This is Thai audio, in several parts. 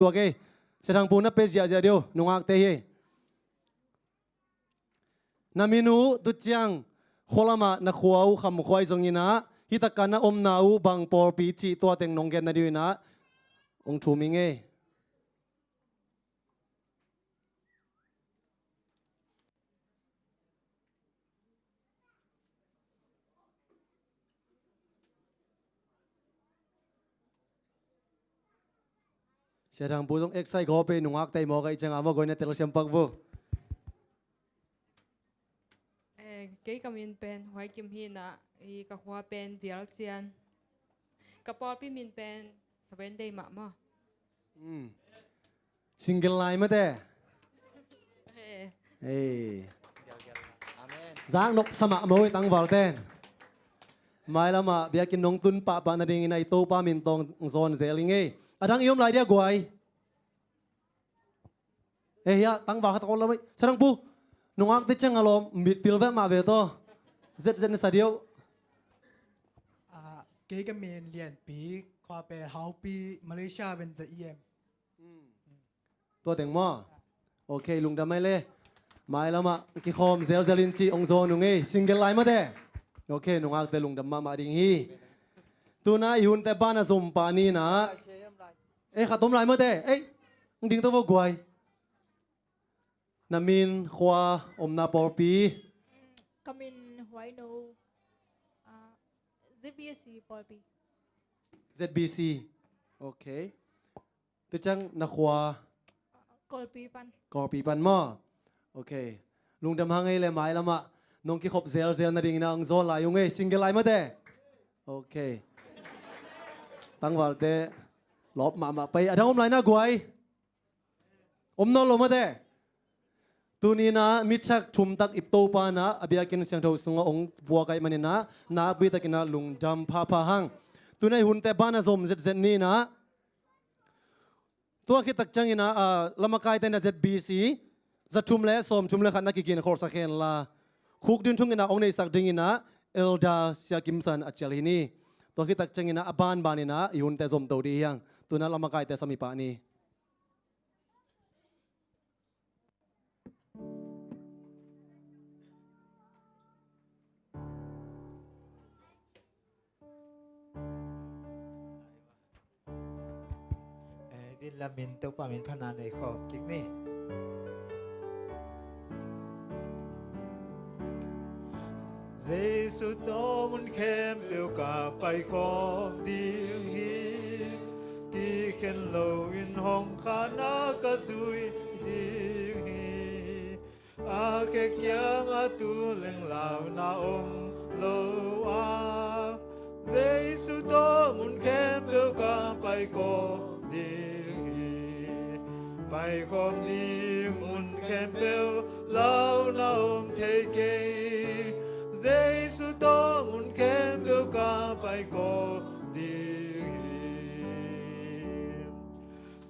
ตัวเกจะทางปูนับเป็นเสียเดียวนุ่งอักเตยนามินูตุจียงโคลามานักขวาวคำควายทรงยินะฮิตกันนะนาวบังปอปีจีตัวเต็งนงเกนนาดีนะองทูมิงเอเสียทางปูต้องเอ็กไซก็ไปนุ่งอักเตยมอกไอจังอามาก่อนเนี่ยเตลเซียมปักวูcái cầm in pen hoài kim hi na i ka hoa pen vial chian ka por pi min pen 7 day ma ma ซิงเกิลไลน์มาแต่เฮ้จางนกสมัครมวยตั้งวอลเต้นไม่ละมาเบียกินนงตุนปะปะนาดิงในโตปามินตองโซนเซลิงเอ้อดังยมไรเดียกวยเฮ้ยตั้งวอลตะโกนแล้วไหมฉะนั้นปูนุ่งอักติจังอารมณ์มิดพิลเวมาเวโตเจ็ดในสตูดิโอเกี่ยกับเมนเรียนปีความเป็นเฮาปีมาเลเซียเป็นจะเอ็มตัวเต็งมอโอเคลุงทำไมเลยไม่ละมากี่คอมเซลลินจีองโซนุ่งเอ้ซิงเกิลไลน์มาเด้โอเคนุ่งอักแต่ลุงทำมาดิ่งฮีตัวน่าหุ่นแต่บ้านน่ะสมปานีนะขัดต้มไลน์มาเด้ดิ่งตัวกวยนามินขวานาปอปี Kamin Huayno ZBC Polpi ZBC โอเคตัวจังนักขวา Kolpi Pan กอปีปันมอโอเคลุงดำหังไงเลยหมายละมะน้องกี่ขบเซลนาดิ่งนางโซนลายงเงซิงเกิลไลน์มาเด้โอเคตั้งวันเตะลบมาไปอันนั้นไลน์น่ากวยนอนลงมาเด้ตัวนี้นะมิชักชุมตักอิบโตปานะอภิยากินเสียงเท่าสงองบัวไก่มันนี่นะนาบิตากินนะลุงดำพาพาหังตัวนี้หุ่นแต่บ้านนะสมเจ็ดนี่นะตัวคิดตักจังนี่นะลำมาไก่แต่นะZBCจะชุมเละสมชุมเละขันนักกินขอสักแค่ละคุกดินทุ่งนี่นะองในสักดิ่งนี่นะเอลดาเซียกิมสันอัจฉรินีตัวคิดตักจังนี่นะบ้านนี่นะหุ่นแต่สมตัวดียังตัวนั้นลำมาไก่แต่สมิปานี่ดินละมินเต้าป่ามินพนาในขอบกิ๊กนี่เจสุโตมุนเข้มเปียวกาไปของดีฮีกีเข็นโลวินห้องขานากระซุยดีฮีอาเกกยังอาตูเล็งลาวนาองโลอาเจสุโตมุนเข้มเปียวกาไปของดีไปความดีมุนแคมเปลเล่านาอมเทเกเจสุโตมุนแคมเปลกาไปก็ดี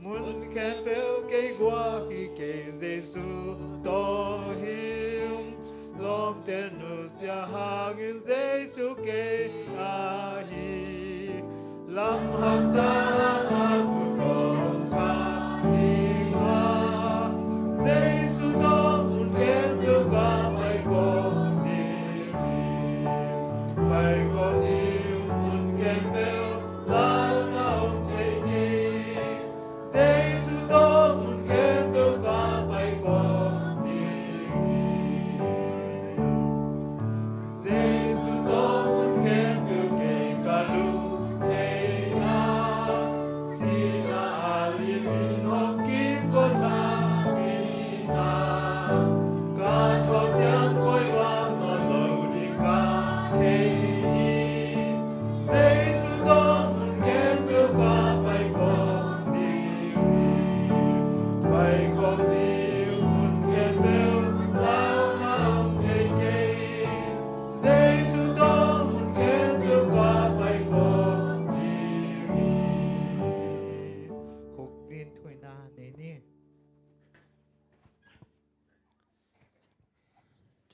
มุนแคมเปลเกกว่ากิเกเจสุโตหิมลมเตนุสยาหางินเจสุเกอาฮีลำหักษาหักบุญของข้าดีมาเจสุโตมุนเก็บอยู่กับไปก็ดีไปก็ดีมุนเก็บเปลลาวนาอมเทกีเจสุโตมุนเก็บอยู่กับไปก็ดีเจสุโตมุนเก็บอยู่เกกาลู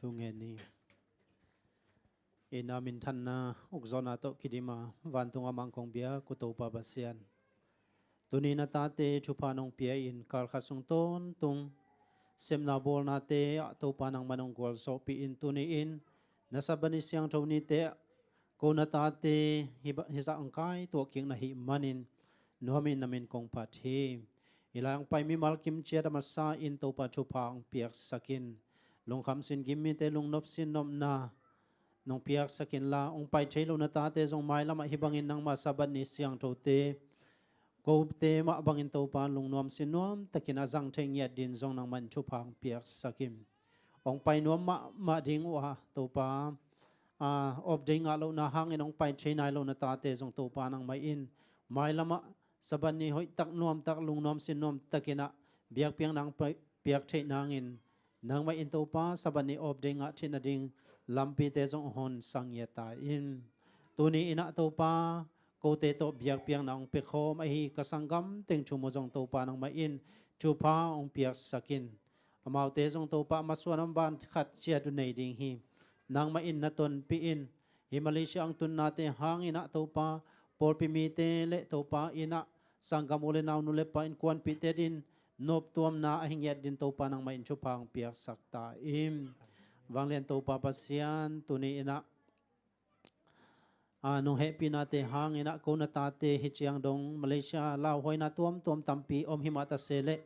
ช่วงนี้นามินทันนาอุกซอนาโตคิดิมาวันตุงอามังคงเบียกุโตปาบาเซียนต tuni na tate chupa nong pia in kal khasung ton tung sem na bol na te to pa nang manong gol so pi in tuni in nasabani siang thoni te ko na tate hisa angkai to king na hi manin nomin namin kong pathi ilang pai mi mal kim chia da masa in to pa chupa ang piak sakin long kham sin gimmi te long nop sin nom na nong piak sakin la ong pai thelo na ta te zong mai lama hibangin nang masaban ni siang tho te ko te ma bangin to pa long nuam sin nuam takin azang theng yat din zong nang man chupa ang piak sakim ong pai nuam ma ding wa to pa of ding alo na hangin ong pai thenai lo na ta te zong to pa nang mai in mai lama saban ni hoi tak nuam tak lung nuam sin nuam takina biak piang nang piak the nangin nang mai in to pa saban ni of ding a thina ding lampi te zong hon sang yata in tuni ina to pa ko te to biak piang nang pe khom a hi kasangam teng chu mo zong to pa nang mai in chu pa ong piak sakin amau te zong to pa maswanam ban khat chia tu nei ding hi nang mai in na ton pi in hi Malaysia ang tun nate hang ina to pa por pi mi te le to pa ina sangam ule naw nu le pa in kwan pi te din nop tuam na a hingyat din to pa nang mai in chu pa ong piak sakta im wanglen to pa pasian tuni ina nong happy nate hang ina ko na tate hi chiang dong Malaysia lao hoi na tuam tampi om himata sele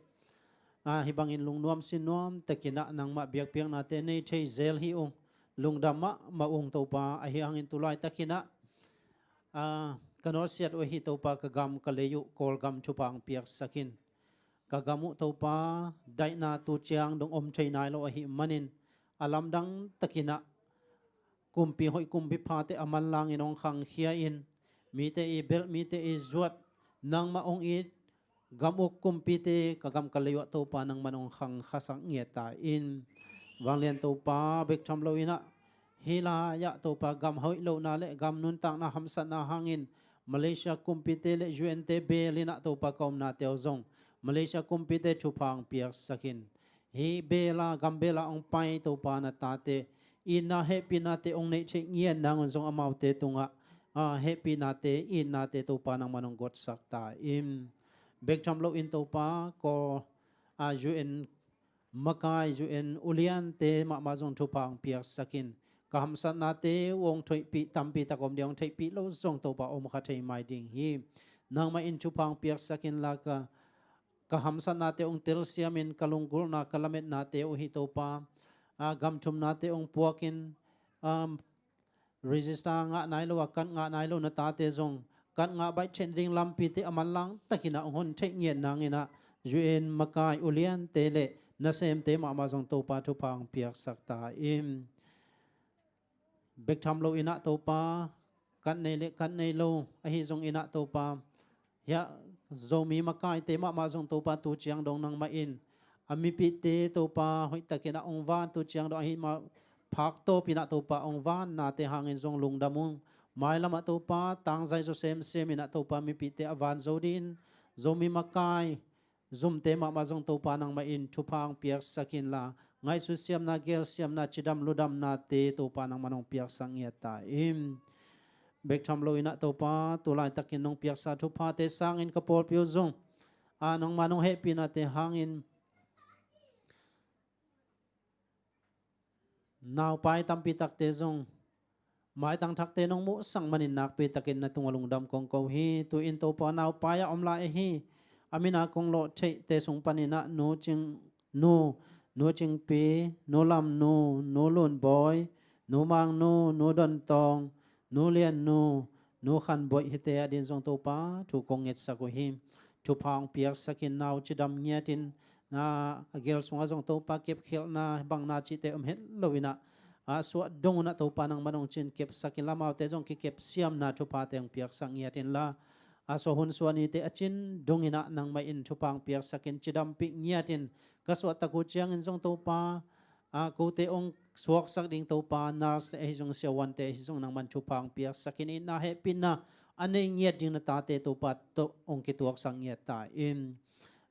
hibangin lung nuam sin nuam takina nang ma biak piang nate nei thei zel hi ong lung dama ma ong to pa a hi hangin tulai takina kanor siat o hi to pa ka gam ka leyu kol gam chupang piak sakin kagamu to pa dai na tu chiang dong om thei nai lo a hi manin alam dang takina kumpi hoi kumpi phate aman lang inong khang khia in mi te i bel mi te i zuat nang ma ong i gamuk kumpi te kagam kalewa to pa nang manong khang khasang ngeta in wanglen to pa bek tham lo ina hila ya to pa gam hoi lo na le gam nun tang na hamsan na hangin Malaysia kumpi te le UNTB lina to pa kom na teo zong Malaysia kumpi te chupang piak sakin hi bela gambela ong pai to pa na tate ina happy nate ong nei che ngien nang zong amau te tunga happy nate in nate to pa nang manong got sakta im bek tham lo in to pa ko UN makai UN ulian te ma zong chupang piak sakin kahamsan nate wong thoi pi tampi takom diong thei pi lo zong to pa om kha thei mai ding hi nang ma in chupang piak sakin la ka kahamsan nate ong tel siamin kalunggul na kalamet nate o hito pa gam thum nate ong puakin register nga nailo kan nga nailo na tate zong kan nga bai chen ding lampi te aman lang takina ong hon thei ngien nangina UN makai ulian tele na sem te ma zong to pa chupang piak sakta im bek tham lo ina to pa kan nei lo a hi zong ina to pa ya zomi makai te ma zong to pa tu chiang dong nang ma in ami pi te to pa hoi takina ong van tu chiang do hi ma phak to pina to pa ong van na te hangin zong lung damung mai lama to pa tang zai zo sem ina to pa mi pi te avan zodin zomi makai zum te ma zong to pa nang ma in chupang piak sakin la ngai su siam na gel siam na chidam ludam na te to pa nang manong piak sang yata im bek tham lo ina to pa tulai takin nong piak sa thu pa te sang in kapol pio zong nong manong happy na te hangin naw pai tampi tak te zong mai tang thak te nong mu sang manin nak pe takin na tungalung dam kong ko hi tu in to pa naw pa ya om la hi amina kong lo thei te sung panina no ching pi no lam no lun boy no mang no don tong no lian no khan boy hite adin zong to pa thu kong nget sa ko him thu phang piak sakin naw chidam nyatin na agel sunga zong to pa kep khel na bang na chi te het lovina so dong na to pa nang manong chin kep sakin lamau te zong ki kep siam na thu pa teng piak sang nyatin la so hun suani te achin dongina nang mai in thupang piak sakin chidam pi nyatin kaswa taku chiang in zong to pa ko te ong suak sak ding to pa nars e zong siawan te zong nang man thupang piak sakin in na happy na anei nyat ding na ta te to pa to ong ki tuak sang nyat ta in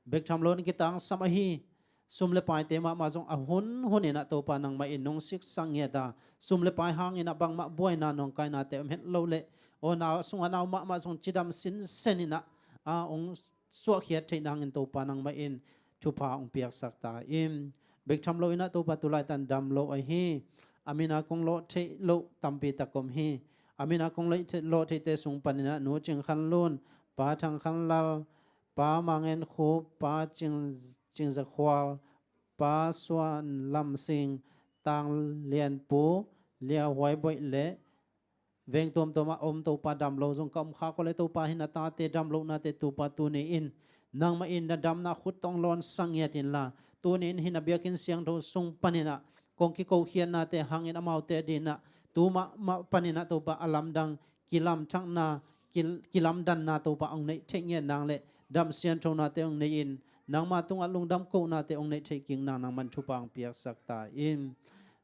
bek tham lon ki tang samahi sumle pai te ma zong a hun ina to pa nang mai in nong sik sang nyat da sumle pai hang ina bang ma boy na nong kai na te hem lo le o na sunga naw ma zong chidam sin senina ong suak hiat thei nang in to pa nang ma in chu pa ong piak sak ta im bek tham lo ina to pa tulai tan dam lo ai hi amina kong lo thei lo tampi takom hi amina kong lo thei te sung panina nu ching khan lun pa thang khan lal pa mangen khu pa ching za khwal pa swan lam sing tang lian pu lia huai boi le veng tom toma om to pa dam lo jong kam kha ko le to pa hin ta te dam lo na te tu pa tu ni in nang ma in na dam na khut tong lon sang yat in la tu ni in hin a biakin siang tho sung panina kong ki ko khian na te hangin amau te din na tu ma panina to pa alam dang kilam thang na kilam dan na to pa ong nei theng nang le dam sian tho na te ong nei in nang ma tung alung dam ko na te ong nei thei king nang man thu pang piak sak ta in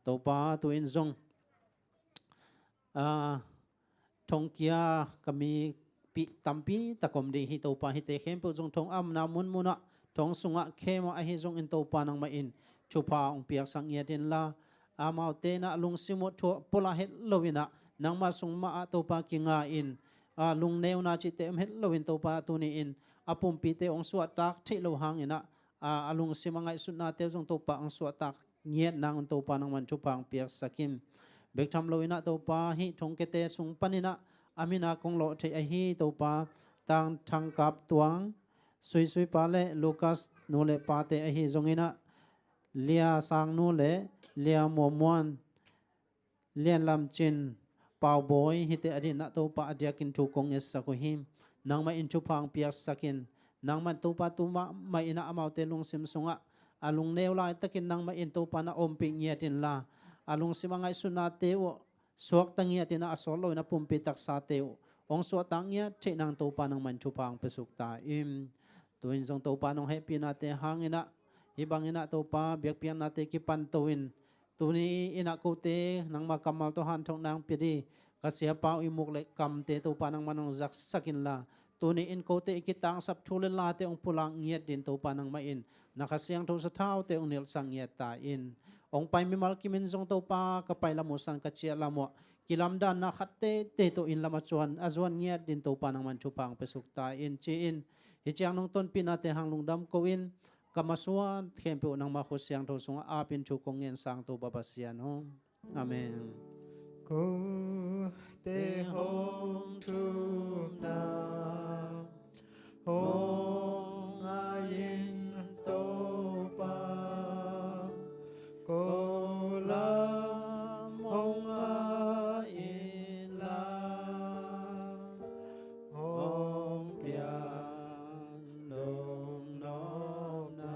to pa tu in zong thong kia kami pi tampi takom di hi to pa hi te khem pu jong thong am na mun muna thong sunga khema a hi jong in to pa nang ma in chu pa ong piak sang ye din la amau te na lung simu tho pola het lovina nang ma sung ma a to pa kinga in lung neu na chi te het lovin to pa tu ni in apum pi te ong suat tak thei lo hang ina alung simangai su na te jong to pa ong suat tak nghiet nang to pa nang man chu pa ong piak sakim bek tham lo ina to pa hi thong ke te sung panina amina kong lo thei a hi to pa tang thang kap tuang sui sui pa le Lucas no le pa te a hi zong ina lia sang no le lia mo muan lian lam chin pau boy hi te adin na to pa adia kin thu kong es sa ko him nang ma in chu phang piak sakin nang man to pa tu ma ina amau te lung sim sunga alung neu lai takin nang ma in to pa na om pi ngiatin la alung simangai suna teo suak tangia tina asolo na pumpi taksa teo ong suak tangia che nang to pa nang man chu phang pesuk ta im tuin jong to pa nong happy na te hangina ibang ina to pa biak pian na te ki pan toin tuni ina ko te nang ma kamal to han thong nang pidi kasia pa imuk le kam te to pa nang manong zak sakin la tuni in ko te ikitang sap thulen la te ong pulang ngiat din to pa nang ma in nakasiang to sa thau te ong nil sang ngiat ta in ong pai mi mal kimin zong to pa kapai lamusan kachia lamo kilamdan na khatte te to in lama chuan azwan ngiat din to pa nang man chupang pesuk ta in chi in hi chiang nong ton pina te hang lung dam ko in kamaswan khempe nang ma khosyang tho sunga apin chu kongen sang to babasian ho amen Ko te hong thum na hong ayin to pa ko lam hong ayin la hong pian nong nom na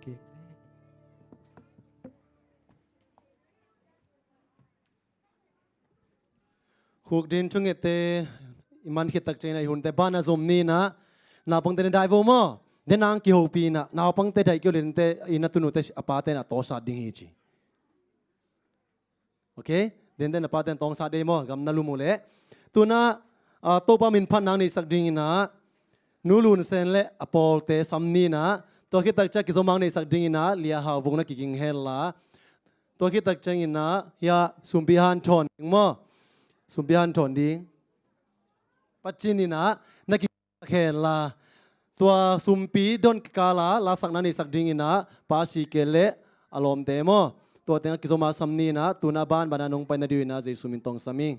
Okay. khuk din chung ete iman khit tak chaina hun te bana zom ni na pang te dai vo mo den ang ki ho pi na pang te dai kyo len te ina tu nu te apa te na to sa ding hi chi okay den apa ten tong sa de mo gam na lu mo le tu na to pa min phan nang ni sak ding na nu lun sen le apol te sam ni na to khit tak cha ki zomang ni sak ding na lia ha vung na ki king hel la to khit tak chang ina ya sumpi han thon mo sumpi han thon ding pachin ina na ki khen la tua sumpi don kala la sak na ni sak ding ina pa si kele alom te mo to te ki zoma sam ni na tu na ban bana nong pa na diwi na jesu min tong saming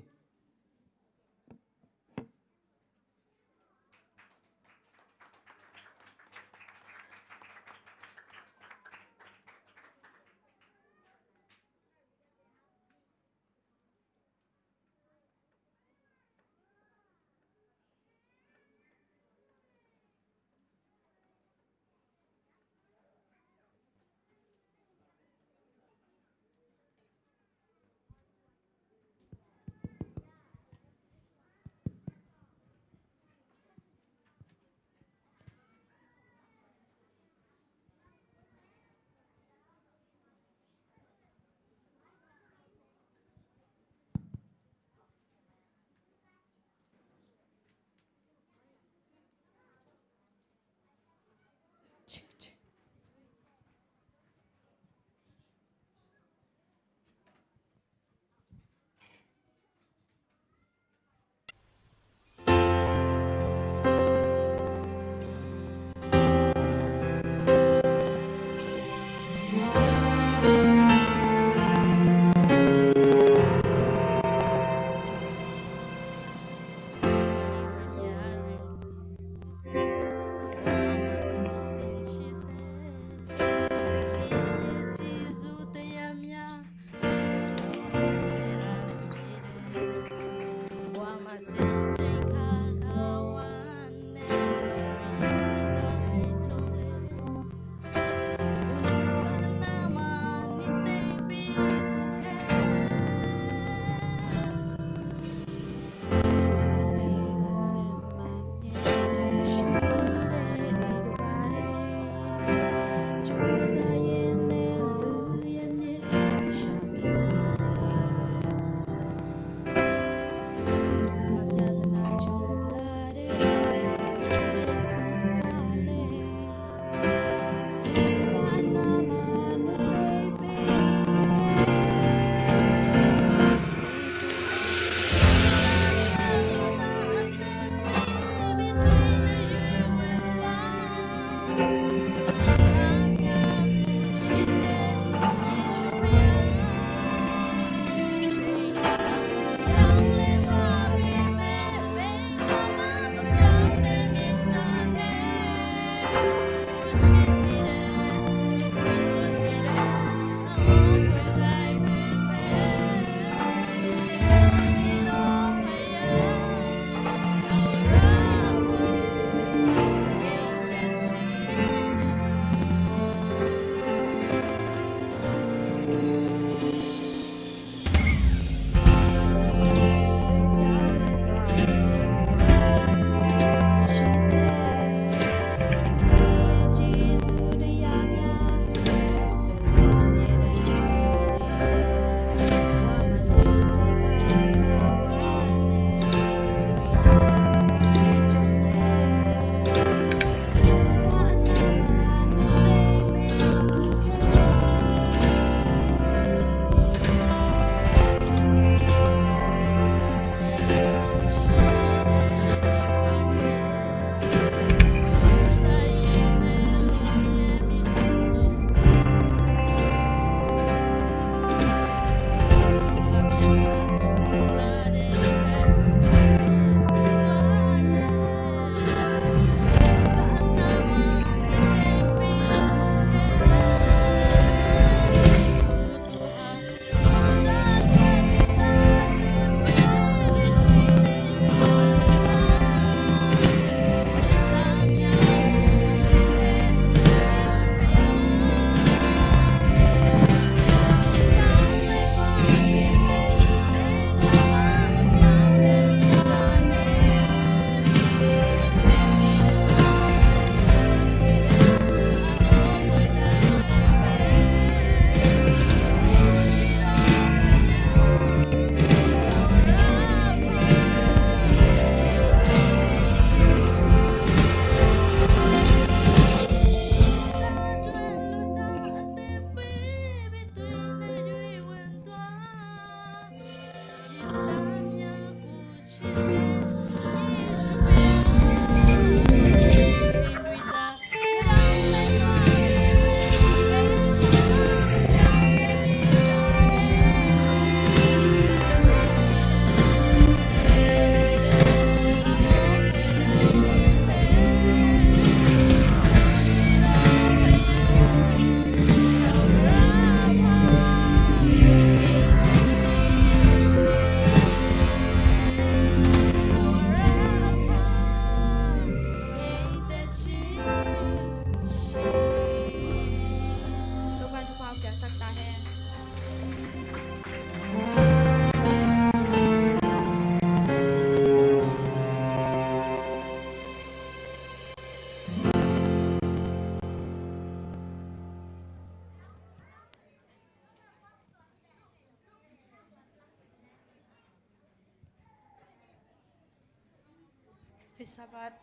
Fisabat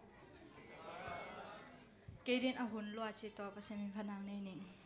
Kedin ahun lua cito pasamin panang nining.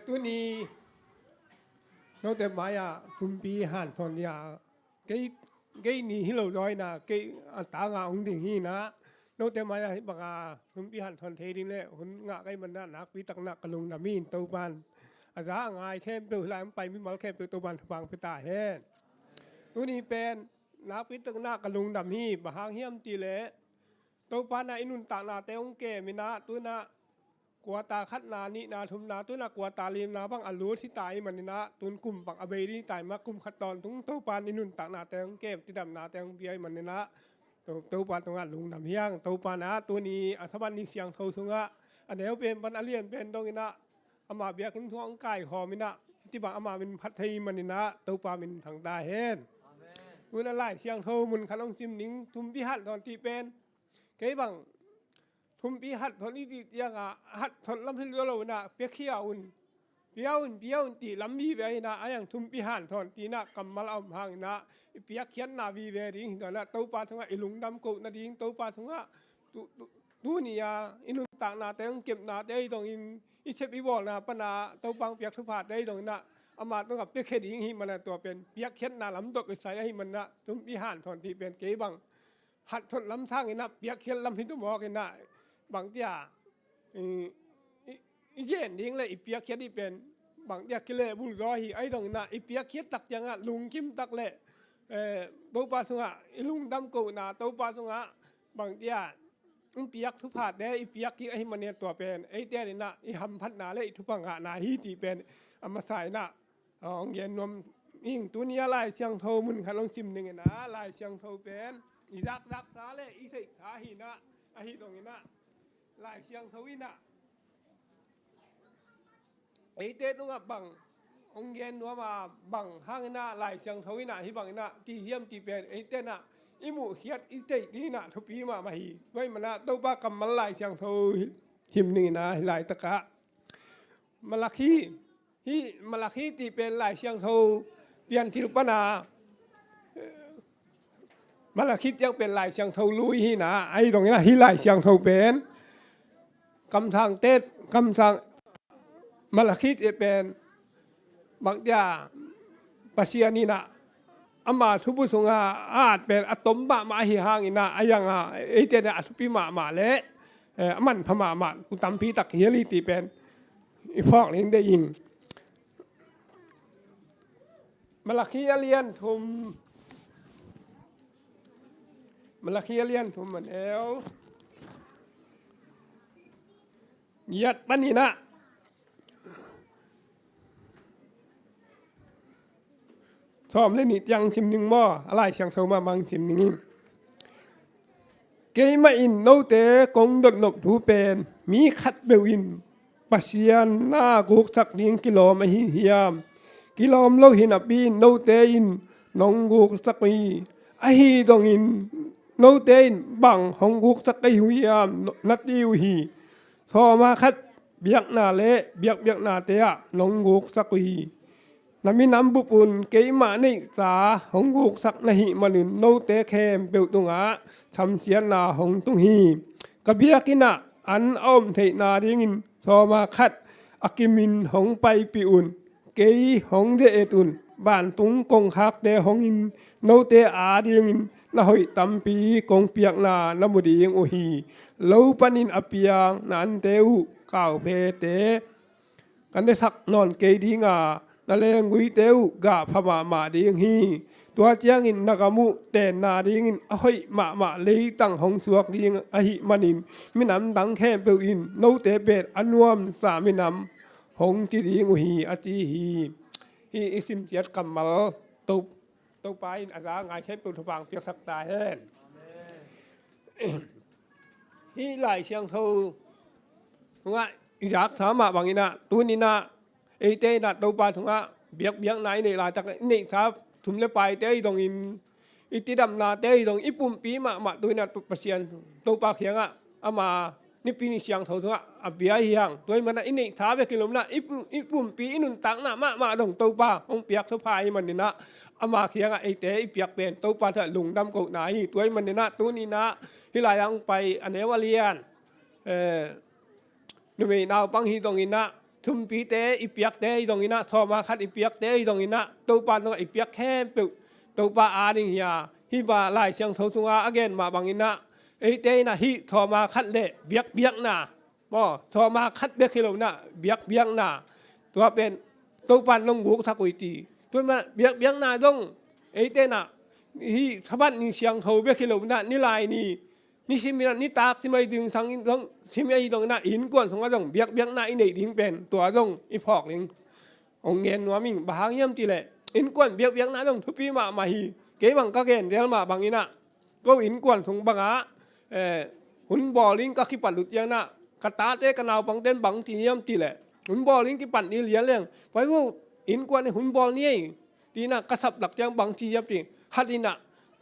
ตัวนี้เราแต่หมายคุณปีหันทอนยาเกนี่ฮิโลร้อยนะเกอัตางาองดิ่งฮีนะเราแต่หมายบังคุณปีหันทอนเทดินเลยหุ่นงาไกมันน่านักปีตักนักกระลุงนามีนตัวบันอาจารย์งายเข้มตัวลายมันไปมิมอลเข้มตัวบันฟังไปตาแห่ตัวนี้เป็นนักปีตักนักกระลุงนามีบะหางเฮียมตีเละตัวปานาอินุนตานาเตองเกมินะตัวน่ะกัวตาคัดนานินาทุมนาตัวน่ะกัวตาลีมนาบังอัลลูที่ตายมันนี่นะตุนกลุ่มปักอเบรีตายมากุมขัดตอนทุงตัวปานอินุนตานาเตองเกมที่ดำนาเตองเบียมันนี่นะตัวปานตรงนั้นลุงดำเฮียงตัวปานะตัวนี้อัศบันนิเสียงเท่าสุงะอันเดียวเป็นปันอเลียนเป็นตรงนี้นะอามาเบียขึ้นท้องไก่หอมินะที่บังอามาเป็นพัทยมันนี่นะตัวปาเป็นทางตาเห็นตัวนั้นไล่เสียงเท่ามุนขันองซิมนิงทุมพิหันตอนที่เป็นเก๋บังทุมปีหัดทนนี้ที่ยังหัดทนลำพิลเราน่ะเปียกเขี้ยวอุ่นเปียวตีลำวีเวนะอย่างทุมปีหันทนตีน่ะกำมาเอาหางนะเปียกเขียนนาวีเวดิ้งตอนนั้นตัวปลาทั้งไอ้ลุงดำกุนาดิ้งตัวปลาทั้งดูนี่อินุต่างนาแต่ต้องเก็บนาได้ตรงอิเชปิวอลนะปนาตัวบางเปียกทุพาดได้ตรงน่ะอามาต้องกับเปียกเขดิ้งหิมันตัวเป็นเปียกเขียนนาลำตกใส่ให้มันนะทุมปีหันทนที่เป็นเก๋บังหัดทนลำทางไอ้นะเปียกเขียนลำพิตุบอกไอ้นะบางทีอีเย็นดิ้งเลยอีเปียกเขียดอีเป็นบางทีกิเลบุลรอฮีไอ้ตรงนั้นอีเปียกเขียดตักยังลุงกิมตักเลยตัวปลาสงะอีลุงดำกูนาตัวปลาสงะบางทีอีเปียกทุพาดได้อีเปียกที่ไอ้มันเนี่ยตัวเป็นไอ้เตี้ยนี่นะอีหำพัดนาเลยทุพังหานาฮีตีเป็นอามาใส่นะองเย็นนวมยิ่งตัวนี้ลายเชียงโทมุนขันลงชิมหนึ่งนะลายเชียงโทเป็นอีรักษาเลยอีสิสาหีนะไอ้ตรงนี้นะลายเชียงทวินะไอเต้ต้องบังองเย็นว่ามาบังห้างหน้าลายเชียงทวินะที่บังนะที่เยี่ยมที่เป็นไอเต้น่ะอิมูเฮียดอีเต้นี่นะทุปีมาฮีไว้มันนะตัวบ้ากำมันลายเชียงทวิชิมนี่นะลายตะกะมลักฮีที่มลักฮีที่เป็นลายเชียงทวเปลี่ยนทิลปนามาลักฮียังเป็นลายเชียงทวลุยฮีนะไอตรงนี้นะที่ลายเชียงทวเป็นกำทางเตสกำทางมาลาคิดเป็นบางอย่างปัสยานีนะอามาทุบุสงอาจเป็นอัตมบะมาหิหางอินะอายังไอเจเนอัตุปิมาเละมันพมากุตัมพีตักเฮลิตีเป็นอีพอกนี้ได้ยิงมาลาคิเลียนทุมมาลาคิเลียนทุมมันเอวยัดปันนี่นะชอบเล่นนิดยังชิมหนึ่งหม้ออะไรเชียงโทมาบางชิมหนึ่งเกยมาอินโนเตกงดดนบทูเป็นมีขัดเบลอินปัสยานหน้ากุกสักเลียงกิโลมาหิเฮียมกิโลมโลหินปีนโนเตอินนองกุกสักมีไอฮีตองอินโนเตอินบังหงกุกสักไอหุยามนัดดิวฮีพอมาคัดเบียกนาเละเบียกนาเตะนงกุกสักวีน้ำมีน้ำบุปุนเกยมาในสาหงกุกสักนาหิมันโนเตเคมเปิลตุงะชำเชียนนาหงตุงฮีกะเบียกินะอันอ้อมเทนาดิงินพอมาคัดอากิมินหงไปปีอุนเกยหงเดเอตุนบ้านตุงกงคักเดหงอินโนเตอาดิงินละหอยตัมปีกงเปียกนาน้ำบุดียังโอฮีเลวปนินอปียังนันเตวก่าวเพเตกันได้สักนอนเกยดีงานาเลงวิเตวกาพมาดียังฮีตัวเจียงอินนากามุเตนนาดียังอินอ้อยมาเลยตั้งหงสวกดียังอหิมันินมินำดังแค่เปอินโนเตเปตอันวมสามินำหงจีดียังโอฮีอจีฮีอิสิมเจียดกัมมัลตุตัวไปอาจารย์งานใช้ปุถุฟังเปียกสักตาเห็นที่หลายเชียงทูว่าอยากสามารถบางอินะตัวนี้นะไอเต้นะตัวไปถึงว่าเบียกไหนเนี่ยหลายจากนี่ครับถุมเล็บไปเต้ตรงอินอิติดำนาเต้ตรงอิปุ่มปีมาตัวนี้ตัวเชียนตัวปากเขียงอ่ะเอามานี่ปีนี้เชียงทูถึงว่าเบียเฮียงตัวมันอินี่ท้าไปกิโลนะอิปุ่มปีอินุนตังนะมาตรงตัวปาองเปียกทุพายมันนี่นะอามาเขียงไอเต๋เปียกเป็นตัวปลาถลุงดำกุไหนตัวมันเนี่ยนะตัวนี้นะที่ลายยังไปอันเนวเลียนนุ่มนาวปังฮีตรงนี้นะเท ทุมปีเตอีเปียกเตอีตรงนี้นะทอมาคัดอีเปียกเตอีตรงนี้นะตัวปานตรงอีเปียกแค่เปตัวปาอาดิงเฮียฮิบาลายเสียงทงทุงอาอเกนมาบางอินะไอเตนะฮิทอมาคัดเละเบียกนะบ่ทอมาคัดเบียกกิโลนะเบียกนะตัวเป็นตัวปานลงบุกทักวิตีตัวมาเบียกนะต้องไอเตนะฮิสะบัดนี่เสียงเขาเบียกกิโลนะนี่ลายนี่ชิมินะนี่ตากชิมิดึงสังต้องชิมิตรงนั้นอินกวนทงว่าต้องเบียกนะอินเดียดิ้งเป็นตัวต้องอีพอกลิงองเงินว่ามิงบางเยี่ยมตีแหละอินกวนเบียกนะต้องทุบปีมาฮีเก๋บังก็เกณฑ์เดี๋ยวมาบางอินะก็อินกวนทงบังหุ่นบอลิงก็ขี้ปัดหลุดยังนะกระตาเต้กระนาวบังเต้นบังตีเยี่ยมตีแหละหุ่นบอลิงขี้ปัดนี่เลี้ยงเรื่องไว้ว่าอินกวนในหุ่นบอลนี่ดีนะกระสับหลักยังบังตีเยี่ยมตีฮัดดีนะ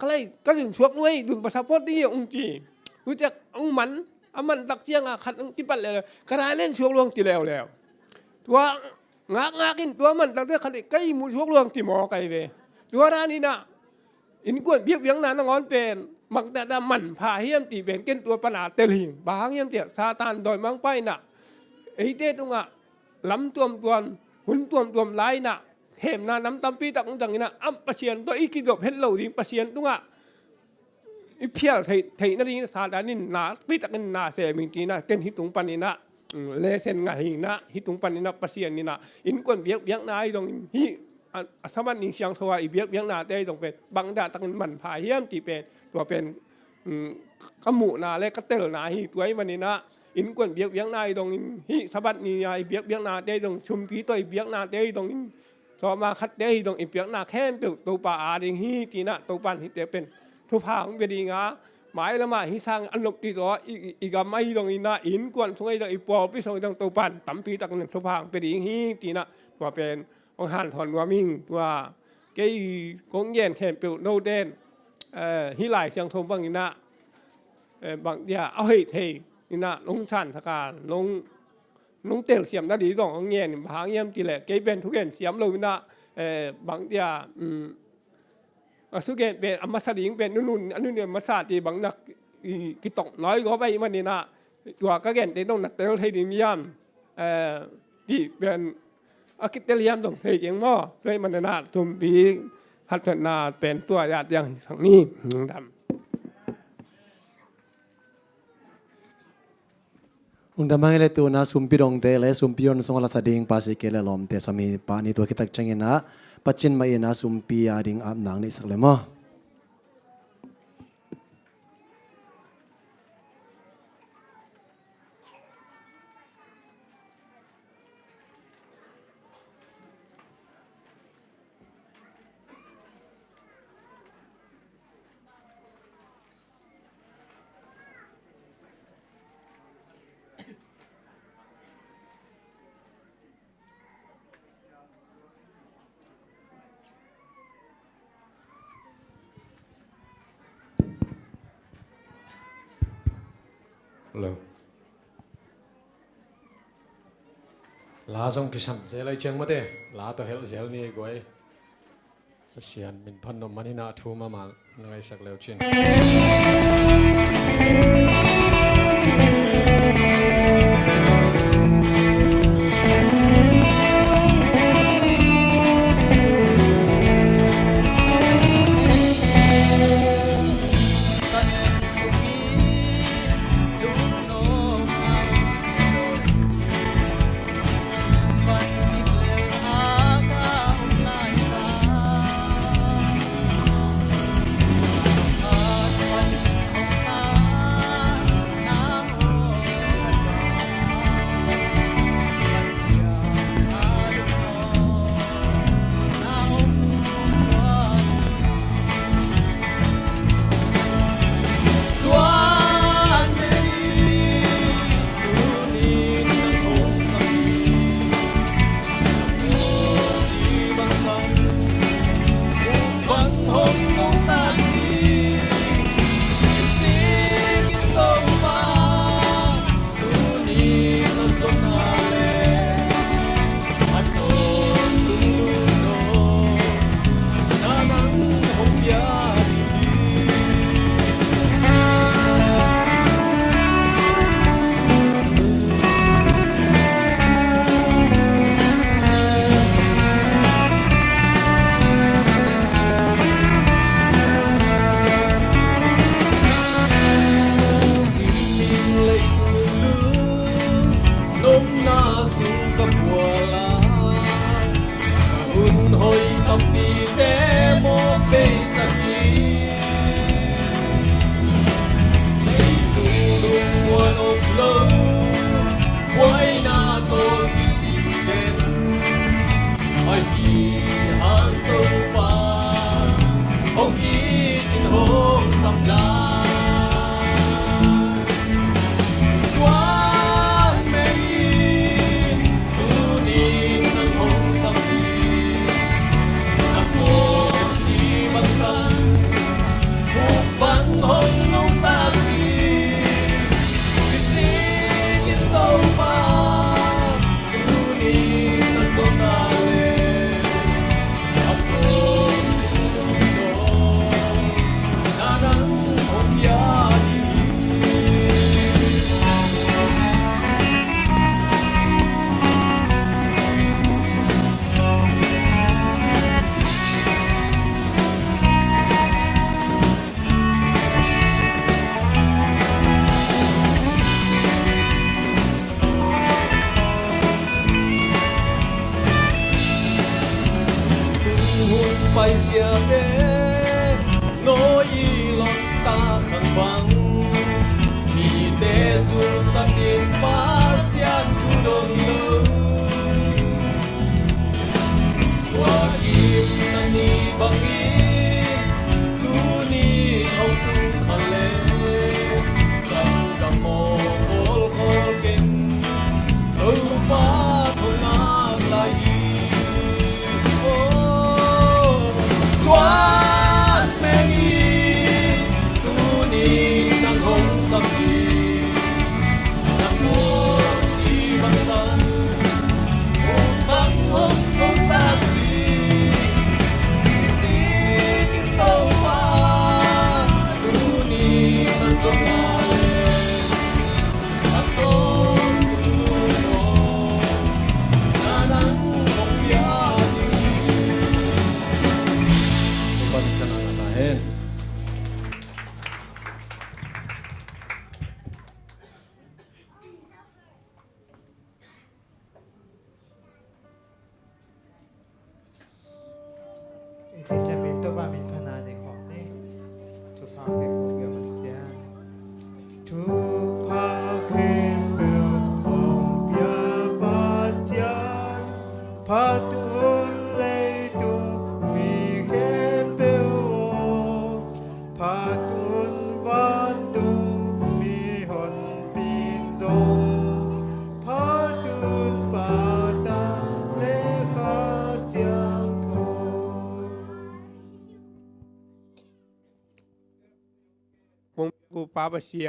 ก็เลยก็ถึงช่วงนู้นดุนประชาพจน์ที่องจีรู้จักองมันมันตักเสียงขัดขี้ปัดเลยกระไรเล่นช่วงลวงตีแล้วตัวงากินตัวมันตักเต้ขัดไก่มูช่วงลวงตีหมอไก่เวตัวร้านนี้นะอินกวนเบียกนานงอนเป็นมักแต่ดำมันพาเฮียมตีเป็นเก้นตัวปัญหาเตลิงบางเฮียมเตียซาตานดอยมังไปน่ะไอเต้ตรงล้ำตัวหุ่นตัวไล่น่ะเห็มนาน้ำตำปีตักจังนี่นะประเชียนตัวอีกิดบเห็นเหล่าดิประเชียนตรงอีเพี้ยไทยนั่นนี่ซาตานินนาปีตักนินนาเสมิงตีนะเก้นหิตุงปันนี่นะเลเซนไงนะหิตุงปันนี่นะประเชียนนี่นะอินกวนเบียกนายตรงฮิสมัยนี้เสียงทว่าอีเบียกนาได้ตรงเป็นบางดาตักมันพาเฮียมตีเป็นตัวเป็นขมูนาและกระเตลนาฮิตัวไอ้มันนี่นะอินกวนเบียกนาตรงฮิสมัยนี้ไอเบียกนาได้ตรงชุมพีตัวเบียกนาได้ตรงสอมาคัดได้ตรงอีเบียกนาแค่เป็นตัวป่าอาดิงฮิตีนะตัวปันฮิเตเป็นทุพางเวดีงาหมายละมาฮิสังอันลกตีตัวอีกไม่ตรงอินนะอินกวนสงไอ้ตรงอีปอพิสงตรงตัวปันตั้มพีตักหนึ่งทุพางเวดีฮิตีนะตัวเป็นองหันถอนว่ามิงว่าเกี่ยกงเย็นแทนเปิลโนเดนฮิไลเสียงทมบางอินะบางอย่างเอาให้เทอินะลงชันทการลงเตลเสียมนาดีต้ององเย็นบางเยี่ยมตีแหละเกี่ยเป็นทุกเย็นเสียมเลยอินะบางอย่างสุเกตเป็นอมสลิงเป็นนุ่นอันนู้นเนี่ยมาสาตีบางนักกิตกน้อยก็ไปมันนี่นะตัวก็เย็นแต่ต้องนักเตลให้ดีมียามที่เป็นอาคิดเตลียมตรงเพลงยังมั่วเลยมันนาทุมปีพัฒนาเป็นตัวญาติอย่างสังนี้ดลุงดำให้เลยตัวนะสุมพิรองเตเลยสุมพิรอนสงละสดิงภาษีเกลลอมเตสามีปานี่ตัวคิดตักจังเงินะปัจจินมาเอนะสุมพิอาดิงอาบนางนี่สักเลยมั้งลาส่งกิสัมเซลัยเชียงมาเตลาตัวเฮลเซลนี่ก้อยเสียนมินพันนมันนี่นาทูมามาหน่วยสักเลวชิ sắp lá Chuan mê in tu ni nâng hồng sắp đi nâng cô chi bằng sân Hụt bắn hồng nông xa đi Vì sĩ kiến tâu ba tu ni nâng sông ta lên Hãy phải chia bên nỗi lòng ta khăn vắng vì thế dù ta tiền phá xian chu đông lỡ qua kim ta ni bằng ý tu ni trong tu khăn lệ sang cầm mồ khol khol kinh đâu phá thôi nát lại Chuan mê in tu ni nâng hồng sắp đi nâng mô chi bằng sân hồn băng hồng không sắp đi Vì sĩ kiến tâu ba tu ni nâng sông ngà lên Hãy tôn tu nô na nâng hồng bia Con chân là hên Thì sẽ bị tôi ba mình thân để khỏi đi chụp phao cái cổ biểu mặt xe chụp phao cái biểu hồng bia mặt xe phá tuôn lấy tung vì khép biểu phá tuôn văn tung vì hồn bin dông phá tuôn ba ta lê khá xiang thôi Kung ku papasia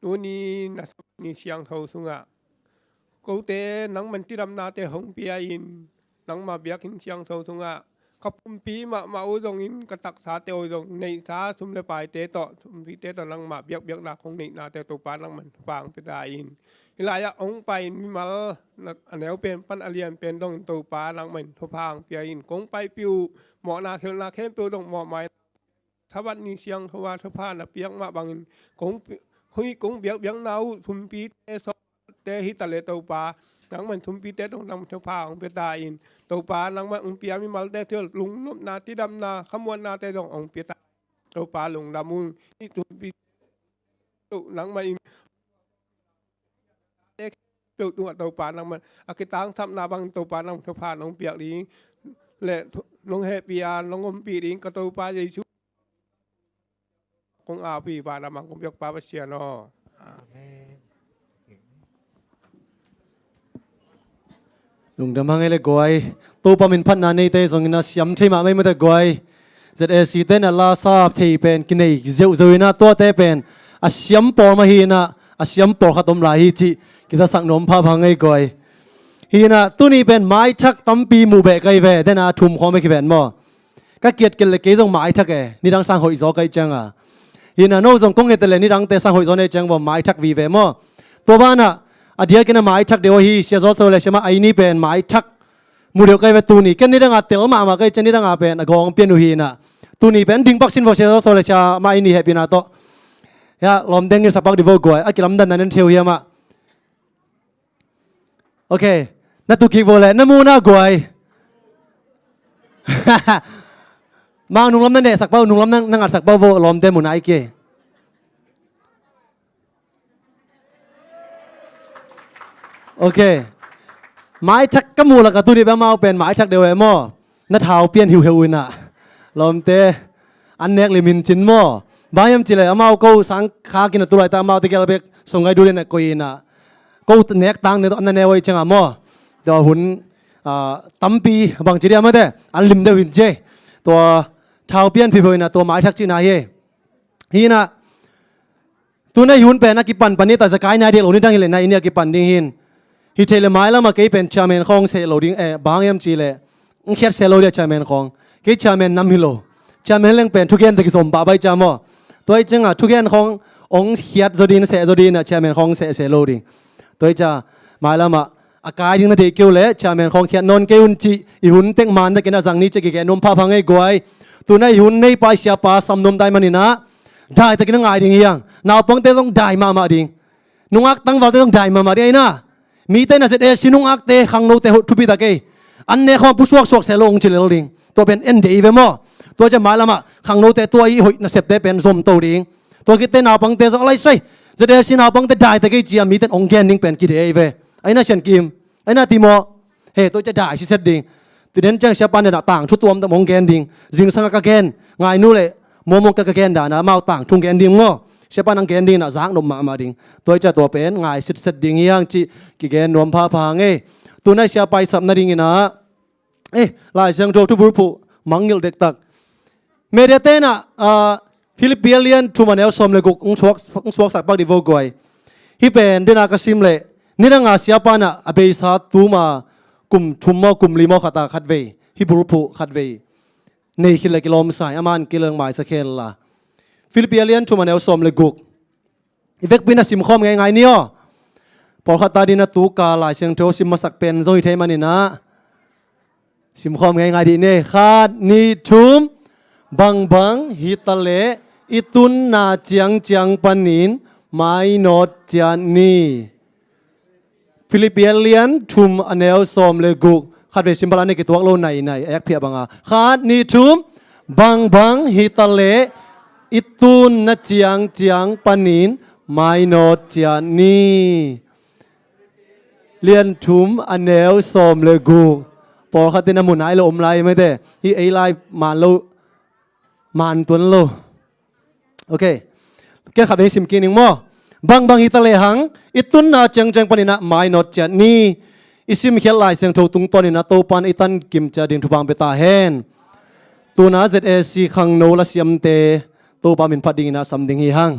tu ni na ni siang thâu sunga câu tế nắng mình ti đâm na tế hồng bia in nắng mà biak in siang thâu sunga kapum pi ma u dong in katak sa te o dong nei sa sum le pai te to sum pi te to nang ma biak biak na khong nei na te to pa nang man pang pe da in ilaya ong pai mi mal na anel pen pan alian pen dong to pa nang man tho pang pia in kong pai piu mo na khel na khem piu dong mo maiถ้าวันนี้เสียงทว่าทพานะเปียกมาบางคงคุยคงเบียกเบียงนาวทุมปีเตสเตหิตะเลตปานังมันทุมปีเตตรงนำทพาของเปตาอินตปานังมันเปียมีมัลเตเทลลุงนบนาที่ดำนาขมวนนาเตตรงองเปตาตปาลุงดามุงนี่ทุมปีตุนังมันเตเปียตัวตปานังมันอากิตังทำนาบางตปานังทพาน้องเปียกลิงและน้องเฮปียน้องอมปีลิงกตปาเยซูkung api para mang kumpiyak papasya no. Amen Lung đam hang ele goi tu pa min phan na nei te zong na siam thei ma mai ma ta goi ZSC ten ala sa thei pen kinai zeu zeuina to te pen a siam por ma hi na a siam por khatom la hi chi kisa sang nom pha phangai goi hi na tu ni pen mai thak tampi mu be kai ve den a thum kho me ki ven mo ka kiet kel le ke zong mai thak e ni dang sang hoi zo kai chang a hi na no zong kong he te le ni dang te sang hoi zo ne chang bo mai thak vi ve mo to ba na adia kena mai thak dewa hi sia zo so le sema ai ni pen mai thak mu deu kai ve tu ni ken ni dang a tel ma kai chen ni dang a pen a gong pian u hi na tu ni pen ding bak sin vo sia zo so le cha ma ai ni he pina to ya lom deng ni sapak di vo goi a kilam dan nan theu hi ma okay na tu ki vo le na mu na goi ma nung lam nan ne sak pau nung lam nang at sak pau vo lom te mu na ai ke okay mai thak ka mu la ka tu ni ba mau pen mai thak de we mo na thau pian hiu hiu na lom te อันเนกลิมินจินโมบางยามจิเลยอามาก็สังขากินตัวไรแต่อามาติเกลเบกส่งไงดูเลยนะกุยนะก็เนกตังเนี่ยอันนั้นเนวไว้จังอ่ะโมเดี๋ยวหุ่นตั้มปีบางจีเดียมาเด้อันลิมเดวินเจตัวชาวเปียนพี่เพื่อนนะตัวไม้ทักจีน่าเฮฮีนะตัวนี้หุ่นเป็นนักกีฬาปันนี้แต่สกายนายเดียวนี่ดังเลยนายเนี่ยกีฬาปันดิ้งหินฮิเทเลไม้แล้วมาเกี่ยเป็นชาเมนของเซโลดิ้งบางยามจีเลยอุ้งเขียนเซโลเดียชาเมนของเกี่ยชาเมนน้ำฮิโลชาเมนเล่งเป็นทุกอย่างที่สมบัติไปจามอตัวจังอ่ะทุกอย่างขององค์เขียดโซดินเซโซดินอ่ะชาเมนของเซโลดิ้งตัวจะหมายแล้วมาอากาศยิ่งน่าเด็กเกี่ยวเลยชาเมนของเขียนนนเกี่ยวจีอีหุ่นเต็งมันแต่กินสังนี้จะกี่แกนมพาพังไอ้กวยตัวนี้หุ่นในปลายเสียปลาสำนมได้มันนี่นะได้แต่กินง่ายดิ้งยังนาวปงเตต้องได้มาดิ้งนุ่งอักตั้งวันเตต้องได้มาดิ้งไอ้น่ะมีแต่น่ะเสด็จสินุ่งอักเตขังโนเตทุบิตะเกอันเนี้ยเขาผู้สวกเซลงจิเลลดิ้งตัวเป็นเอ็นดีเวมอตัวจะหมายแล้วมาขังโนเตตัวอีหุ่นน่ะเสพเตเป็นสมโตดิ้งตัวกิเตนาวปงเตอะไรใส่เสด็จสินาวปงเตได้แต่กี่จีมีแต่องค์แกนดิ้งเป็นกี่เดย์เวไอ้น่ะเช่นกิมไอ้น่าทีโมเฮ้ตัวจะได้ชิเซตดิ้งตัวเด่นจังเชปันเนี่ยต่างชุดตัวมันมองแกนดิ้งจิงสังกะแกนง่ายนู่นเลยมองกะแกนด่านะมาต่างทุ่งแกนดิ้งง้อเชปันนังแกนดิ้งน่ะจ้างนมมาดิ้งตัวจะตัวเป็นง่ายชิเซตดิ้งยังจีกี่แกนนวมพาพางเอตัวนั้นเชปัยสับนาดิ้งนะเอ๊ะลายเสียงโจทุบุรุษมังยิลเด็กตักเมเดเตน่ะฟิลิปปิเลียนทุมันเอลสมเลยกุงสวกสักปักดิโวกวยฮิเป็นเดนากสิมเลยนี่นังอาเซียปานะอเบยสาตูมากุมทุมมอกุมลิมอขัตาขัดเวฮิบรูพุขัดเวในคิลกิโลมสายอามันกิเลงหมายสเคลละฟิลิปปิเลียนทุมันเอลสมเลยกุกอีเวกปินะสิมคอมไงเนี่ยพอขัตาดินะตูกาลายเสียงโจสิมมาสักเป็นโซฮิเทมันนี่นะสิมคอมไงดีเนี่ยขาดนี่ทุมบังฮิตเลอิตุนนาเจียงปันนินไม่นอดจานีฟิลิปปิเลียนทุมอันเอลสมเลกุกขัดเวสิมพลานี่กิตัวโลไหนเอ็กเพียบังอ่ะขาดนี่ทุมบังฮิตเลอิตุนนาเจียงปันนินไม่นอดจานีเลียนทุมอันเอลสมเลกุกพอขัดตินามุนไอโลอมไลไม่ได้ฮีไอไลมาโลมันตัวนั้นโลโอเคแกขัดให้สิมกินหนึ่งมั้งบังฮิตเลหังอิตุนนาจังปนินะไม่นอดจานีอิสิมเขียนลายเสียงทูตุงตอนนี้นะโตปันอิตันกิมจะดินทุบังเปตาเฮนตัวน่าเซเอซีขังโนลาเซียมเตโตปามินพัดดิงนะสัมดิงฮีหัง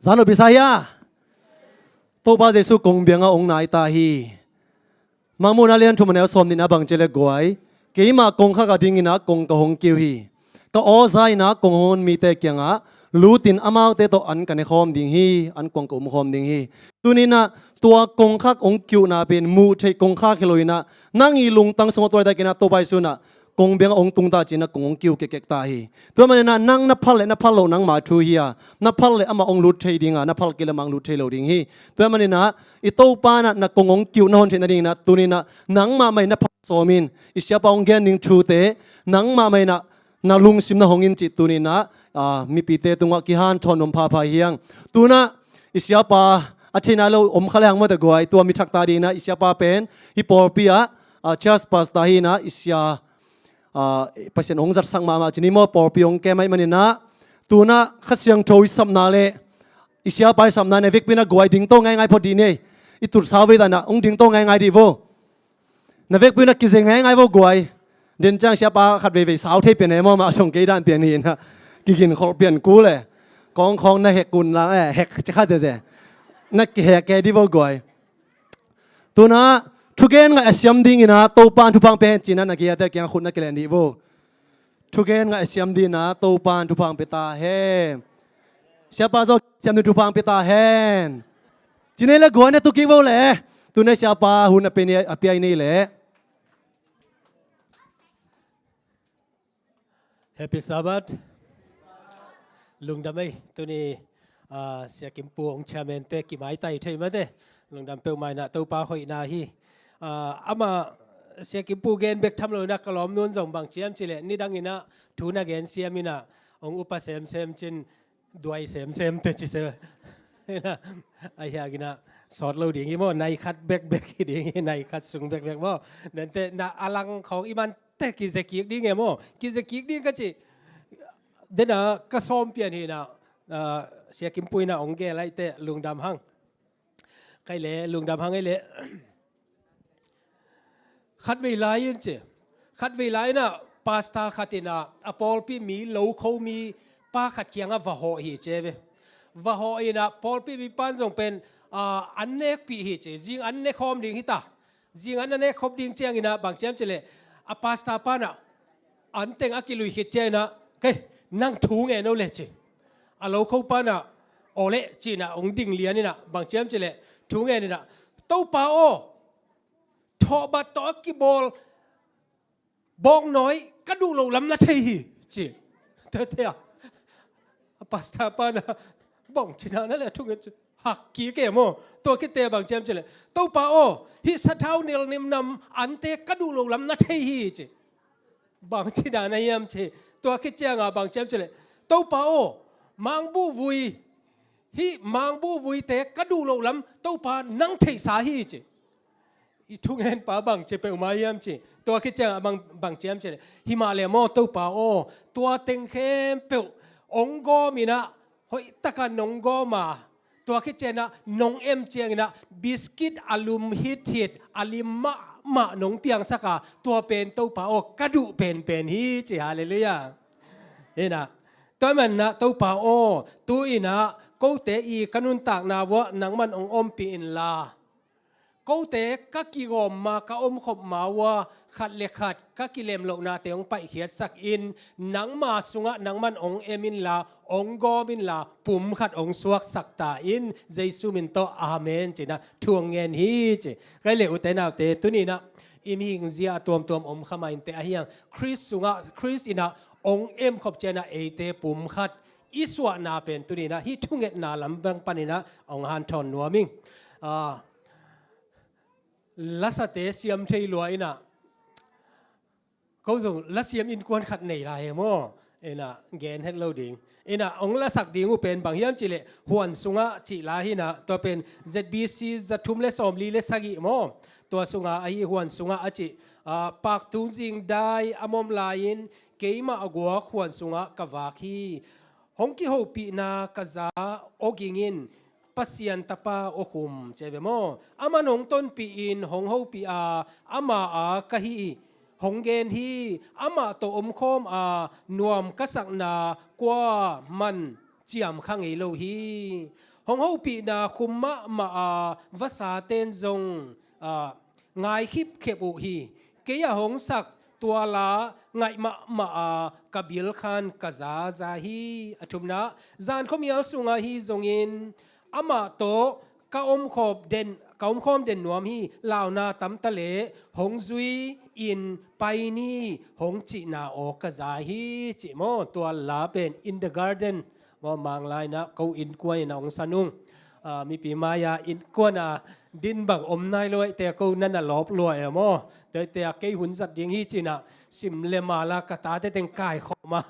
ซานุบิสายาโตปาเจสุกงเบียงองนายตาฮีมามูนาเลียนทุมันเอลสอมดินาบังเจเลกวยเกี่ยมากงข้ากระดิ่งนะกงกะหงกิวฮีก็ออใจนะกงฮอนมีเตเกียงะลูตินอามาวเตโตอันกันในคอมดิ่งฮีอันกงกะคอมดิ่งฮีตัวนี้นะตัวกงข้าองกิวนาเป็นมูเทกงข้าคิโลยนะนั่งอีลุงตั้งสงตัวได้กินะโตไปสุนะกงเบียงองตุงตาจีนะกงองกิวเกกตาฮีตัวมันนะนั่งนับพัลเลยนับพัลโลนั่งมาทูฮีนับพัลเลยอามาองลูดเทดิ่งนับพัลกิเลมังลูดเทโลดิ่งฮีตัวมันนะอิโตปานะกงองกิวนะฮอนเทนดิ่งนะตัวนี้นะนั่งมาไม่นับพัลโซมินอิเชียปองเกนดิ่งทูเตนั่งมาไม่นะนาลุงซิมนะหงอินจิตตัวนี้นะมีปีเตตุงวกิฮันทอนอมพาพาเฮียงตัวนะอิเชียปาอาทิตย์นั้นเราขลังมาแต่กวยตัวมีทักตาดีนะอิเชียปาเป็นฮิปโปปีอะเชสปัสตาฮีนะอิเชียเปอร์เซ็นต์องจัดสังมาจีนิโมปอปีองแกไม่มันนะตัวนะขัดเสียงโทยสัมนาเลอิเชียไปสัมนาในวิกปีนะกวยดิ่งโตง่ายๆพอดีเนี่ยอิตุสาวเวดานะองดิ่งโตง่ายๆดีโวในวิกปีนะกิเซง่ายๆโวกวยเดินจ้างเชียปาขัดเวสาวเทปเป็นไงมั่งมาส่งเกด้านเปลี่ยนนี่นะกินขอเปลี่ยนกูเลยกองของในเหกกุลละเหกจะฆ่าเจ๊นักเหกแกดีโวกวยตัวนะทุกเกนก็เอเชียมดิ้งนะโตปานทุพังเป็นจีนันนักเกียรติเกียงขุนนักเกลนดีโวทุกเกนก็เอเชียมดิ้งนะโตปานทุพังเปตาเฮเชียปาโซเชียมดิ้งทุพังเปตาเฮนจีนี่ละกวยเนี่ยตุกิโวเลยตัวเนี่ยเชียปาหุ่นเป็นเนี่ยอภิไอนี่เลย Happy Sabbath ลุงดำไม่ตัวนี้เสียกิมปูองชาเมนเตกิไม้ไตใช่ไหมเต้ลุงดำเปิลไม้นะตัวปลาหอยนาฮีอามาเสียกิมปูเกนเบกทำเลยนะกลอมนุ่นส่งบางเชียมจิเลนี่ดังอินะทูนักเกนเสียมินะองอุปเสมเสมจินด้วยเสมเสมเตจิเซนะไอ้ยากินะสอดเราดีงี้มั้งในคัดเบกดีงี้ในคัดสูงเบกมั้งเดินเตนะอลังของอีมันแต่กิจกิจดีไงมั้งกิจกิจดีก็จีเดินก็ซ้อมเปลี่ยนนี่นะเสียกิมปุยนะองเกลัยเตลุงดำหังใครเละลุงดำหังไอ้เละขัดเวลายันเจขัดเวลานะปาสตาขัดนะอพอลปีมีโลเขามีป้าขัดเคียงกับวะโหฮีเจเววะโหอีนะพอลปีมีปันส่งเป็นอันเนกปีฮีเจจิงอันเนกคอมดิ่งฮิตาจิงอันเนกคอมดิ่งเจียงอินะบางเจมเจเลอปาสตาปานะอันเต็งอากิลุยฮิตเจนะเฮ้นั่งทูงเอโนเลเจอาโลเขาปานะโอเล่จีน่ะองดิ่งเลียนี่นะบางเจมเจเลทูงเอนี่นะโตปาโอทอบัตตอกิบอลบองน้อยก็ดูเราลำนาทีจีเท่าปาสตาปานะบองจีน่ะนั่นแหละทุกอย่างหักกี่เกมโมตัวคิดเตะบางเจมเจเลโตปาโอฮิสเท้าเนลนิมนำอันเตก็ดูเราลำนาทีจีบางจีน่ะนายมจีตัวคิดเจ้างาบางเจมเจเลโตปาโอมังบูวุยฮิมังบูวุยเตก็ดูเราลำโตปานั่งเทสาฮีจีทุกเห็นป่าบางเจเปอมาเยี่ยมจีตัวคิดจะบางเจียมเจฮิมาเลโมตัวป่าโอตัวเต็งเข้มเปอองโกมีนะเฮ้ยตะกันนงโกมาตัวคิดเจนะนงเอ็มเจียงนะบิสกิตอลูมฮิตอลิมมะนงเปียงสักาตัวเป็นตัวป่าโอกระดูเป็นฮีจีฮาเลลูยาเห็นนะตัวมันนะตัวป่าโอตัวอีนะกูเตอีกันุนตากนาวะนังมันองอมปีอินลากูเตะก็กิโกมมาก็อมขบมาว่าขัดเล็กขัดก็กิเลมโลนาเตองไปเขียดสักอินหนังมาสุงะหนังมันองเอมินลาองโกมินลาปุ่มขัดองสวกสักตาอินเจสุมินโตอาเมนจีนะทวงเงินฮีจีก็เลยอุตนาเตตุนี่นะอิมิงเสียตัวอมขมาอินเตอเฮียงคริสสุงะคริสอินะองเอ็มขบเจนะเอเตปุ่มขัดอิสวานาเป็นตุนี่นะฮิทุงเงินนาลำบังปานินะองฮันทอนนัวมิงลัสเตเซียมเทลอยนะเขาส่งลัสเซียมอินกวนขัดในไรมั้งเอ็นะเกนเฮดโลดิงเอ็นะองลัสักดิงอุเป็นบางยามจิเลหวนสุงะจิลาหินะตัวเป็น ZBC จะทุ่มเลสอมลีเลสกิมั้งตัวสุงะไอหวนสุงะอจิปากตุงจิงได้อมอมลายินเกยมาอกัวหวนสุงะกวาคีฮงกิโฮปีนากะซาโอกิงินปัสยันตปาโอคุมเจเวโมอามันหงต้นปีอินหงเฮาปีอามาอากะฮีหงเกนฮีอามาโตอมโคมนวมกษักนากว่ามันเจียมขังเอโลฮี hong ho pi na khumma ma vasa ten zong ngai khip khep u hi ke ya hong sak tua la ngai ma kabil khan kaza za hi athumna zan khomial sunga hi zongin ama to ka khop den kaum khom den nuam hi launa tam tale hong zui in pai ni hong chi na o kaza hi chi mo tua la pen in the garden mo mang lai na ko in kwai na ong sanung mi pi maya in kwa na din bang om nai loi te ko nan na lop loi mo te ke hun zat ding hi chi na sim le ma la ka ta te teng kai kho ma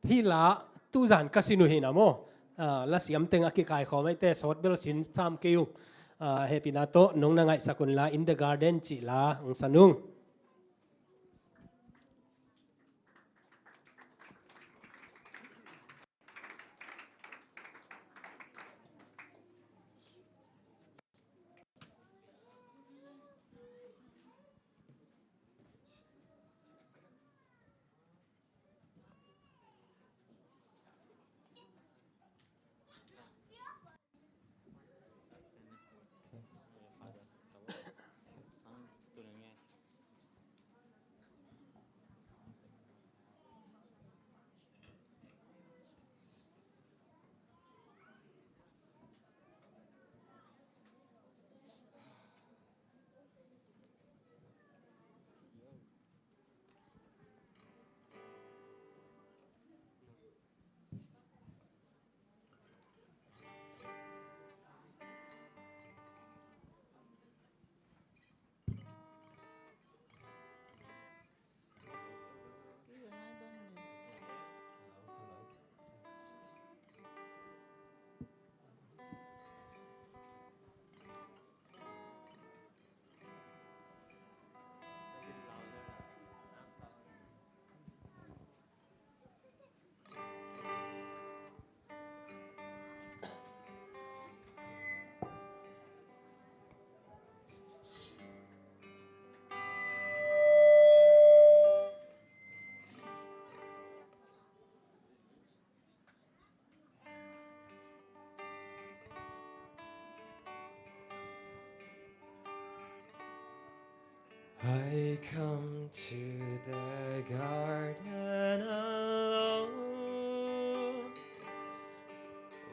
hi la tu zan kasinu hi na mo la siam teng aki kai kho mai te sot bel sin sam kiu happy na to nong na ngai sakun la in the garden chi la ang sanung I come to the garden alone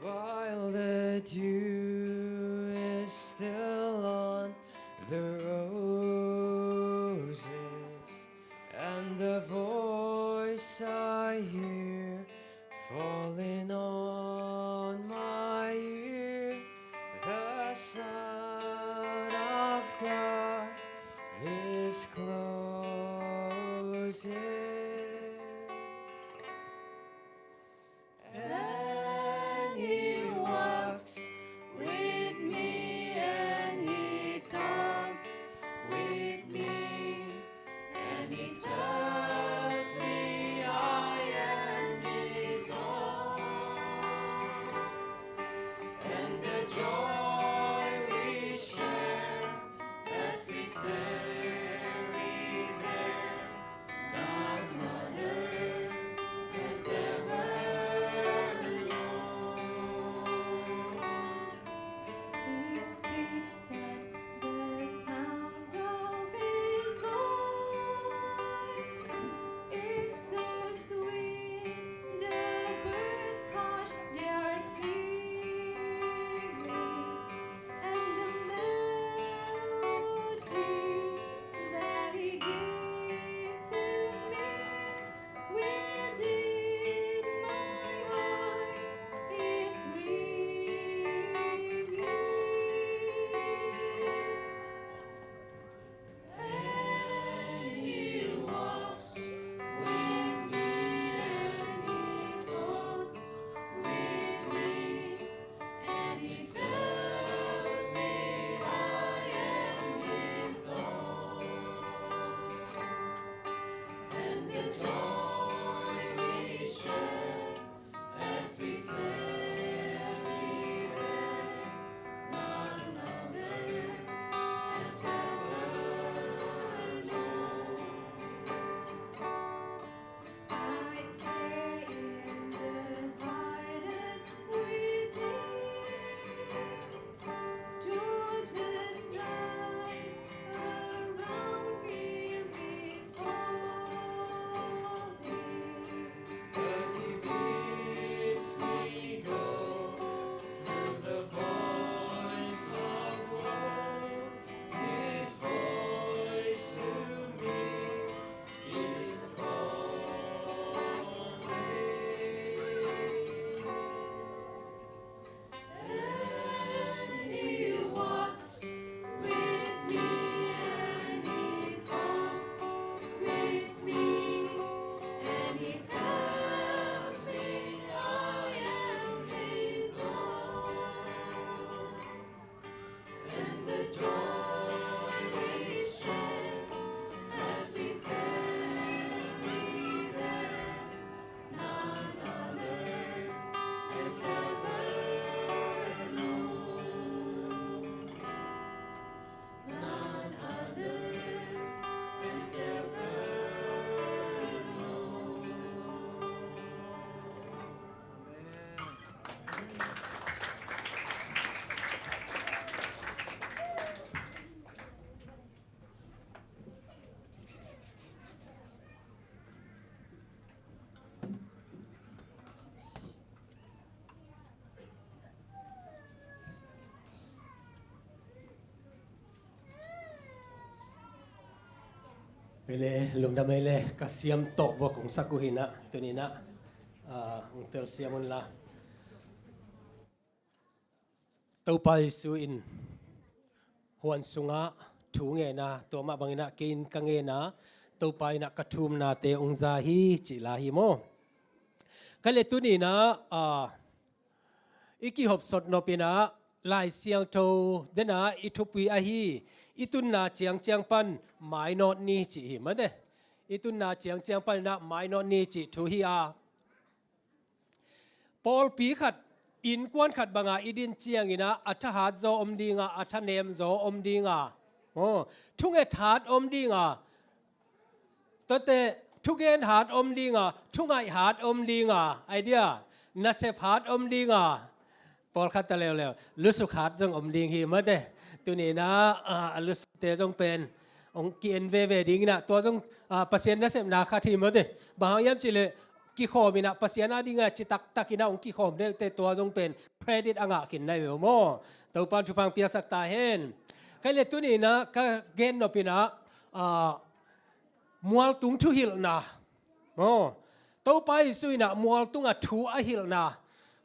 while the dew is still on the roses, and the voice I hear falling on my ear, the Son of God is closing, and He walks with me, and He talks with me, and He tells me I am His own, and the joy we share as we tarry there, not Pele lung damai le kasiam tok wa kong sakuhina tunina ang tel siamun la tau pai su in huan sunga thu nge na to ma bangina kin ka nge na tau pai na kathum na te ong za hi chi la hi mo kale tunina iki hop sot no pina lai siang tho dena ithupi a hi itun na chiang pan mai not ni chi hi ma de itun na chiang pan na mai not ni chi thu hi a Paul pi khat in kwan khat banga idin chiang ina atha hat zo om dinga atha nem zo om dinga thunge that om dinga tote thugen hat om dinga thungai hat om dinga idea na sep hat om dinga Paul khat ta lew lusuk hat jong om ding hi ma de tu ni na lus te jong pen ong kien ve ding na to jong pasien na sep na kha thi ma de ba yam chi le ki khom ina pasien a dinga chi tak ina ong ki khom de te to jong pen credit anga kin nai we mo to pan thu pang pia sak ta hen kai le tu ni na ka gen no pina mual tung thu hil na to pai suina mual tung a thu a hil na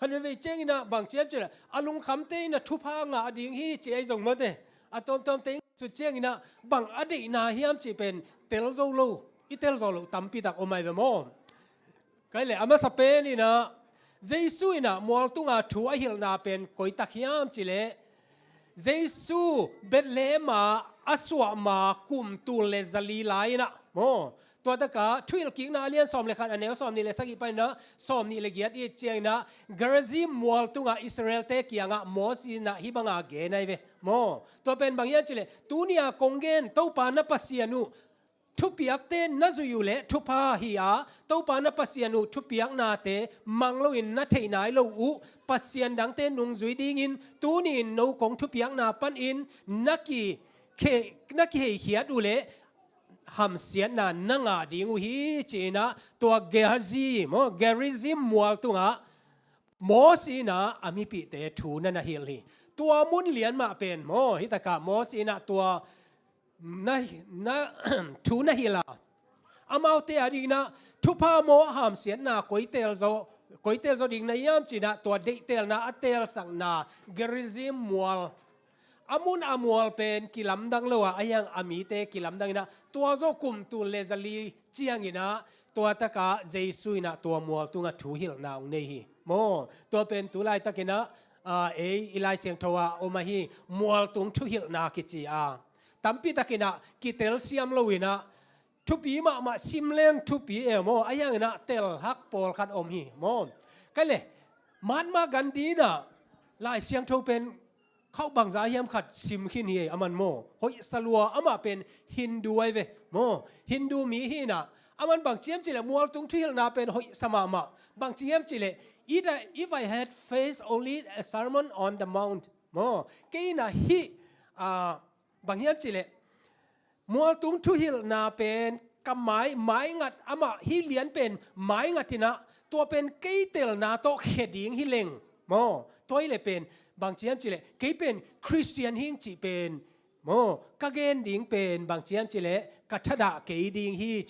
han ve cheng ina bang chem che alung kham te na thu pha nga ding hi che ai jong ma de atom te su cheng ina bang adi na hiam chi pen tel zo lo i tel zo lo tam pi tak o mai ve mo kai le ama sa pe ni na jesu ina mual tung a thu a hil na pen koi tak hiam chi le jesu betlema aswa ma kum tu le zali lai na moตัวตะกาทุยลกิงนาเลียนสอมเลขันอันเนวสอมนี่เลสักอีไปนะสอมนี่เลเกียดอีเจียงนะกระซิมมัวตุงาอิสราเอลเตกียงะมอสีนะฮิบังอาเกนไอเวโมตัวเป็นบางอย่างจิเลตูเนียกงเกนตัวปานะปัสยานุทุปียกเตนนัจุยูเลทุพาฮิอาตัวปานะปัสยานุทุปียกนาเตมังโลอินนัทเทนายโลอุปัสยานดังเตนุงจุยดิงินตูนี่โนกงทุปียกนาปันอินนักกีเขียดอุเลหำเสียนนังอาดิงฮีจีนะตัวเกอร์ซิมมัวตุงะมอสีนะอามิปิเตทูนันฮิลฮีตัวมุนเลียนมาเป็นโมฮิตะกะมอสีนะตัวนะทูนันฮิลาอามาเตอดีนะทุพาโมหำเสียนนะก๋วยเตี๋ยวโซดิงนะยามจีนะตัวเดเตลนะอัตเตลสังนะเกอร์ซิมมัวอามุนอมัวเป็นกิลัมดังเลวะยังอามีเตกิลัมดังนะตัวโจกุมตุเลซาลีเจียงอินะตัวตะกะเจสุยนะตัวมัวตุงะทูฮิลนาองเนฮีโมตัวเป็นตุไลตะกินะอิไลเสียงทว่าโอมาฮีมัวตุงทูฮิลนากิจีตัมปีตะกินะกิเตลเซียมโลวินะทุปีมาซิมเลงทุปีโมยังนะเตลฮักปอลคันอมฮีโมกันเลยมันมากันดีนะไลเสียงทเป็นเขาบางสายยามขัดซิมขินเฮอามันโมหอยสลัวอามาเป็นฮินดูไอเวโมฮินดูมีฮีนะอามันบางเจียมจิเลมัวตุงที่นาเป็นหอยสมามาบางเจียมจิเล if I had faced only a sermon on the mount โมกีน่ะฮีบางเจียมจิเลมัวตุงที่นาเป็นกำไม้งัดอามาฮีเลียนเป็นไม้งัดที่นะตัวเป็นกีเตลนาโตเขดิงฮิเลงโมตัวเลยเป็นบางเจียมจิเลเกยเป็นคริสเตียนหิงจีเป็นโมกะเกนดิงเป็นบางเจียมจิเลกัทดาเกยดิงฮีจ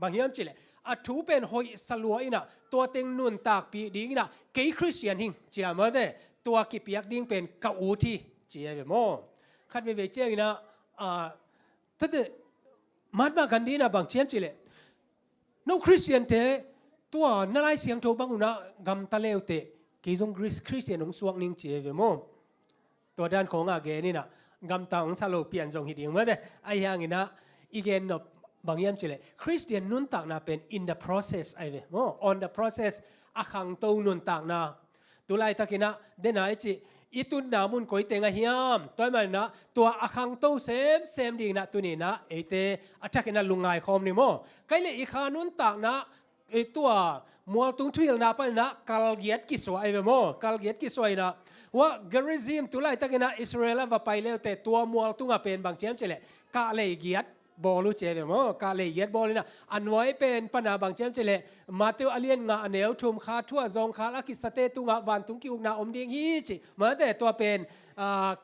บางเจียมจิเลอัถูเป็นหอยสลัวอินะตัวเต็งนุนตากปีดิงอินะเกยคริสเตียนหิงเจียมาเดตัวกิเปียกดิงเป็นกะอูที่เจียเวโมคัดเวเจียอินะถ้าเดมากันดีนะบางเจียมจิเลโนคริสเตียนเตตัวนาไลเสียงโทบังอุนะกำตะเลวเตกิจงคริสเตียนของสวงนิ่งเจียเวโมตัวด้านของอาเกนี่นะกำตังสโลเปลี่ยนทรงหิดิงเมื่อเดไอ้ยังนี่นะอีเกนนบางยามเจเลคริสเตียนนุ่นต่างนะเป็น in the process ไอ้เวโม on the process อาคังโตนุ่นต่างนะตัวไล่ตะกี้นะเดนไอจีอีตุนนามุนก๋วยเตงอาเฮียมตัวมันนะตัวอาคังโตเซมดีนะตัวนี้นะไอเตอัตตะกี้นะลุงไงคอมนี่โมใครเลยอีขานุ่นต่างนะไอตัวมัวตุงทุยลนาปนะกัลเกียดกิสวายเวโมกัลเกียดกิสวายนะว่าเกริซิมตุไลตะกินะอิสราเอลว่าไปแล้วแต่ตัวมัวตุงเป็นบางเจียมเจเลกะเลยเกียดบอลูเจเวโมกะเลยเกียดบอลนะอันไว้เป็นปนาบางเจียมเจเลมาเตวอเลียนงาเนวทุมคาทั่วซองคาลักิสเตตุงาวันตุงกิอุนาอมดิงฮีจิเหมือนแต่ตัวเป็น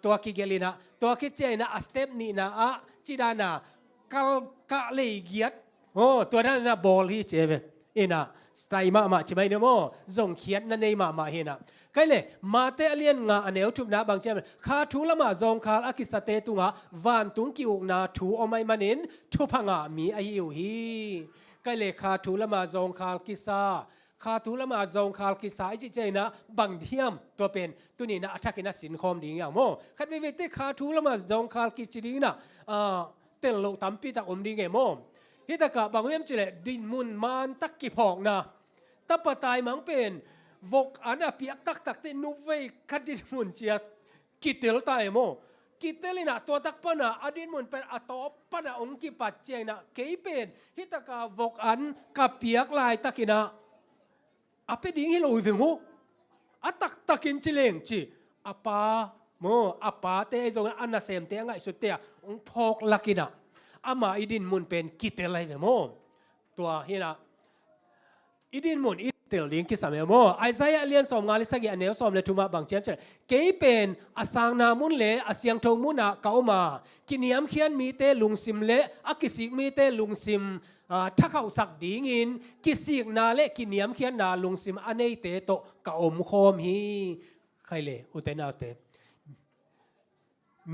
ตัวกิเกลินะตัวกิเจนะสเต็ปนี่นะจิดานา กลกะเลยเกียดโอ้ตัวนั้นนะบอลที่เจเวเอ็นะสไตล์มาใช่ไหมเนี่ยโมส่งเขียนนั่นเองมาเห็นนะก็เลยมาเตะเลียนงาอันเอวทุบนะบางเจ้าคาทูละมาซองคาลอากิสเตตุงะวันตุงกิวนาทูอไม่มานินทุพังะมีอายุฮีก็เลยคาทูละมาซองคาลกิซาคาทูละมาซองคาลกิซาจิเจนะบางเทียมตัวเป็นตัวนี้นะอัฐกินะสินคอมดีอย่างโมคัดไม่เวทคาทูละมาซองคาลกิจดีนะเตลโลตัมปีตะอมดีไงโมฮิตากะบางเรื่องจิเลดินมุนมันตักกิพอกนะตับปะตายมังเป็นวกอันอภิยักตักเตนุเวคัดดินมุนเจียกิเตลตายโมกิเตลินะตัวตักปนะอดินมุนเป็นอตอปนะองกิปัจเจนะเกยเป็นฮิตากะวกอันกับเปียกลายตักินะอภิดิ่งฮิโลวิเวงโมอตักินจิเลงจีอปาโมอปาเตไอโซอันน่ะเซมเตงไงสุดเตียองพอกลักินะอามาอิดินมุนเป็นกิเตลไลเวโมตัวเฮนะอิดินมุนอิเตลลิงกิสามเอโมไอซายเลียนสอมงานลิสกิอันเนลสอมเลทุมาบางเจมเจเกยเป็นอาสังนามุนเลอาเสียงทงมุนะเกามากินิยมเขียนมีเตลุงซิมเลอากิสิกมีเตลุงซิมถ้าเขาสักดีงินกิสิกนาเลกินิยมเขียนนาลุงซิมอันเนเตโตเกาอมโคมฮีใครเลอุเตนาเต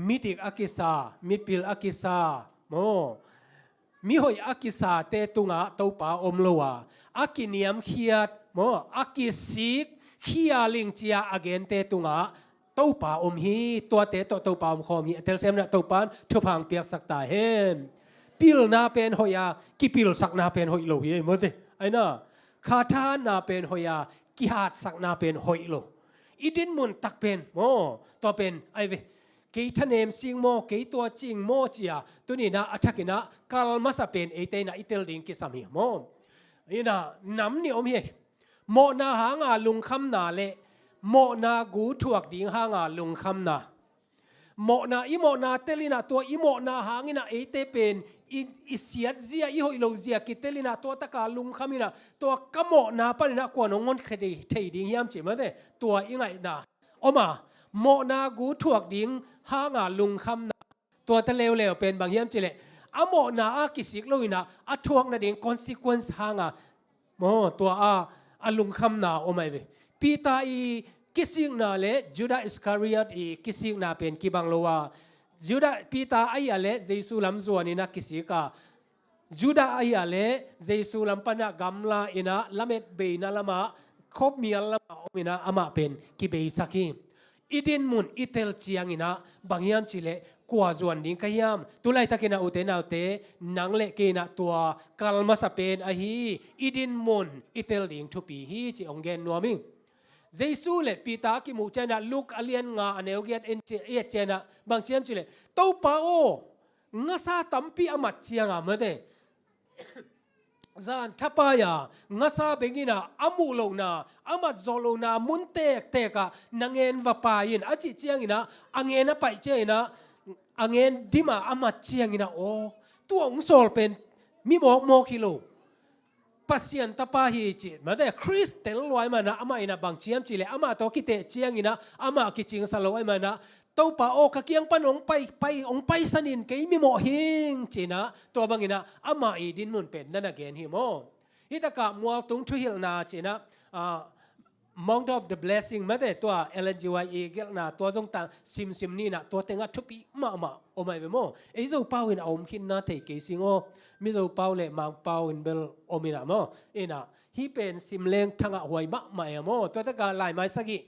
มิดิกอากิซามิปิลอากิซาโมมีหอยอากิสาเตตุงะเต้าป่าอมลัวอากิเนียมเขียดโมอากิสิกเขียลิงเจียอเกนเตตุงะเต้าป่าอมฮีตัวเตโตเต้าป่าอมคอมีเตลเซมนะเต้าป่าทุพังเปียกสักตาเฮมปิลนาเป็นหอยากิปิลสักนาเป็นหอยโลเยหมดเลยไอ้น่ะคาทานาเป็นหอยากิหาดสักนาเป็นหอยโลอีดินมุนตักเป็นโมตัวเป็นไอเวเกยทะเนมสิงโมเกยตัวจริงโมเจียตัวนี้นะอัฐกินะกาลมาสเป็นเอเตนะอิเตลดิงกิสามีโมนี่นะน้ำนี่อมเฮโมนาหางาลุงคำนาเลโมนากูถวกดิงหางาลุงคำนาโมนาอิโมนาเตลินะตัวอิโมนาหางินะเอเตเป็นอิเสียดเสียอิหอยโลเสียกิเตลินะตัวตะกาลุงคำนะตัวกะโมนาปนินะกวนงอนคดีเทดิงยามจิมาเตตัวอิไงนะอมาโมนากูถวกดิงหางาลุงคำนะตัวทะเลวเป็นบางเยี่ยมจิเลอะโมนาอากิสิกลุยนะอะทวงนะดิง consequence หางาโมตัวอาลุงคำนะโอไม่เวปีตาอีกิสิกนาเลจูดาอิสคาริยัตอีกิสิกนาเป็นกิบังโลวาจูดาปีตาไอยาเลเยซูลัมจวนนี่นะกิสิกาจูดาไอยาเลเยซูลัมปนะกัมลาอินะละเม็ดเบย์นะละมาคบมีละมาโอมินะอามาเป็นกิเบย์สักอิดินมุนอิเตลเชียงอินะบางยามจิเลกว่าจวนดิ้งขยามตุไลตะกินะอุเตนาอุเตนังเลกินะตัวกัลมาสเปนอะฮีอิดินมุนอิเตลดิ้งทุปีฮีจิองเกนนัวมิงเยซูเลปีตากิมูเจนะลูกอเลียนงาอันเอวเกียนเอ็นเจนะบางเจียมจิเลเต้าปาโองาซาตัมปีอามัดเชียงอ่ะมาเดจานทัพยางาซาเบงินะอามูโลนาอามัดโซโลนามุนเตกะนังเงินวาปายินอาจิเจียงอินะอังเงินนะไปเจนะอังเงินดิมาอามัดเชียงอินะโอตัวองโซลเป็นมีโมกิโลปัสยันตาปาฮีจิมาแต่คริสเตลลอยมานะอามาอินะบางเชียมจิเลอามาตัวกิเตเชียงอินะอามากิจิงสโลไอมานะเต้าป่าโอขะเกียงปนองไปองไปสนินเกยมีโมหิงจีนะตัวบางอินะอามาอีดินมุนเป็นนั่นเกนฮิโมฮิตากะมัวตุงทุฮิลนาจีนะMount of the Blessing มาแต่ตัว LNGY เกลนาตัวจงต่างซิมนี่นะตัวเต็งอัทุปีมาโอไม่เวโมไอ้เจ้าเป้าอินอมคินนาเทเกซิงโอมิเจ้าเป้าเล่มังเป้าอินเบลโอมินะโมอินะฮีเป็นซิมเลงทั้งหวยมะไม่โมตัวตะการลายไม้สักิ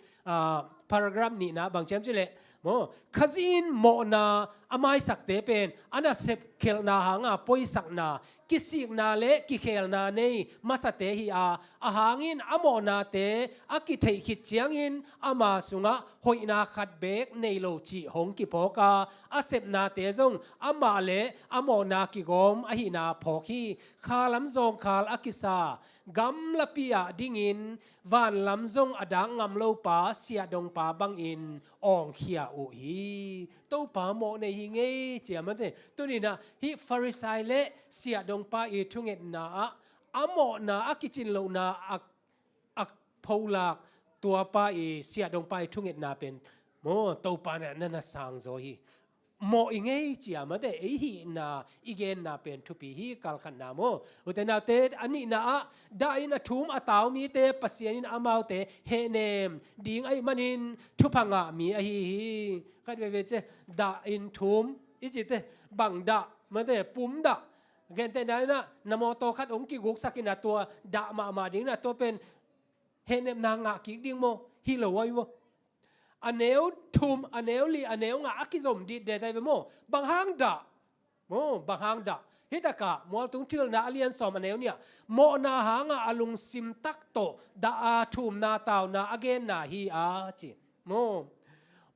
paragraph นี่นะบางเช่นจิเลโมขจินโมนาอามายสักเตเป็นอันดับเซปเคลนาหางปอยสักนากิสิกนาเลกิเคลนาเนมาสเตฮิอาหางินอโมนาเตอากิเทขิดเจียงอินอามาสุงะหอยนาขัดเบกในโลจิหงกิโปกาอาเซปนาเตจงอามาเลอโมนากิกอมอหินาพอคีคาลัมซงคาลอากิซากัมลปียดิงินวันลำซงอดังงำโลปาเสียดงปาบังอินอ่องเขียอุฮีตู้ปาโมในหิงเจียมันเตตัวนี้นะฮิฟาริไซเลเสียดงปาอีทุงเอ็ดนาอโมนาอากิจินโลนาอักพาวลากตัวปาอีเสียดงปาทุงเอ็ดนาเป็นโมตู้ปาเนี่ยนั่นนะสังโซฮี โมอิงเอจียมาเตไอฮีนาอีเกนนาเป็นทุปีฮีกัลขันนาโมอุตนาเตอันนี้นาได้นะทุมอตาวมีเตปัสยานินอามาวเตเฮเนมดิงไอมันินทุพังะมีไอฮีคัดเวเวเจดาอินทุมอิจิเตบังดามาเตปุ่มดาเกนเตนายนะนโมโตคัดองกิกุกสักินาตัวดามาดิงนะตัวเป็นเฮเนมนางะกิกดิงโมฮิโลวายโมอันเนวทุมอันเนวลีอันเนวงาอักิสมดีเดทไอเวโมบางหางดาโมบางหางดาฮิตากะมัวตุงเชื่อนาเลียนสอมอันเนวเนี่ยโมนาหางอาลุงซิมตักโตดาอาทุมนาตาวนาอเกนนาฮีอาจิโม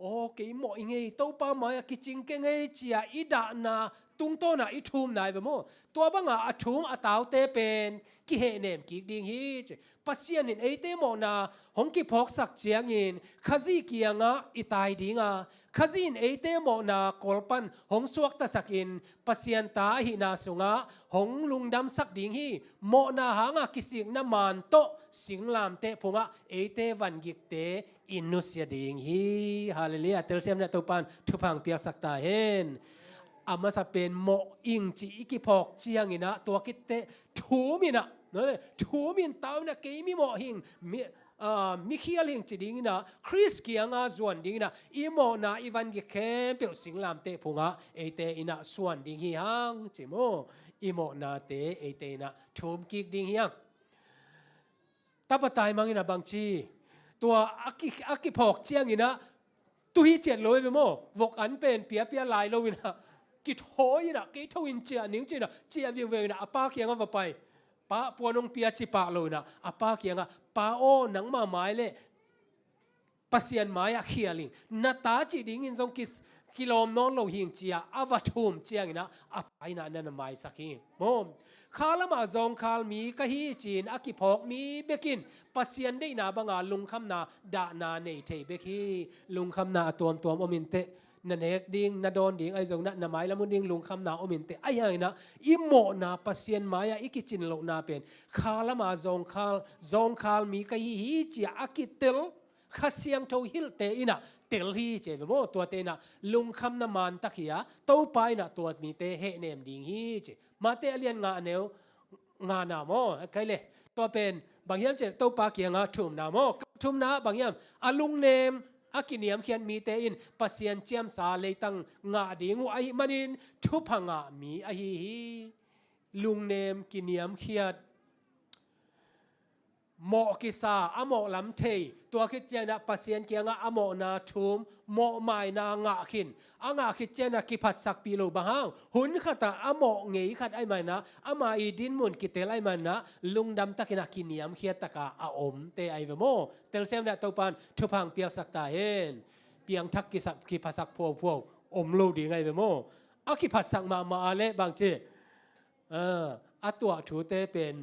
โอเคโมอิงเอโตปามายกิจิงเกงเอจียอิดานาตุงโตนาอิทุมนายเวโมตัวบังอาทุมอตาวเตเป็นกิเฮเนมกิกดิงฮีจิปัสยานินเอเตโมนาหงกิพอกสักเจียงอินขจีเกียงะอิตายดิงาขจีนเอเตโมนากอลปันหงสวกตะสักอินปัสยันตาหินาสุงะหงลุงดำสักดิงฮีโมนาหางากิสิงนามันโตสิงลามเตพงะเอเตวันกิกเตอินุสยดิงฮีฮาเลลูยาเตลเซมเนตุปันทุพังเปียสักตาเฮนอามาสเป็นโมอิงจีอิกิพอกเจียงอินะตัวกิเตทูมินะนั่นเลยทูมินเต้านะเกมิโมหิงมิเคียลิงจีดิงนะคริสเกียงอาส่วนดิงนะอีโมนาอีวันกิเคมเปียวสิงลามเตพุงะเอเตอินะส่วนดิงฮิฮังจิโมอีโมนาเตเอเตนะทูมกิกดิงฮิฮังตับตายมังอินะบางชีตัวอักกิพอกเจียงอินะตุฮีเจ็ดลอยไปโมวกอันเป็นเปียลายโลวินะกิโถยนะกิโถอินเจียนิ่งจีนะเจียวิเวนะอปาเกียงว่าไปป้าปวนงเปียจิปะเลยนะอปาเกียงป้าโอหนังมาไม้เล่ปัสยันไม้อะเขียลิงนาตาจีดิงอินทรงกิโลมนอนโลหิงเจียอวทุมเจียงนะอปายนะนั่นไม้สักหิมมข้าละมาจงข้ามีกะฮีจีนอากิพอกมีเบกินปัสยันได้นาบังอาลุงคำนาดานาเนเทเบกีลุงคำนาตัวอมินเตนั่นเอกดิ้งนาดอนดิ้งไอจงนั่นไม้ละมุนดิ้งลุงคำนาอมินเตไอ้ยังนะอิโมนาปัสยันไม้อิกิจินโลนาเป็นข้าละมาจงข้ามีกะฮีจีอากิเตลข้าเสียงโทฮิลเตอินะเตลฮีเจเวโมตัวเตนะลุงคำนามันตะเขียโตไปนะตัวมีเตเฮเนมดิ้งฮีเจมาเตเลียนงาเนวงานาโมใครเลยตัวเป็นบางอย่างเจโตปาเกียงาทุมนาโมทุมนาบางอย่างอลุงเนมอากินิยมเขียนมีเตอินปัสยันเจียมสาเลยตั้งงาดิงูไอมันินทุพังะมีไอฮีลุงเนมกินิยมเขียนโมกิซาอโมลำเทตัวคิดเจนะปัสยันเกียงอโมนาทุมโมไมนางะขินงะคิดเจนะกิพัดสักปีโลบะฮางหุนขัดอโมเงยขัดไอมันนะอามาอีดินมุนกิเตลไอมันนะลุงดำตะกินักกินิยมเขียนตะกาอาอมเตไอเวโมเตลเซมเนี่ยตัวปันทุพังเปียสักตาเฮนเปียงทักกิสักกิพัดสักพวกอมโลดีไงเวโมอากิพัดสักมาเลบางเจตัวถูเตเป็น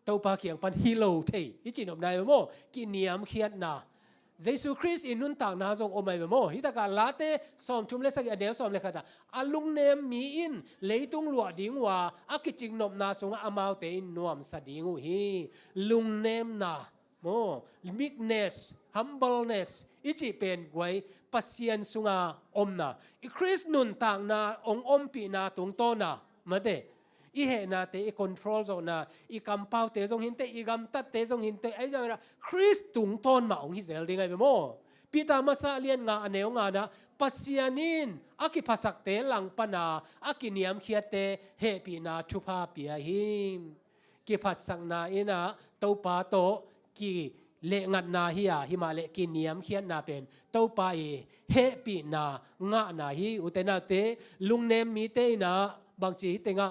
ตัวปาเกียงปันฮิโลเทอิจินอมนายเวโมกินิยมเขียนนาเยซูคริสต์อินุนต่างนาจงอมไอเวโมฮิตากาลาเตสอมชุมเลสักอเดียวสอมเลขาตาอลุงเนมมีอินเลยตุงหลวดิงว่าอากิจิงนมนาสงอามาวเตอินนวมสดิงูฮีลุงเนมนาโมมิกเนสฮัมเบิลเนสอิจิเป็นไว้ปัสยันสุงาอมนาอีคริสนุนต่างนาองอมปีนาตุงโตนามาเตอีเหนาเตอีคอนโทรลโซนาอีกำเป้าเตจงหินเตอีกำตัดเตจงหินเตไอ้ยังไงคริสตุงต้นมาองฮิเซลดิ้งไงเบโมปีตามาซาเลียนงาเนวงานะปัสยานินอากิภาษาเตหลังปนาอากินิยมเขียเตเฮปีนาทุพาปียหิมกิภาษานาอินะโตปาโตกีเลงัดนาฮิยาฮิมาเลกินิยมเขียนนาเป็นโตปาเฮปีนางะนาฮิอุเตนาเตลุงเนมมีเตนะบางจีเตงะ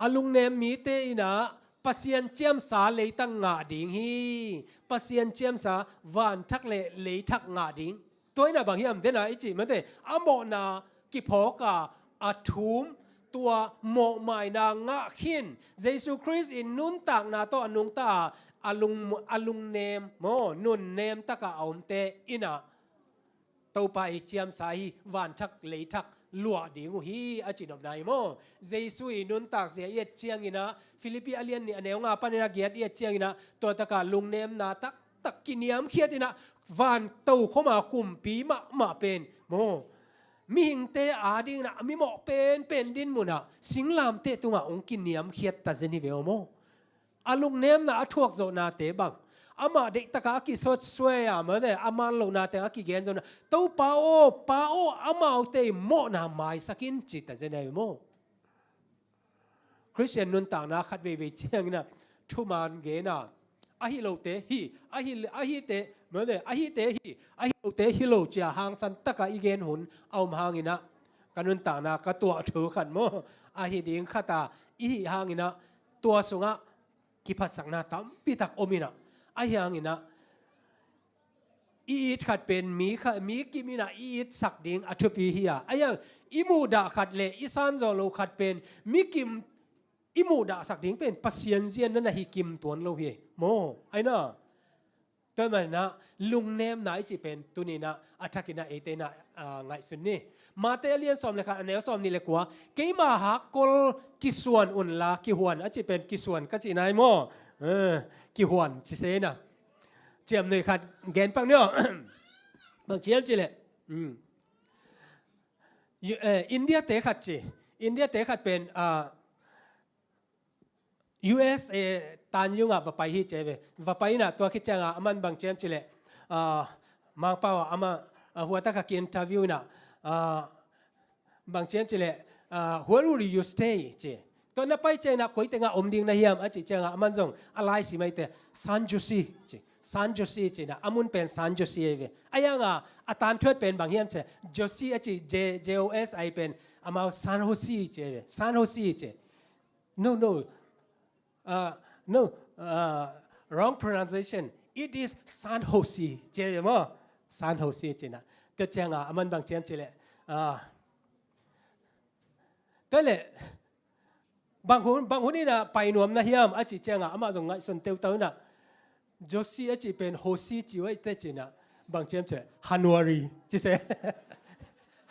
อลุงเนมมีเตอินะปัสยันเจียมสาเลยตั้งงาดิงฮีปัสยันเจียมสาวานทักเลยทักงาดิงตัวน่ะบางอย่างเดน่ะไอจิมันเตอโมนากิพอกาอาทุมตัวโมไมนางะขินเยซูคริสต์อินนุนต่างนาโตอนุงตาอลุงเนมโมนุนเนมตะกะอมเตอินะตัวไปเจียมสาฮีวานทักเลยทักลัวดิงูฮีอาจินอบนายโมเยซูอินุนตักเสียเอียดเชียงอินะฟิลิปปีอาเลียนนี่อันเดียวงาปันนาเกียดเอียดเชียงอินะตัวตะการลุงเนมนาตักกินยามเขียดอินะ วันเต้าเข้ามากุมปีมาเป็นโมมีหิงเตอาดิงนะมีหมอเป็นดินมุนะสิงลามเตตุงะองกินเนียมเขียดตัดเจนิเวลโมอาลุงเนมนะทวกโจนาเตบังอามาเด็กตะกากิสดสวยอะเมื่อเดอามาโลนาเตอากิเกนโจนะเต้าป้าโออามาเอาเตโมนาไม่สักินจิตตัดเจนิเวลโมคริสเตียนนุนต่างนะขัดเวเจียงนะทุมานเกนะอาฮิโลเตฮีอาฮิเตเมื่อเดอาฮิเตฮีอาฮิโลเตฮิโลเจียหางสันตะกาอีเกนหุนเอามาหางอินะกันนุนต่างนะก็ตัวถือขันโมอาฮิดิงขัตาอีหางอินะตัวสุงะกิพัดสังนาตัมปิตักอมินะอาฮิหางอินะอีดขัดเป็นมีกิมินะอีดสักดิงอัตุปีเฮียอายังอิมูดาขัดเลอิซานโซโลขัดเป็นมีกิมอิมูดาสักดิงเป็นปัสยันเซียนนั่นนะฮิกิมตัวโลเฮโมไอ้น่ะตัวมันนะลุงเนมไหนจีเป็นตัวนี้นะอัฐกินะเอเตนะไงสุนนี่มาเตเลียนสอมเลยค่ะอันเนี้ยสอมนี่เลยกว่าเกี่ยมาหักกลกิส่วนอุ่นละกิหวนอาจจะเป็นกิส่วนก็จีนายโมกิหวนจีเซนะเจียมเลยค่ะแกนปังเนาะบางเจียมจีเลยอินเดียเตะขัดจีอินเดียเตะขัดเป็นUSA ตานยุงอ่ะว่าไปที่เจเวว่าไปน่ะตัวคิดจังอ่ะมันบางเจมจิเลมาเป้าอ่ะมาหัวตะกักอินเทอร์วิวน่ะบางเจมจิเลwhere will you stay เจตัวนั้นไปเจน่ะคุยแต่งอ่ะอมดิ่งนะเฮียมอ่ะจิจังอ่ะมันจงอะไรสิไม่แต่ซานโจซีเจซานโจซีเจน่ะอามุนเป็นซานโจซีเวอายังอ่ะอาตานทวดเป็นบางเฮียมเจโจซีอ่ะจิ JOS ไอเป็นอามาซานโฮซีเจเวซานโฮซีเจ no wrong pronunciation it is San Jose เจมั้ย San Jose เจนะแต่เจ้าอ่ะมันบางเจ้าเจเลยแต่เลยบางคนนี่นะไปนวมนะเฮียมอาจจะเจ้าอ่ะมาตรงไงส่วนเต้าเต้าน่ะ Jose อาจจะเป็น Jose จิ๋วไอ้เต้เจนะบางเจ้าเจเลย January จิเซ่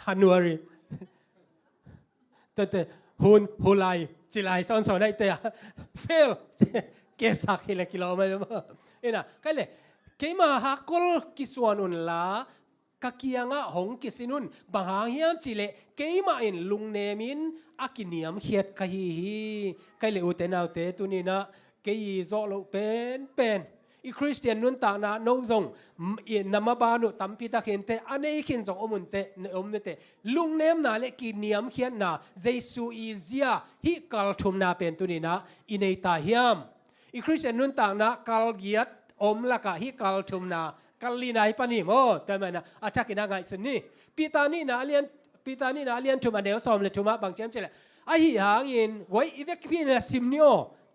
January แต่หุ่นลายจิลายซ้อนๆได้แต่เฟลเกสักฮิเลกิโลไม่รู้เอ็นะก็เลยเกี่ยมาฮักกลกิสวนอุนลากักยังอ่ะหงกิสินุนบางหางเฮียมจิเลเกี่ยมาอินลุงเนมินอากินิยมเขียดกะฮีก็เลยอุเตนาอุเตตุนีนะเกี่ยโซโลเป็นอีคริสเตียนนุนต่างนะโนซงอินนามาบานุตัมพิตาเข็นเตอันนี้ขินซงอมุนเตอมเนเตลุงเนมนาเลกินิยมเขียนนะเจสุอีเซียฮิกัลชุมนาเป็นตุนีนะอินเอตาฮิยมอีคริสเตียนนุนต่างนะกัลเกียดอมละกะฮิกัลชุมนากัลลีนายปานิโมแต่มันนะอาทักกินางไงสินี่ปีตานี่นาเลียนทุมาเดลซอมเลทุมาบางเจมเจเลไอหิหางอินไว้อีเวกพีเนซิมเนีย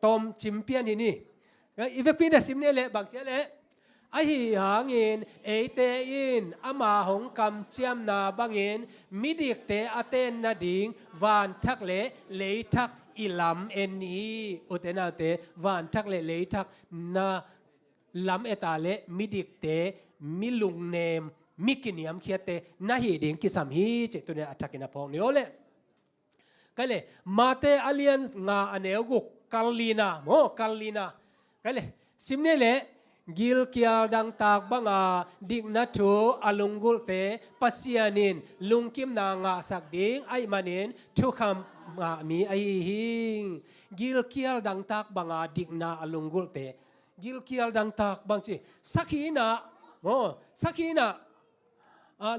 ตอมจิมเปียนที่นี่อีเวกพีเนซิมเนียเลบางเจเลไอหิหางอินเอเตอินอามาหงกำเจียมนาบางอินมิดิกเตอเตนนาดิงวานทักเลทักอิลามเอ็นอีอุเตนาเตวานทักเลทักนาลำเอตาเลมิดิกเตมิลุงเนมมิกินิยมเขียเตนาฮีดิงกิสัมฮีเจตุเนอัตกินาพองนิโอเลก็เลยมาเตอเลียนงาอเนกุกัลลีนาก็เลยซิมเนเลกิลเกียดังตากบังอาดิกนัทูอลุงกุลเตปัสยานินลุงกิมนางาสักดิงไอมานินทุกคำมีไอหิงกิลเกียดังตากบังอาดิกนาอลุงกุลเตกิลเกียดังตากบางทีสักขีนะ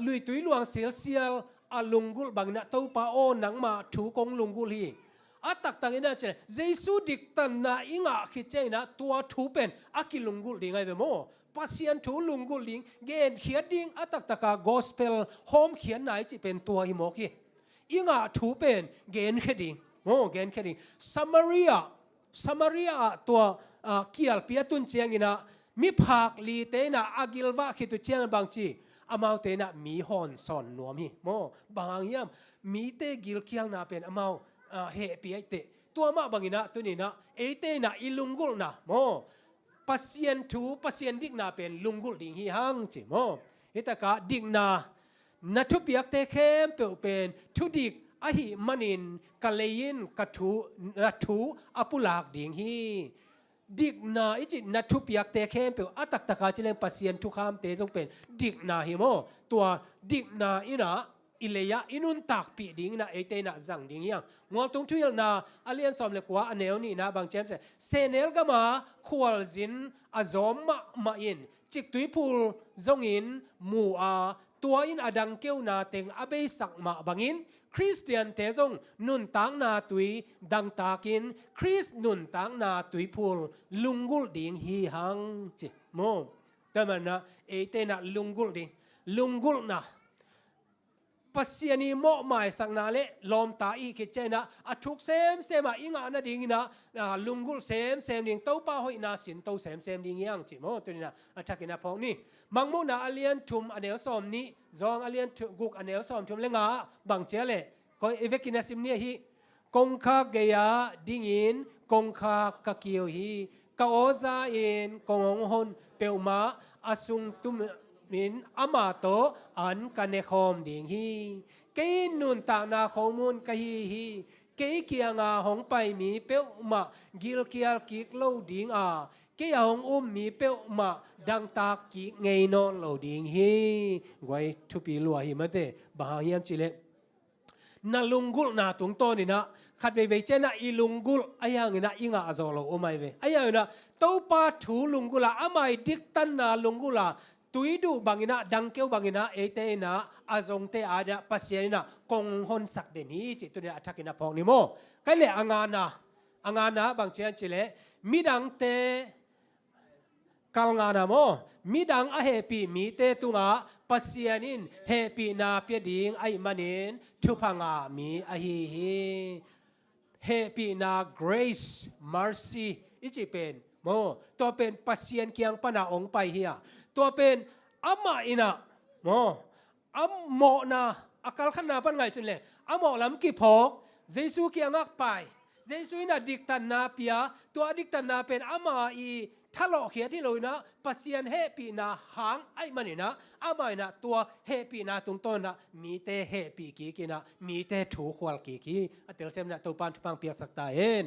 ลุยตุยหลวงเสียลอลุงกุลบางนะเต้าป้าโอหนังมาถูกงลุงกุลฮีอัตักตังนะเจเจสุดิกตันนะอิงะคิดเจนะตัวถูเป็นอากิลุงกุลดิงไงเบโมปัสยันถูลุงกุลดิงเกณฑ์เขียนดิงอัตักตะกากอสเปลโฮมเขียนไหนจะเป็นตัวหิมอกีอิงะถูเป็นเกณฑ์แค่ดิงเกณฑ์แค่ดิงซัมมารียตัวเกี่ยวเปียตุนเจียงอินะมีผักลีเตนะอากิลวะคิดตุเจียงบางจีอามาเตนะมีฮอนสอนนัวมีบางยามมีเตกิลเคียงนาเป็นอามาเฮปีไอเตตัวมาบางอินะตัวนี้นะเอเตนะอิลุงกุลนะปัสยันดิกนาเป็นลุงกุลดิงฮิฮังจีเฮตากาดิกนานัทุเปียกเตเข้มเป็นทุดิกอหิมันินกะเลยินกะทูนัทูอปุลากดิงฮี ดิกนาอิจินัทุปียกเตเข้มเปียวอัตักตะกาจิเลงปัสเซียนทุกขามเตจงเป็นดิกนาฮิโมตัวดิกนาอินะอิเลยะอินุนตักปีดิ้งนะเอเตนะจังดิ้งยังงอลตรงทุยลนาอเลียนสอมเลกว่าอันเนวนี่นะบางเจมส์เซเนลก็มาควอลจินอซอมมาอินจิกตุยพูลจงอินมูอาตัวอินอดังเกียวนาเต็งอเบสักมาบังอินคริสเตียนเตจงนุนตังนาตุยดังตากินคริสนุนตังนาตุยพูลลุงกุลดิ้งฮีฮังจิโมแต่มันนะเอเตนะลุงกุลดิ้งลุงกุลนะปัสยานีโมหมายสังนาเลลมตาอีกิจเจนะอัทุกเซมมาอิงานาดิ่งนะลุงกุลเซมดิ่งเต้าป้าหอยนาสินเต้าเซมดิ่งยังจิโมตัวนี้นะอัฐกินะพองนี่บางมุนาอเลียนทุมอเนลสอมนี้จองอเลียนกุกอเนลสอมทุมเลงาบางเจเลก็เอเวกินาซิมเนี่ยฮีกงคาเกียดิ่งอินกงคากะเกียวฮีกะโอซาอินกงองฮอนเปียวมาอสุงตุมมินอามาโตอันกันเนคอมดิ่งฮีเกยนุนตานาข้อมูลกะฮีเกยเกียงอาหงไปมีเปียวมากิลเกียลกิกโลดิ่งอาเกยหงมีเปียวมาดังตากิไงนอนโลดิ่งฮีไว้ทุปีลัวฮีมาเตบาเฮียมจิเลนาลุงกุลนาตุงโตนี่นะขัดไปเวเจนะอีลุงกุลอายังนะอิงอาโซโลโอไม่เวอายังนะเต้าปาถูลุงกุลาอาไม่ดิกตันนาลุงกุลาตุยดูบางอินะดังเกียวบางอินะเอเตนะอาจงเตอาดะปัสเยนะกงฮอนสักเดนี้จิตุเนี่ยอัฐกินะพองนิโมใครเลอ่างานะบางเชียนจิเลมิดังเตกัลงานะโมมิดังอเฮปีมีเตตุงาปัสเยนินเฮปีนาเปียดิงไอมันินทุพังามีอหิฮิเฮปีนา grace mercy อิจิเป็นโมตัวเป็นปัสเยนเกียงปนาองไปเฮียตัวเป็นอามาอินะโมอัมโมนาอากาลขนาปันไงสุดเลยอัมโมลำกิพกเยซูเกียงอักไปเยซูน่ะดิกตันนาเปียตัวดิกตันนาเป็นอามาอีทะเลาะเขียที่เลยนะปัสเซียนเฮปีนาหางไอ้มันนี่นะอามาอินะตัวเฮปีนาตรงต้นนะมีแต่เฮปีกีกินะมีแต่ถูขวลกีกีอัตเตอร์เซมนะตัวปันทุพังเปียสักตาเอ็น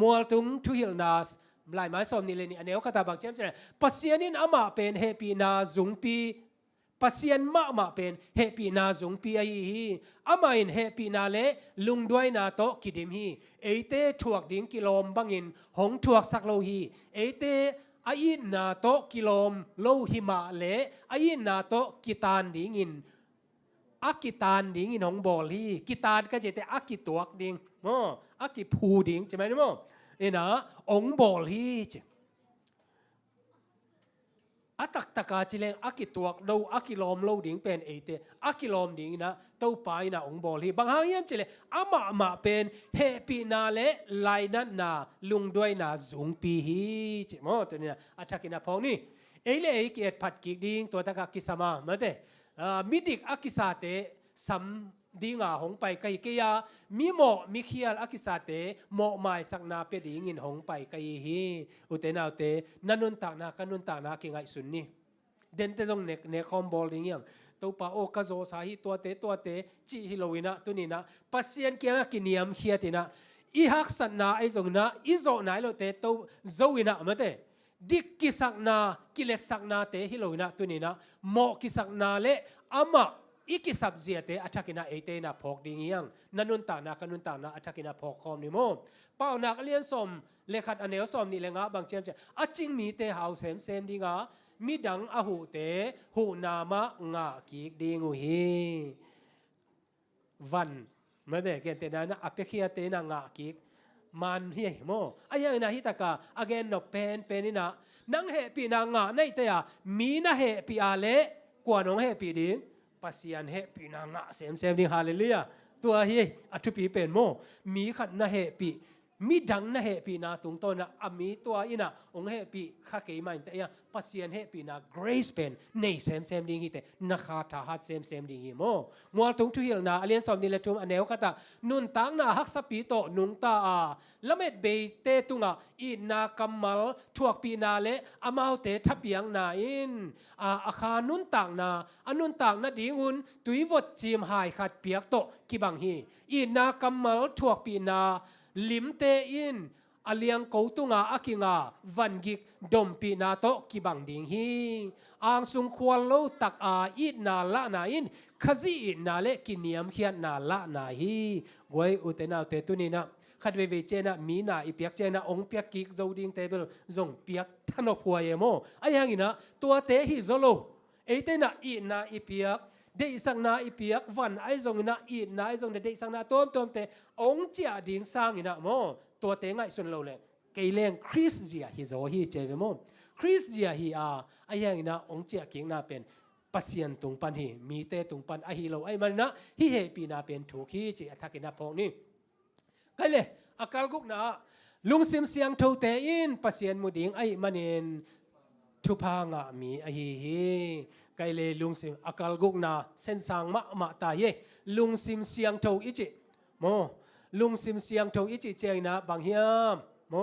มัวตุงทุฮิลนาสหลายไม้สอมนี่เลยนี่อันนี้เขาตาบางเจ้าเนี่ยปัสเซียนินอามาเป็นเฮปีนาจุงปีปัสเซียนมาเป็นเฮปีนาจุงปีไอฮีอามาอินเฮปีนาเลลุงด้วยนาโตกิดิมฮีเอเตถวกดิ้งกิโลมบังอินหงถวกสักโลฮีเอเตไอนาโตกิโลมโลหิมาเลไอนาโตกิตานดิ้งอินอากิตานดิ้งอินหงบอลฮีกิตานก็จะแต่อากิตัวดิ้งโมอากิพูดิ้งใช่ไหมนี่โมเอ็นะองบอลฮีจอัตักตะกาจิเลงอากิตัวดูอากิลอมโลดิ่งเป็นเอเตอากิลอมดิ่งนะเต้าไปนะองบอลฮีบางหางเยี่ยมจิเลอามาเป็นเฮปีนาเลไลนันนาลุงด้วยนาจุงปีฮีจิโมตัวนี้นะอัฐกินะพองนี่เอเลเอเกียรผัดกิดิ่งตัวตะกากิสมาเมื่อเตมิดิกอากิสาเตสัมดีงาหงไปไกเกียมีโมมีเขียลอากิสาเตโมหมายสักนาเปียดีงินหงไปไกฮีอุเตนาเตนันุนตานากันุนตานาเก่งไอสุนนี่เดนเตจงเนคอมบอลดิ้งยังตัวปาโอกาโซสาฮิตัวเตจิฮิโลวินะตัวนี้นะปัสเซียนเกียงกินิยมเขียตินะอีฮักสันนาไอจงนะอีโซนายโลเตตัวโซวินะมาเตดิกกิสักนากิเลสักนาเตฮิโลวินะตัวนี้นะโมกิสักนาเลอามาอีกิสับเสียเตอัฐกินะเอเตนะพอกดิ้งยังนันุนตานากันุนตานาอัฐกินะพอกคอมนิโมเป้านักเลียนสมเลขัดอเนลสมนี่เลงะบางเจมเจอจิงมีเตหาวเซมดิ้งะมีดังอหูเตหูนามะงะกิกดิ้งฮีวันเมื่อเด็กเตนะอเปคียเตนะงะกิกมันเฮียโมอายังนะฮิตากาอเกนนกเป็นนี่นะนังเฮปีนางะในเตยมีนะเฮปีอาเลกว่าน้องเฮปีดิ้งปัสยันเฮปีนางะเซมดิ้งฮาเลลูยาตัวเฮอัทุปีเป็นโมมีขัดนะเฮปีมีดังนะเฮปีนาตุงต้นนะอามีตัวอินะองเฮปีข้าเกยมันแต่ยังปัสยันเฮปีนา grace เป็นในเซมดิ้งฮิตนักขาทาหัดเซมดิ้งฮิโมมัวตุงทุฮิลนาอเลียนสอมนิเลตุมอันเนวกตานุนตังนาฮักสปีโตนุงตาละเม็ดเบเตตุงะอินากัมมัลทวกปีนาเลอามาเตทับยังนาอินอาคานุนตังนาอนุนตังนาดีงุนตุยวดจิมหายขัดเปียกโตกิบังฮีอินากัมมัลทวกปีนาลิมเตอิน อเลียงกูตุงาอากิงาวันกิกดมปีนาโตกิบังดิงฮีอังสุงควลโลตักอาอินาละนาอินขจีนาเลกินยมเขียนนาละนาฮีกวยอุเตนาเตตุนีนะขัดเวเจนะมีนาอีเปียกเจนะองเปียกกิกโจดิงเตเบิลจงเปียกทนกหัวเยโมไอ้ยังอีนะตัวเตฮิโซโลเอเตนะอีนาอีเปียกเดสังนาอีเปียกวันไอ้จงนะอีนาไอ้จงเดสังนาต้มเตองเจียดิงสร้างอีนะโมตัวเตง่ายสุดเราเลยเกลียงคริสเจียฮิโซฮีเจเวโมคริสเจียฮีอาไอ้ยังอีนะองเจียกิงนาเป็นปัสยันตุงปันฮีมีเตตุงปันไอฮิโลไอ้มันนะฮิเฮปีนาเป็นถูกฮีเจอทักกินาพงนี่ก็เลยอากาลกุกนะลุงซิมเสียงทูเตอินปัสยันมุดิงไอ้มันเองทุพางะมีไอฮีไกเลลุงซิมอากาลกุกนะเส้นสางมะตาเยลุงซิมเสียงทูอิจิโมลุงซิมเสียงทูอิจิเจนะบางเฮียมโม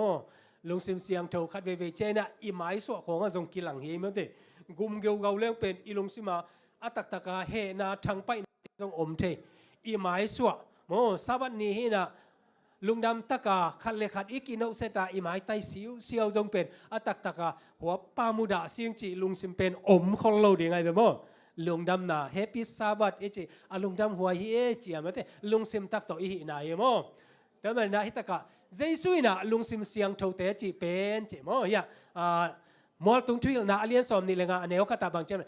ลุงซิมเสียงทูคัดเวเจนะอีไม้สวะของจงกิลังเฮียมั้งเตกุมเกวเกาเลี้ยงเป็นอีลุงซิมาอัตตะกาเฮนาทางไปจงอมเทอีไม้สวะโมซาบันนี้ฮีนะลุงดำตะกาขัดเลขัดอีกินเอาเสตาอีไม้ไตสิวเสียวจงเป็นอัตตะกาหัวปามุดาเสียงจีลุงซิมเป็นอมคนเราดีไงเดโมลุงดำน่ะแฮปปี้ซาบัดเอจีลุงดำหัวเฮจีอ่ะมั้งเตลุงซิมตักต่ออีนายโมแต่มันนะฮิตะกาเจสุยน่ะลุงซิมเสียงทูเตจีเป็นจีโมอย่ามอลตุงทุยน่ะเลียนสอมนี่เลยงะเนวคาตาบางเจม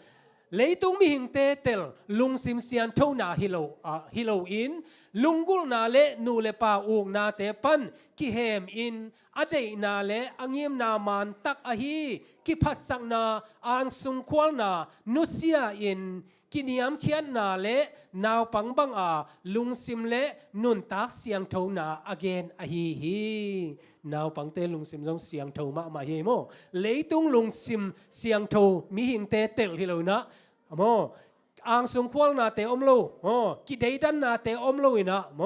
เลยตุงมีหิงเตเตลลุงซิมเสียงทูน่ะฮิโลอินลุงกุลน่ะเลนูเลปาอูงน่ะเตปันกิเฮมอินอเดน่ะเลอังยิมนามันตักอฮีกิพัดสังนาอังสุงควลนานุเซียอินกินิยมเขียนนาเลนาวปังบังลุงซิมเลนุนตักเสียงทูนาอเกนอฮีนาวปังเตลุงซิมจงเสียงทูมาเฮโมเลยตุงลุงซิมเสียงทูมีหิงเตเตลฮิโลนะโมอังสุงควลนาเตอมโลโมกิเดดันนาเตอมโลอินะโม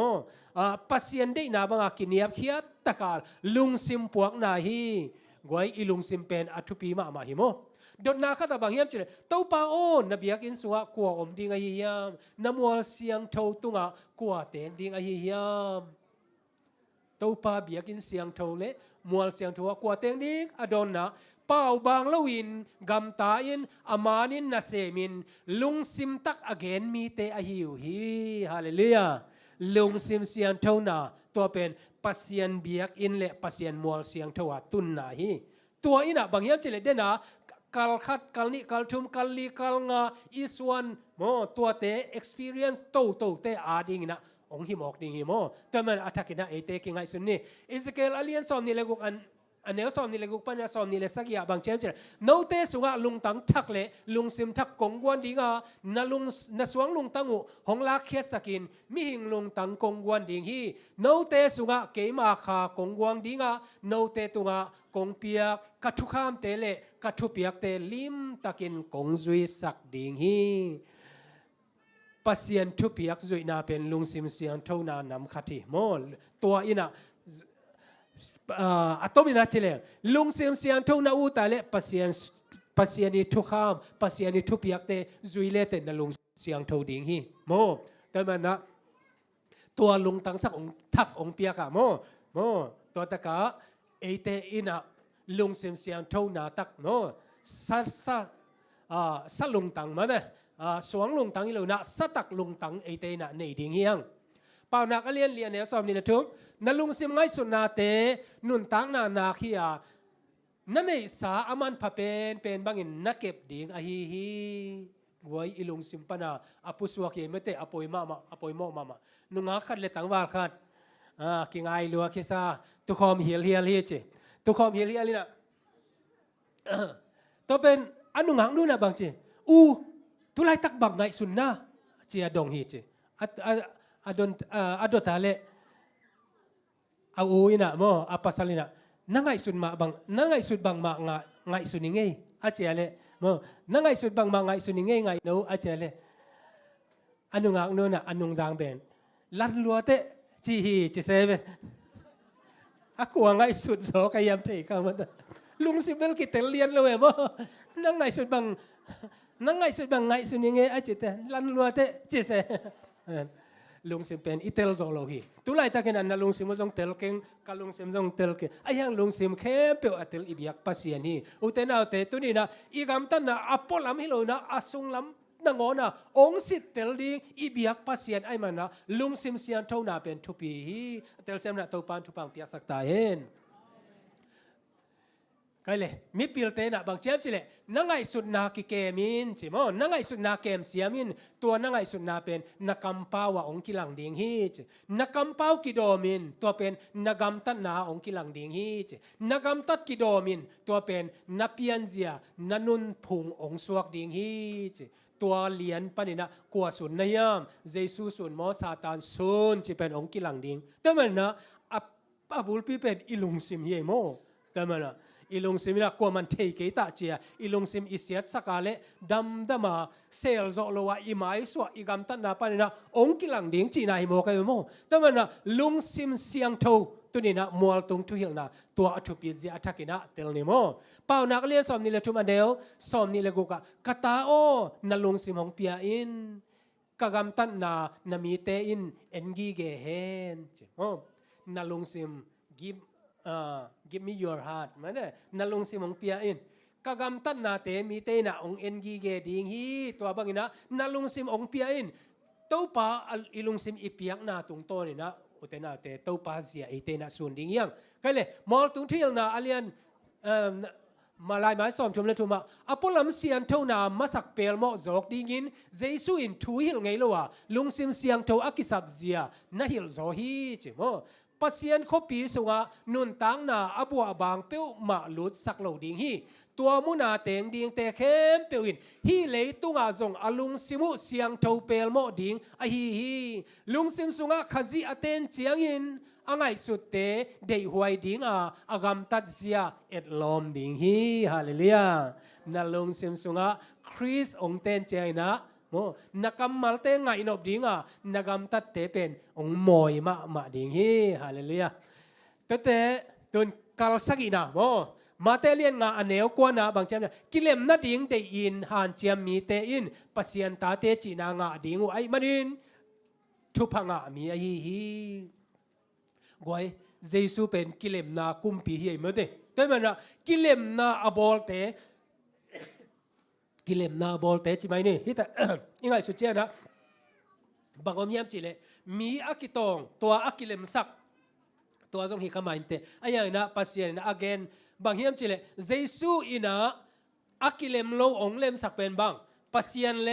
ปัสยันเดนาบังกินิยมเขียนตะกาลุงซิมปวกนาฮีกวยอีลุงซิมเป็นอัทุปีมาฮิโมดนนาข้าตาบางเฮียมจิเลตัวป้าโอนนบียกินสัวกัวอมดิงไอเฮียมน้ำมัวเสียงเท่าตุงะกัวเต็นดิงไอเฮียมตัวป้าบียกินเสียงเท่าเลมัวเสียงเท่ากัวเต็นดิงอดอนนะเป้าบางละวินกำตาอินอามานินนาเซมินลุงซิมตักอเกนมีเตอหิวฮีฮาเลลูยาลุงซิมเสียงเท่านาตัวเป็นปัสยันเบียกอินเลปัสยันมัวเสียงเท่าตุนนาฮีตัวอินะบางเฮียมจิเลเดนะกัลขัดกัลนิกัลทุมกัลลีกัลงาอีสวนโมตัวเต experience โตเตอาดิงนะองหิมอกดิงหิโมแต่มันอัตกินะเอเตกิงไงสุนนี่อิสเกลอเลียนสอมนี่เลกุกอันเนลสอมนี่เลกุกปัญญาสอมนี่เลสักยาบางเชมเจโนเตสุงะลุงตังทักเลลุงซิมทักกงกวนดิงานาลุงนาสวงลุงตังอุหงลาเคียสกินมิหิงลุงตังกงกวนดิงฮีโนเตสุงะเกมาคากงกวงดิงาโนเตตุงะกงเปียกกัทุข้ามเตเลกัทุเปียกเตลิมตะกินกงซุยสักดิงฮีปัสยันทุเปียกซุยนาเป็นลุงซิมเสียงเท่านานำขัดที่โมตัวอินะอัตโตมินาเจเลลุงซิมเสียงเท่านาอูตาเลปัสยันนี่ทุข้ามปัสยันนี่ทุเปียกเตซุยเลเตนลุงเสียงเท่าดิงฮีโมแต่มันนะตัวลุงตั้งสักองทักองเปียกอะโมตัวตะกะเอเตอินะลุงเสียงเสียงเท่านาตักโนสัลุงตังมันเนี่ยสวงลุงตังอีโลนะสัตักลุงตังเอเตนะในดิ่งเฮียงเปล่านักเรียนเนี่ยสอบนี่นะทุกนั่นลุงเสียงไงสุนาเตนุนตังนาขี้ยานั่นเองสาอามันพะเป็นบางอินนักเก็บดิ่งอฮีกวยอีลุงสิมปนาอปุสวกเยเมเตอปอยมานุงาขัดเลตังวาลขัดกิงไอลัวคิซาตุคอมเฮียเจตุคอมเฮียลีนะตัวเป็นอนุงังนู่นนะบางเจทุไลตักบังไงสุนนะเจียดงฮีเจอดตาเลเอาอินะโมอปัสลินะนั่งไงสุนมาบังนั่งไงสุดบังมาไงสุนิงไงอาเจียเลโมนั่งไงสุดบังมาไงสุนิงไงโนอาเจียเลอนุงังนู่นนะอนุงจางเป็นลัดลัวเตจีฮีจีเซเวaku ngai sud so kayam te kamat lung sibel kita lian lo mo nang ngai sud bang ngai suninge achite lan luate chi se ลุงซิมเป็นอิเตลโซโลฮีตุไลตะกันนะลุงซิมจงเตลเก่งกับลุงซิมจงเตลเก่งไอ้ยังลุงซิมเข้มเปียวอัตลอิบิยักปัสยานีอุเทนาเตตุนี่นะอีกำตันนะอปอลำฮิโลนะอสุงลำนงอนะองสิเตลดิงอิบิยักปัสยานไอ้มันนะลุงซิมเสียนเท่านาเป็นทุปีฮีเตลเซมนะตัวปันทุปังเปียสักตาเห็นก็เลยมีพิลเตนะบางเจ้าจิเลนังไงสุดนากิเกมินใช่ไหมนังไงสุดนาเกมเสียมินตัวนังไงสุดนาเป็นนักกำเป้าว่าองค์กิลังดิงฮีจนักกำเป้ากิโดมินตัวเป็นนักกำตัดนาองค์กิลังดิงฮีจนักกำตัดกิโดมินตัวเป็นนับเปียนเสียนันุนพุงองค์สวกดิงฮีจตัวเลียนปนินะกัวสุนนยามเยซูสุนมอซาตานสุนจะเป็นองค์กิลังดิงแต่มันนะอับบุลปีเป็นอิลุงซิมเยโมแต่มันนะอิลุงซิมนะกว่ามันเทกิตาเจียอิลุงซิมอิเสียดสักาเลดำดมาเซลโซโลวาอิมาอิสวะอิกำตันนาปานินะองกิลังดิงจีนาฮิโมกายโมแต่มันนะลุงซิมเสียงโตตัวนี้นะมัวตรงทุหิลนะตัวอัตุปิเซียอัตกินะเตลนิโมเป่านักเรียนสอมนี่เลทุมาเดลสอมนี่เลกุกะกะตาโอนะลุงซิมของเปียอินกะกำตันนามีเตอินเอ็นกีเกเฮนโอ้นะลุงซิมgive me your heart มันเนี่ยนั่งลงสิมองเปียอินกะกำตัดนาเตมีเตนะองเอ็นกีเกดิงฮีตัวบางนะนั่งลงสิมองเปียอินตัวป้าอิลงสิมอีเปียกนาตรงโตนี่นะอุตนาเตตัวป้าเสียอีเตนะส่วนดิงยังก็เลยมอลตรงที่ยังนาอเลียนมาลายไม้สอมชมเลยทุมาอพอลำเสียงเท่านามาสักเปลโมจอกดิงินเจสุอินทุหิลไงล่ะลุงสิมเสียงเท่าอักิสับเสียน่าหิลโซฮีจิโมปัสยันเขาปีสุงะนุนตังนาอบัวบางเปียวมาลุดสักเหล่าดิ่งฮีตัวมุนาเตงดิ่งแต่เข้มเปียวอินฮีเลยตุงอาจงอลุงซิมุเสียงเท่าเปลโมดิ่งอฮีลุงซิมสุงะขจิอเตนเจียงอินอังไงสุดเตเดยหวยดิ่งอากำตัดเสียเอ็ดลมดิ่งฮีฮาเลลูยานั่นลุงซิมสุงะคริสองเตนเจียงนะโอ้นักกำมัลเตงไงนบดิ่งนักกำตัดเตเป็นองมอยมาดิ่งฮีฮาเลลูยาแต่ตุนกัลสักินะโอ้มาเตเลียนงาอันเนวกว่านะบางเจ้าเนี่ยกิเลมนัดดิ่งเตอินหันเจียมมีเตอินปัสยันตาเตจีนางาดิ่งไอมันอินทุพังะมีไอฮีกวยเยซูเป็นกิเลมนากุมปีเฮียเมื่อเดแต่มันนะกิเลมนาอบอลเตกิเลมนาบอลเตจิไหมนี่ฮิตายังไงสุดเจ้านะบางอมยามจิเลมีอากิตองตัวอากิเลมสักตัวจงฮิคามาอินเตไอ้ยังนะปัสยานะ again บางยามจิเลเยซูอินะอากิเลมโลองเลมสักเป็นบางปัสยานเล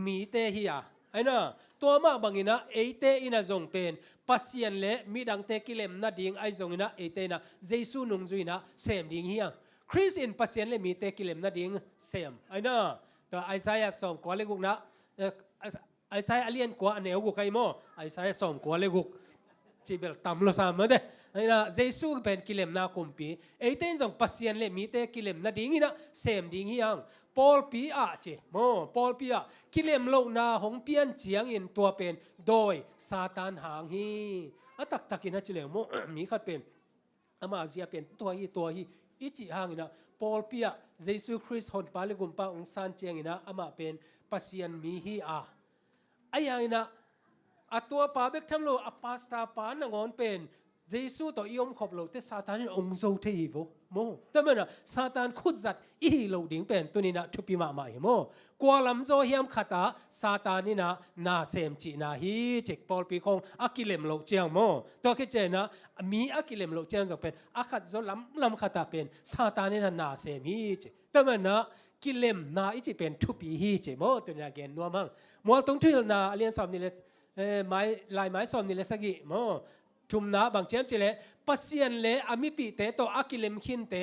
มีเตฮิยาไอ้นะตัวมาบางอินะเอเตอินะจงเป็นปัสยานเลมีดังเตกิเลมนาดิ่งไอจงอินะเอเตนะเยซูนุงจุยนะเซมดิ่งฮิยาคริสอินปัสยันเลมีเตกิเลมนาดิ่งเซมไอ้น่ะแต่ไอซายาส่งกว่าเลกุกนะไอซายาเลียนกว่าอันเนวกุกไอโมไอซายาส่งกว่าเลกุกจีเบลตัมโลสามเมื่อเดไอ้น่ะเยซูเป็นกิเลมนาคุมปีไอเต้นส่งปัสยันเลมีเตกิเลมนาดิ่งฮินะเซมดิ่งฮิยังปอลปีอาเจโมปอลปีอากิเลมโลนาหงเปียนเจียงอินตัวเป็นโดยซาตานหางฮีตักกินนะจิเลโมมีขัดเป็นอามาเซียเป็นตัวฮีอิจิหางอินะปอลปีอะเยซูคริสต์ฮอนปาเลกุมปาองซานเจียงอินะอามาเป็นปัสยันมีฮีอาไอ้ยังอินะตัวปาเบกทำโลอปาสตาปานงอนเป็นเยซูต่อยมขบโลแต่ซาตานนี่องโซเทีโวโมแต่เมื่อน่ะซาตานขุดจัดอีโลดิ่งเป็นตัวนี้นะทุปีมาโมกว่าลำโซเฮียมขัตาซาตานนี่นะนาเซมจีนาฮีเจกปอลปีคงอากิเลมโลเจียงโมตัวคิดเจนะมีอากิเลมโลเจียงจะเป็นอาขัดโซลำขัตาเป็นซาตานนี่นะนาเซมฮีเจแต่เมื่อน่ะกิเลมนาอิจิเป็นทุปีฮีเจโมตัวนี้เกณฑ์นัวมั่งมัวตรงที่นาเรียนสอบนี่เลยไม้ลายไม้สอบนี่เลยสักกี่โมชุมนาบางเจ้าจิเลปัสยันเลอามิปีเตโตอากิเลมขินเต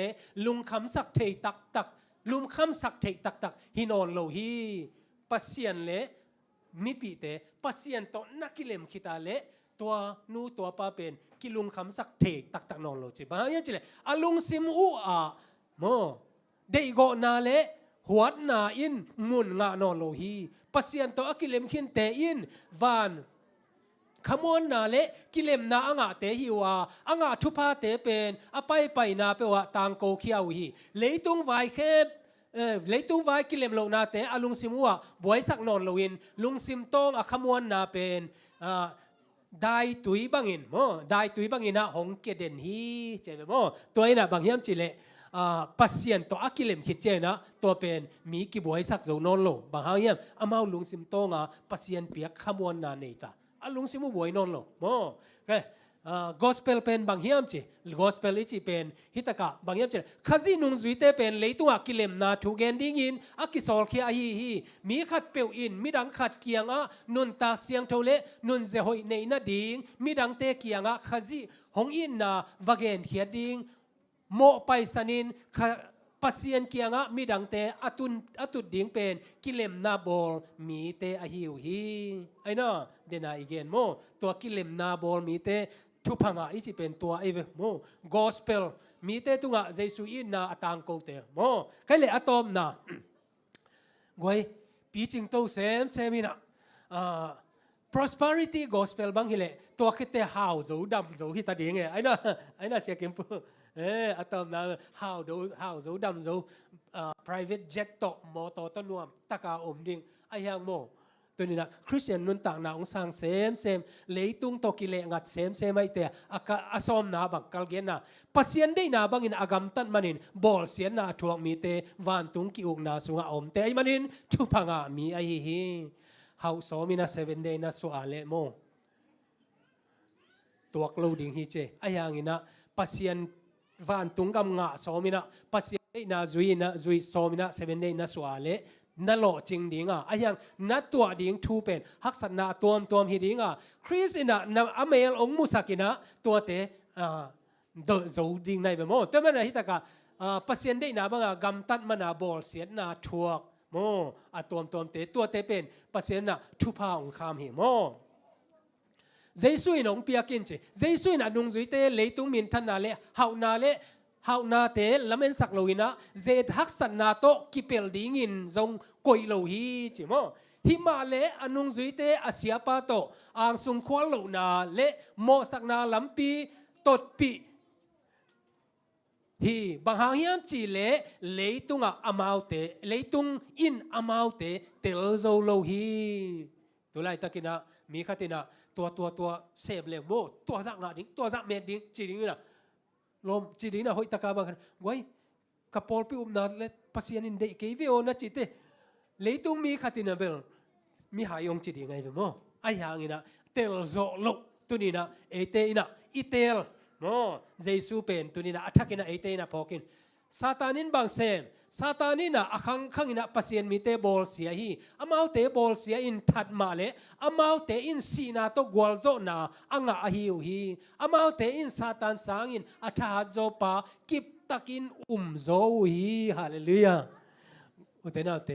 ลุงคำสักเทตักลุงคำสักเทตักฮินอนโลฮีปัสยันเลมิปีเตปัสยันโตนักกิเลมขิตาเลตัวนูตัวป้าเป็นกิลุงคำสักเทตักนอนโลจิบางอย่างจิเลอาลุงซิมอูอาโมเดโกนาเลหัวนาอินมุนงานอนโลฮีปัสยันโตอากิเลมขินเตอินวานขมวนนาเลกิเลมนาอ่างเตหิวาอ่างทุพาเตเป็นอไปนาเปว่าต่างโกเขียวฮีเลยตุงไวเคบเลยตุงไวกิเลมโลนาเตอลุงซิมัวบวยสักนอนโลวินลุงซิมตงขมวนนาเป็น ได้ตุยบังอินโมได้ตุยบังอินนะหงเกเดนฮีเจเบโมตัวนี้นะบางยามจิเลปัสเซียนตัวอักิเลมคิดเจนะตัวเป็นมีกิบวยสักโจนนโลบางหางยามอามาลุงซิมโตงะปัสเซียนเปียกขมวนนาเนตาลุงซิมุบวยนนโลโมโอเคgospel เป็นบางยามจิ gospel อีจิเป็นฮิตกะบางยามจิขจินุงจุยเตเป็นเลยตัวอักิเลมนาทูเกนดิ้งอินอักิสอลเคียฮีมีขัดเปียวอินมีดังขัดเกียงอ่ะนุนตาเสียงเทเลนุนเจหอยในนาดิ้งมีดังเตเกียงอ่ะขจิหงอินนาวาเกนเขียดิ้งโมไปสนินปัสเซียนเกียงอ่ะมีดังเตอตุดดิ้งเป็นกิเลมนาบอลมีเตอหิวฮีไอ้น่ะเดน่าอีเกนโมตัวกิเลมนาบอลมีเตทุพังอ่ะอีจิเป็นตัวไอ้เวโม gospel มีเตตุงอ่ะเจสุอินนาอตังโกเตโมใครเลยอะตอมนะกวยปีจิงโตเซมินะprosperity gospel บางฮิเลตัวคิดแต่ how จูดำจูฮิตาดีไงไอ้น่ะเสียเก็มปุ๊อะตอมนะ how จูดำจูprivate jet โตมอโตต้นนวมตะกาอมดิ่งไอ้ยังโมตัวนี้นะคริสเตียนนุนต่างนาองสังเซมเลยตุงโตกิเลงัดเซมไม่เตะอาสอมนาบังกัลเกนนะปัสเซียนได้นาบังอินอากำตันมันินบอลเสียนนาทวงมีเตวันตุงกิอุกนาสุงอมเตไอมันินทุพังอามีไอฮีเฮาสอมินา7 day นะสุอาเลโมตัวกลูดิงฮีเจไอยังอินะปัสเซียนวันตุงกำงะสอมินะปัสเซียนได้นาจุยสอมินะ7 day นะสุอาเลนั่นโลจริงดิ้งอ่ะไอ้ยังนัดตัวดิ้งทูเป็นฮักษณะตัวฮิดิ้งอ่ะคริสต์นะนำอเมลองมุสักินะตัวเตเดอโจดิ้งในแบบโมแต่มันอะไรที่ตะกะปัสเซียนได้นะบ้างอ่ะกำตัดมันอ่ะบอลเสียนาทัวโมอ่ะตัวเตตัวเตเป็นปัสเซียนน่ะทุพาองคามหิโมเจสุยนองเปียกินจีเจสุยน่ะนุงจุยเตเลยตุงมินทันนาเลเฮานาเลเฮานาเตลำเอ็นสักโลวินะเจดฮักสันนาโตกิเปลดิ้งินจงกอยโลฮีจิโมฮิมาเลอนุงจุยเตอาเซียปาโตอ่างสุงควาโลนาเลโมสักนาลัมปีตดปีฮีบางหางยามจีเลเลยตุงอ่ะอามาวเตเลยตุงอินอามาวเตเตลโซโลฮีตัวไรตะกินะมีขัตินะตัวเซฟเลโมตัวจักงาดิ้งตัวจักเมดดิ้งจีดิ้งนะลมจีดีนะหอยตะกาบังกันไว้กับปอลปิอุมนาเลปัสยานินเดย์เกวิโอนะจิตเตเลยตุงมีขัตินะเบลมีหายองจีดีไงเบลโมไอ้ยังอินะเตลโซโลตัวนี้นะเอเตอินะอิเตลโมเจสูเป็นตัวนี้นะอัฐกินะเอเตนะพอกินซาตานินบางเซมซาตานินะอคังขังอินะปัสยานมีเตบอลเสียฮีอามาเตบอลเสียอินทัดมาเลอามาเตอินซีนาโตกวลโซนาอังอาฮิวฮีอามาเตอินซาตานสางอินอัฐาโจปากิบตักินโซฮีฮาเลลูยาอุเตนาเต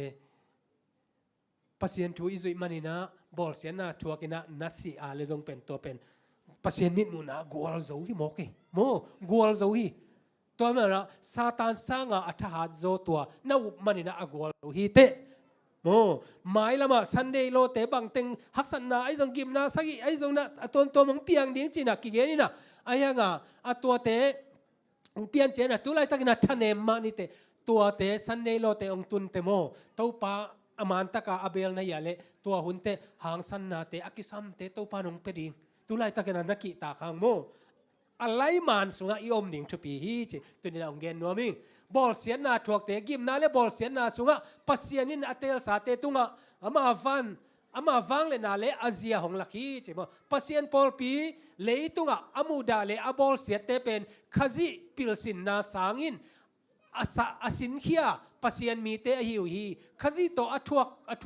ปัสยานทูอิซุยมันนะบอลเสียนาทัวกินะนัสซีอาเลจงเป็นตัวเป็นปัสยานมิดมุนะกวลโซฮีโมกิโมกวลโซฮีตัวมันนะซาตานสร้างอัฐาโจตัวน่าอุมันนะอากวลฮีเตโมหมายละมาซันเดย์โลเตบังเต็งฮักสันนาไอ้จงกิมนาสักไอ้จงนะตัวมังเปียงดิ้งจีน่ะกิเกนี่นะไอ้ยังตัวเตเปียนเจน่ะตัวไรตักนะทันเอมมานี่เตตัวเตซันเดย์โลเตองตุนเตโมตัวปาอมันตะกาอเบลนะยาเลตัวหุ่นเตหางสันนาเตอากิซัมเตตัวปานงเปดิงตัวไรตักนะนักกิตาขังโมอะไรมันสุงะยอมดิ่งทุปีฮีจิตัวนี้องเกนนัวมิงบอลเสียนาถวกเตกิมนาเลบอลเสียนาสุงะปัสยานินอเตลสาเตตุงะอามาฟังเลนาเลอาเซียของลักฮีจิมปัสยานปอลปีเลยตุงะอามูดาเลอาบอลเสียเตเป็นขจิปิลสินนาสางินอาสินเขียปัสยานมีเตอหิวฮีขจิโตอถ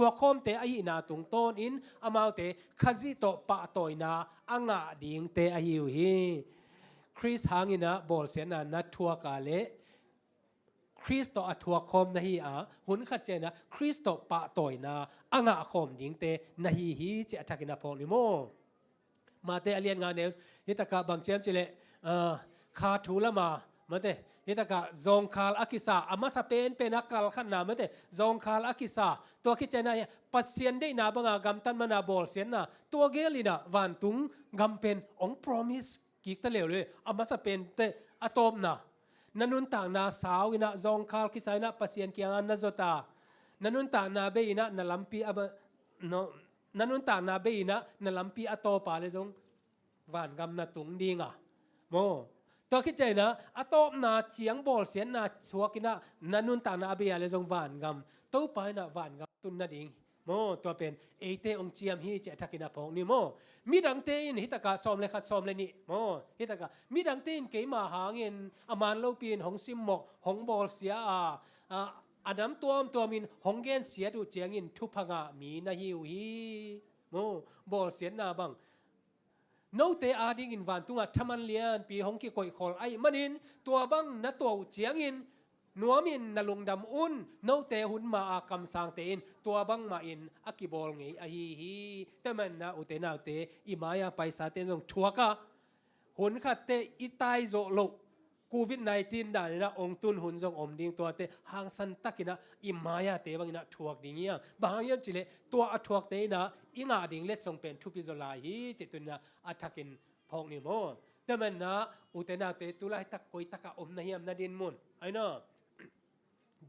วกคอมเตอหินาตุงต้นอินอามาเตขจิโตปะตอยนาอังะดิ่งเตอหิวฮีคริสหางินะบอลเสียนานัททัวกาเลคริสต์อัทวคอมนะฮีหุ่นขัดเจนะคริสต์ปะต่อยนาอ่างคอมยิงเตนะฮีเจอัฐกินะพอลิโมมาเตอเลียนงานเนี่ยฮิตากะบางเจมเจเลคาทูละมาเตฮิตากะจงคาลอากิซาอามาสเปนเป็นนักการขันนามาเตจงคาลอากิซาตัวคิดเจนะปัสเซียนได้นาบังกำตันมานาบอลเสียนนาตัวเกลินะวันตุงกำเป็นองพรอมิสกิกตะเลวเลยอามาสเปนเตอะตอมนะนันุนต่างนาสาวอินะจงคาลกิสายนะปัสเซียนเกียงนันจตานันุนต่างนาเบอินะนัลัมปี นันนุนต่างนาเบยนะนันลำปีอโตปาเลยจงวานกำนาตุงดีงะโมตัวคิดใจนะอโตนาเฉียงบอลเสียนนาชัวกินะนันนุนต่างนาเบยเลยจงวานกำตู้ไปนะวานกำตุนนาดิงโมตัวเป็นเอเตองเจียมฮีเจทักินาพงนี่โมมีดังเตนฮิตกาซอมเลยขัดซอมเลยนี่โมฮิตกามีดังเตนเกมาหาเงินอามานโลปีนของซิมโมของบอลเสียอันน้ำตัวมินของเกนเสียดูเจียงินทุพงะมีนาฮิวฮีโมบอลเสียนาบังโนเตอาดิงินวันตุงะทมันเลียนปีของกิโกยคอลไอมันินตัวบังนัตัวเจียงินนัวมินนลุงดำอุนโนเตหุนมาอากำสังเตนตัวบังมาอินอากิบอลไงอฮีฮีแต่มันนะอุเตนาอุเตอิมายาไปสาเตนงชัวกะหุนขัดเตอิตายโซโลโควิด-19 ด่านนะองตุนหุนจงอมดิ่งตัวเตหางสันตักินะอิมายาเตบังนะทวกดิ่งยังบางอย่างจิเลตัวอัทวกเตนะอิงาดิ่งเล็ดทรงเป็นทุพิโซลาฮีจิตุนะอัทักินพองนิโมแต่มันนะอุเตนาเตตุลายตักกอยตักอมนะเฮียมนาดินมุนไอ้นะ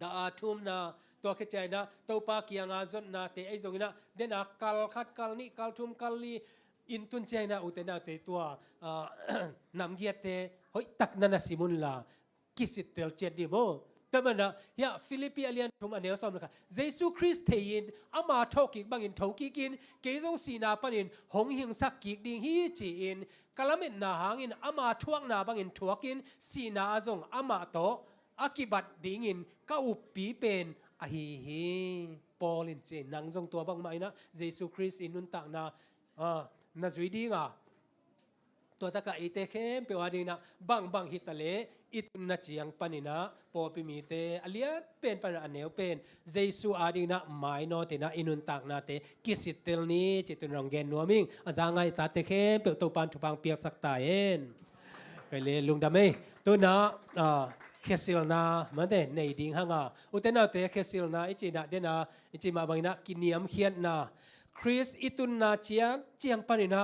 ดาทุมนะตัวเข้าใจนะตัวปากียงอาจนะเตไอจงนะเดนะกัลขัดกัลนี่กัลทุมกัลลีอินตุนใจนะอุตนาเตตัวนำเกียรติเฮ้ยตักนันสิมุนลากิสิตเตลเจดีโมแต่มันนะยาฟิลิปปีอเลียนทุมอันเดียวสมนะคะเยซูคริสต์เทียนอามาทอกิกบางอินทอกิกินเกยจงสีนาปันินหงหิงสักกิกดิงฮีจีอินกะละเม็ดนาหางอินอามาทวงนาบางอินทวกินสีนาจงอามาโตอากิบัดดิ่งอินก็อุปปีเป็นอหิฮิปอลินเจนังจงตัวบางไหมนะเยซูคริสต์อินนุนตักนานาจุยดีงาตัวตะกะเอเตเข้มเปว่าดีนะบางฮิตะเลอิตุนนาจียงปานินะปอปิมีเตอเลียเป็นปานอันเนวเป็นเยซูอาดีนะไมโนเตนะอินุนตักนาเตกิสิตเตลนี้จิตุนรองเกนนัวมิงอาจางไงตาเตเข้มเปตัวปานทุปังเปียกสักตาเอ็นไปเลยลุงดำเมตัวนะเคสิลนามันเดในดิ่งหางาอุตนาเตเคสิลนาอิจินะเดนะอิจิมาบังนะกินียมเขียนนาคริสอิตุนนาเจียงปานินะ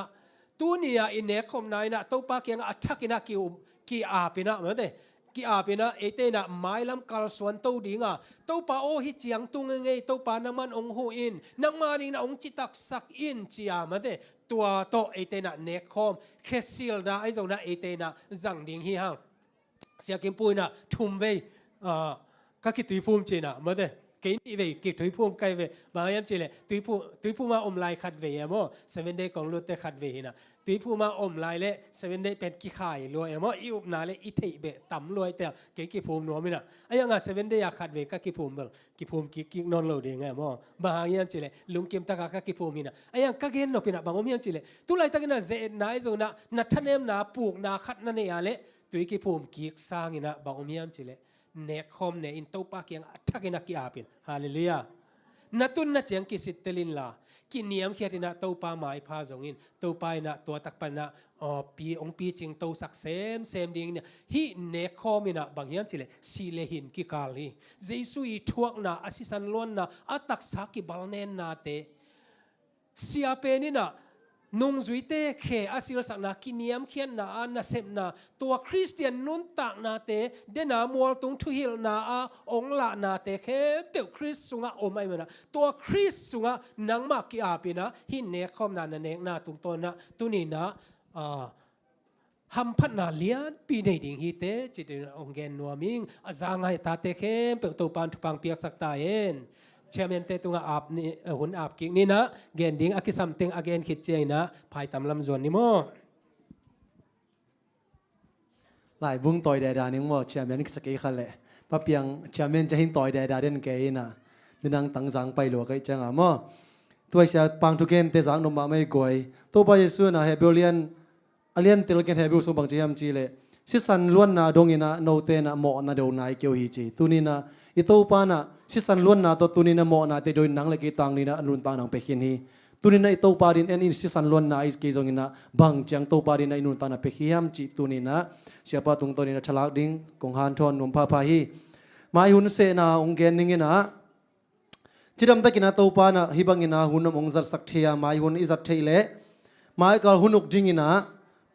ตัวนี้อินเนคคมนายนะตัวปาเกียงอัฐกินะกิอาปินะมันเดกิอาปินะเอเตนะไม้ลำกัลสวนตัวดิ่งอ่ะตัวปาโอฮิเจียงตุงเงยตัวปาน้ำมันองหูอินนังมาดินะองจิตักสักอินเจียมันเดตัวโตเอเตนะเนคคมเคสิลนาไอโซนะเอเตนะจังดิ่งฮีฮังเสียกิมปุยนะทุ่มเวก็คิดตุยภูมิเจนะมาเด้เกินอีเวกิดตุยภูมิไกเวบางอย่างเจเลยตุยภูมิมาอมลายขัดเวียมั้ง7 day ของลุตเตขัดเวียนะตุยภูมิมาอมลายเละ7 day เป็นกี่ขายรวยมั้งอีอุบนาเละอีเทเบต่ำรวยแต่เกี่ภูมินัวมินะไอ้ยังอ่ะ7 day อยากขัดเวก็กี่ภูมิเบลกี่ภูมิกี่นอนโลดเองไงมั้งบางอย่างเจเลยลุงเกมตะกะกี่ภูมินะไอ้ยังก็เห็นนกพินะบางอย่างเจเลยตุไลตะกินะเจนายโซนะนัทเนมนาปลูกนาขัดนั่นเนี่ยเละตุยกี่ภูมิกี่สร้างนะบางอย่างเจเลยเนคคอมเนอินตัวปากียงอัฐกินักกิอาปินฮาเลลูยานัตุนนัดยังกิสิตเตลินลากินเนียมเขียนนะตัวปาไม้พาจงอินตัวปานะตัวตักปนะปีองปีจิงตัวสักเซมดิ่งเนี่ยฮีเนคคอมินะบางอย่างจิเลสีเลหินกิกาลีเจสุยทวกนะอาศิสันล้วนนะอัตักสักิบัลเนนนาเตเสียเป็นนี่นะนุ่งจุยเตเคอาศิลสักนากินเนียมเขียนนาอันนาเซมนาตัวคริสเตียนนุนตักนาเตเดนามัวตุงทุฮิลนาองละนาเตเคเปียวคริสสุงะอมไอมันนะตัวคริสสุงะนังมากิอาปินะหินเนคอมนาเนกนาตุงตนนะตุนีนะฮัมพันนาเลียนปีในดิ่งฮีเตจิตองเกนนัวมิงอาจางไงตาเตเคเปียวตัวปานทุปังเปียกสักตาเอ็นเชมเมนเตตุงอาบนี่หุ่นอาบกิกนี่นะเกนดิ้งอากิสัมติงอาเกนคิดเจนะภายตำลำจวนนี่มั้งหลายบุ้งต่อยแดดานี่มั้งเชมเมนสกีขันเลยป้าเปียงเชมเมนจะหินต่อยแดดาเด่นเกยนะดินังตั้งสังไปหลวกไอ้จังอ่ะมั้งตัวเชียปังทุกเกนเตสังนมบะไม่กวยตัวไปเยซูนะเฮเบลเลียนอเลียนเตลเกนเฮเบลสุบังจีฮัมจีเลยสิสันล้วนนะดงอินะโนเตนะหมอนะเดวนายเกียวฮีจีตุนีนะอิโตปานะสิสันล้วนนะตัวตุนีนะหมอนะเตโดยนังเลกิตังนี่นะรุนตังนังเปกินฮีตุนีนะอิโตปาดินเอ็นอินสิสันล้วนนะอิสกีจงอินะบังจังโตปาดินนะอินุนตังนะเปกิฮัมจีตุนีนะเสียปาตุงตัวนี้นะฉลากดิ้งกงฮันทอนนมพาพาฮีมาหุนเสนาองเกนนิงินะจิดำตะกินะโตปานะฮิบังอินะหุนนมองจัดสักเทียมาหุนอิจัดเทเลมาอิกาลหุนุกจิงินะ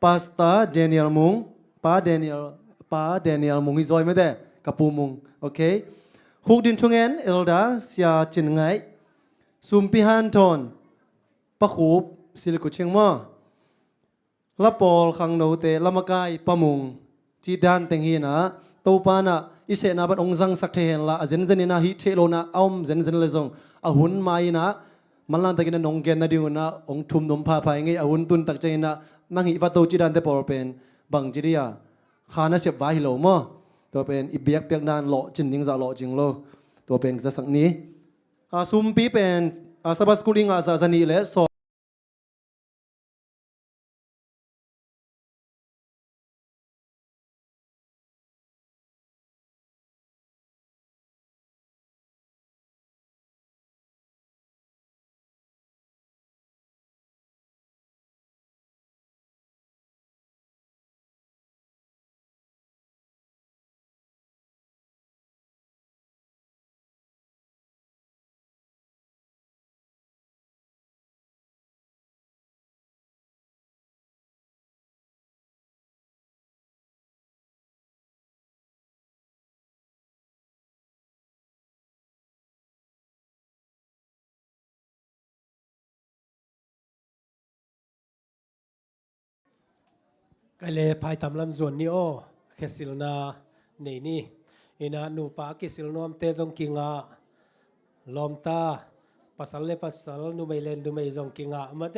ปาสตาเดนิเอลมุงป้าเดนิเอลมุงอิจอยไม่ได้กับปูมุงโอเคฮุกดินชงเงินเอลดาเสียจินไงซุมพิฮันทอน ปะขูบสิลกุเชียงมาละปอลขังโนเตละมะกายปะมุงจีดานเต็งฮีนะตูปานะอิเสนาบัดองซังสักเทนละเจนเจนนะฮิเทโลนะอมเจนเจนเลซงอหุนมาอีนะมันลันตะกินนงเกนนะดิวนะองทุมนมพาพายงี้อหุนตุนตักใจนะนังฮิฟัตโตจีดานเตปอลเป็นบังจีเดียขานะเสียบวาฮิโลมอตัวเป็นอิเบียกเปียกนานหล่อจินนิงจะหล่อจริงโลตัวเป็นจะสักนี้ซุมปีเป็นสบัสกุลิงอาซาซานีเลสก็เลยภายทำลำส่วนนี้โอ้เคสิลนาในนี่อินานูปากิสิลนอมเตจงกิงาลอมตาปัสสาวะปัสสาวะนูไม่เล่นดูไม่จงกิงามาเต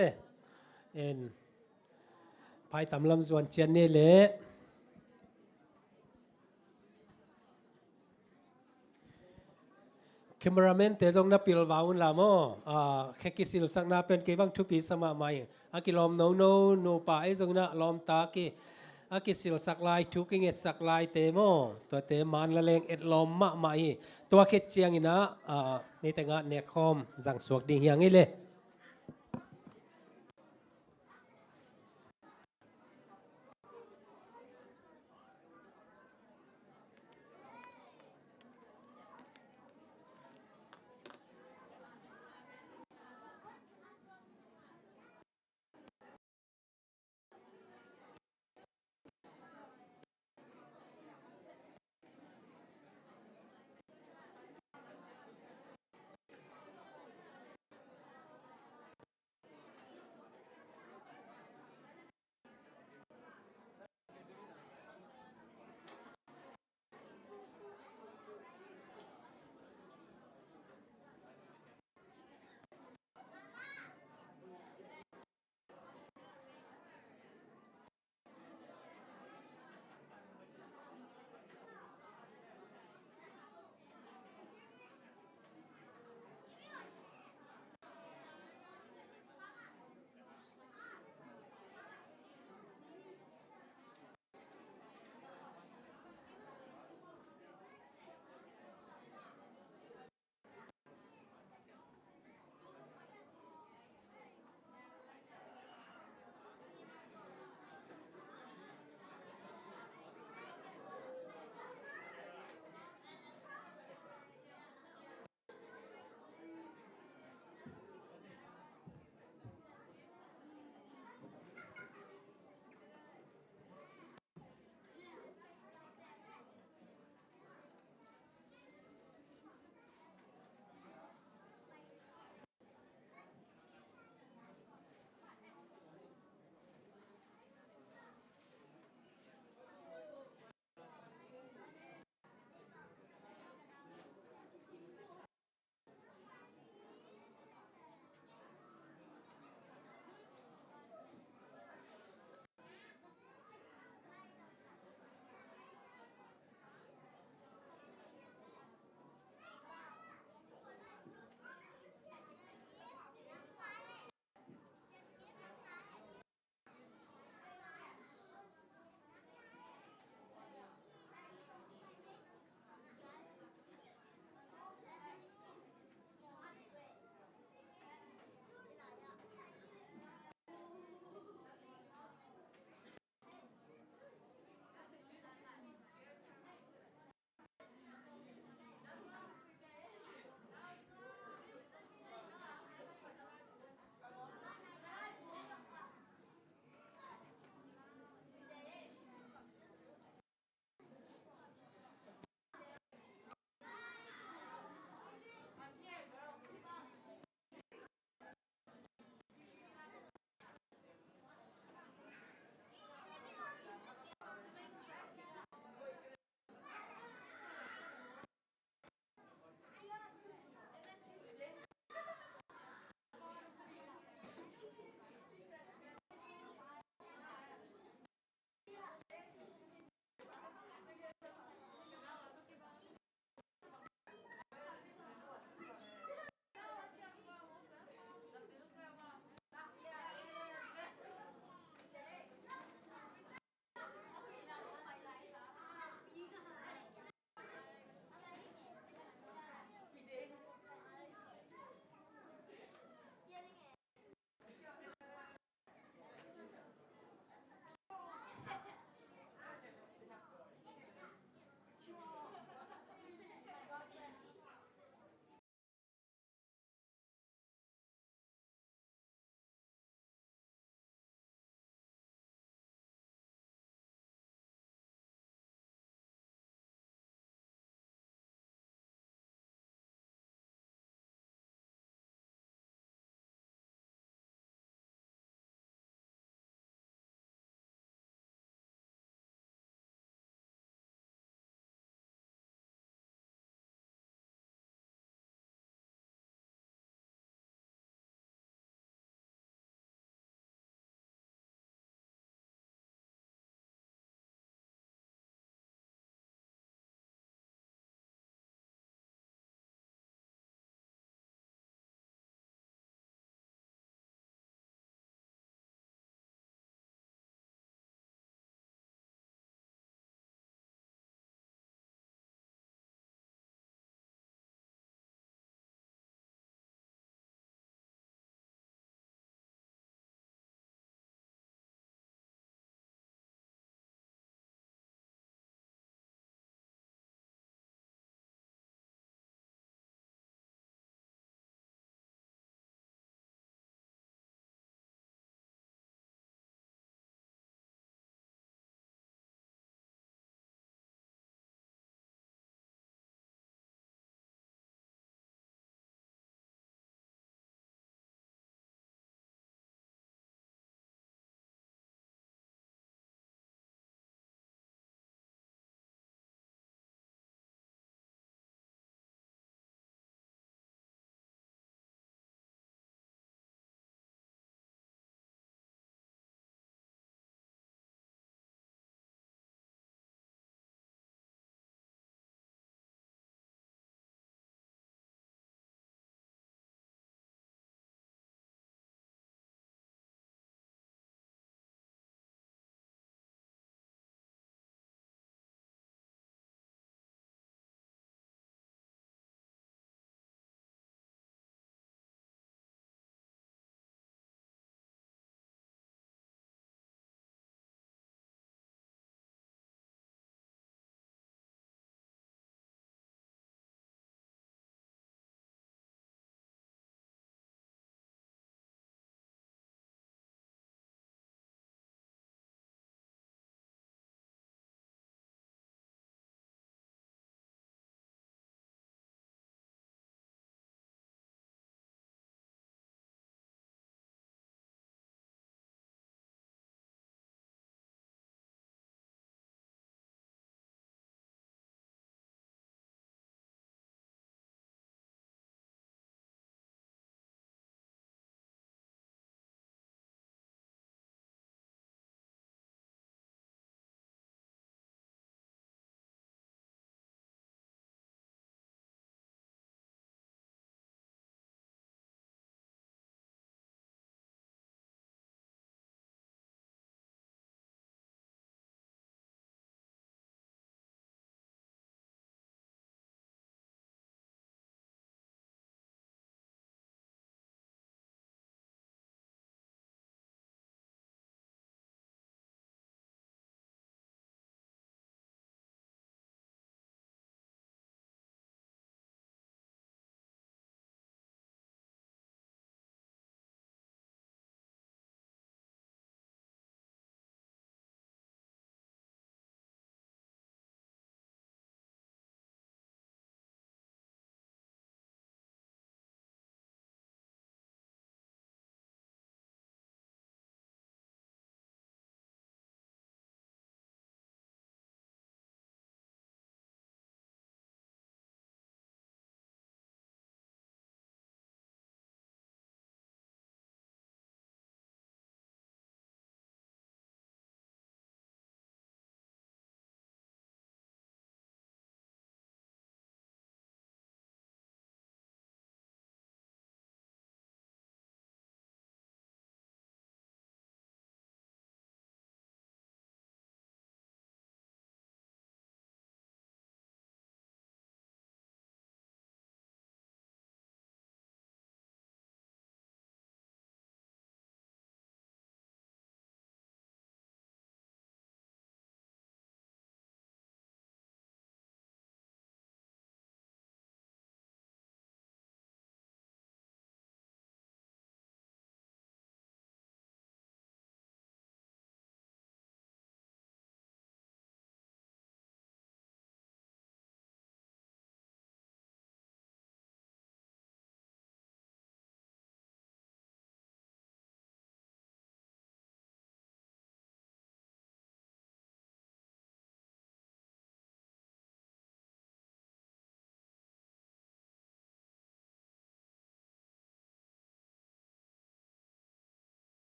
เอ็นภายทำลำส่วนเชียนนี่เละเคมราเมนเตจงนับปิลวาอุนลามอแค่กิสิลสักนาเป็นกี่บังทุปีสมาไม่อากิลอมโนโนนูปาไอจงนะลอมตากิอากิสิลสักลายทุกิงเอ็ดสักลายเตโมตัวเตมันละเลงเอ็ดลอมมะไม่ตัวเข็ดเจียงอินะนี่แต่งานเนคอมจังสวกดิ่งอย่างนี้เลย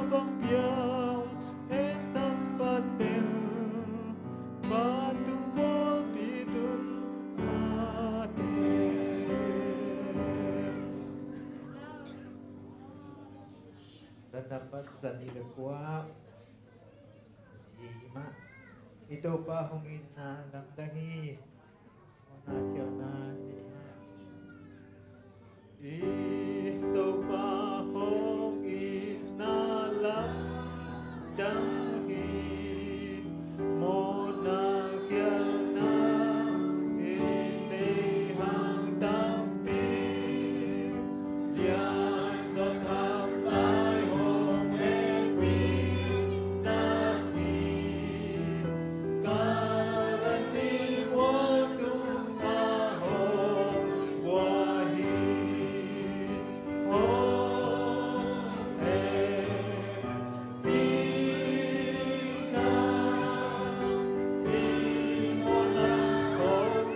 bang piang en sampatem bantu bol pitun mate dan dapat dan ilekwa ima ito pa hongin na lamdahi ona kyana ito pa hongin na lamdahi mona kyana hindi hangdampi lian do tham lai hong every nasi kalati wo tu ma ho wahi ho pina imona ho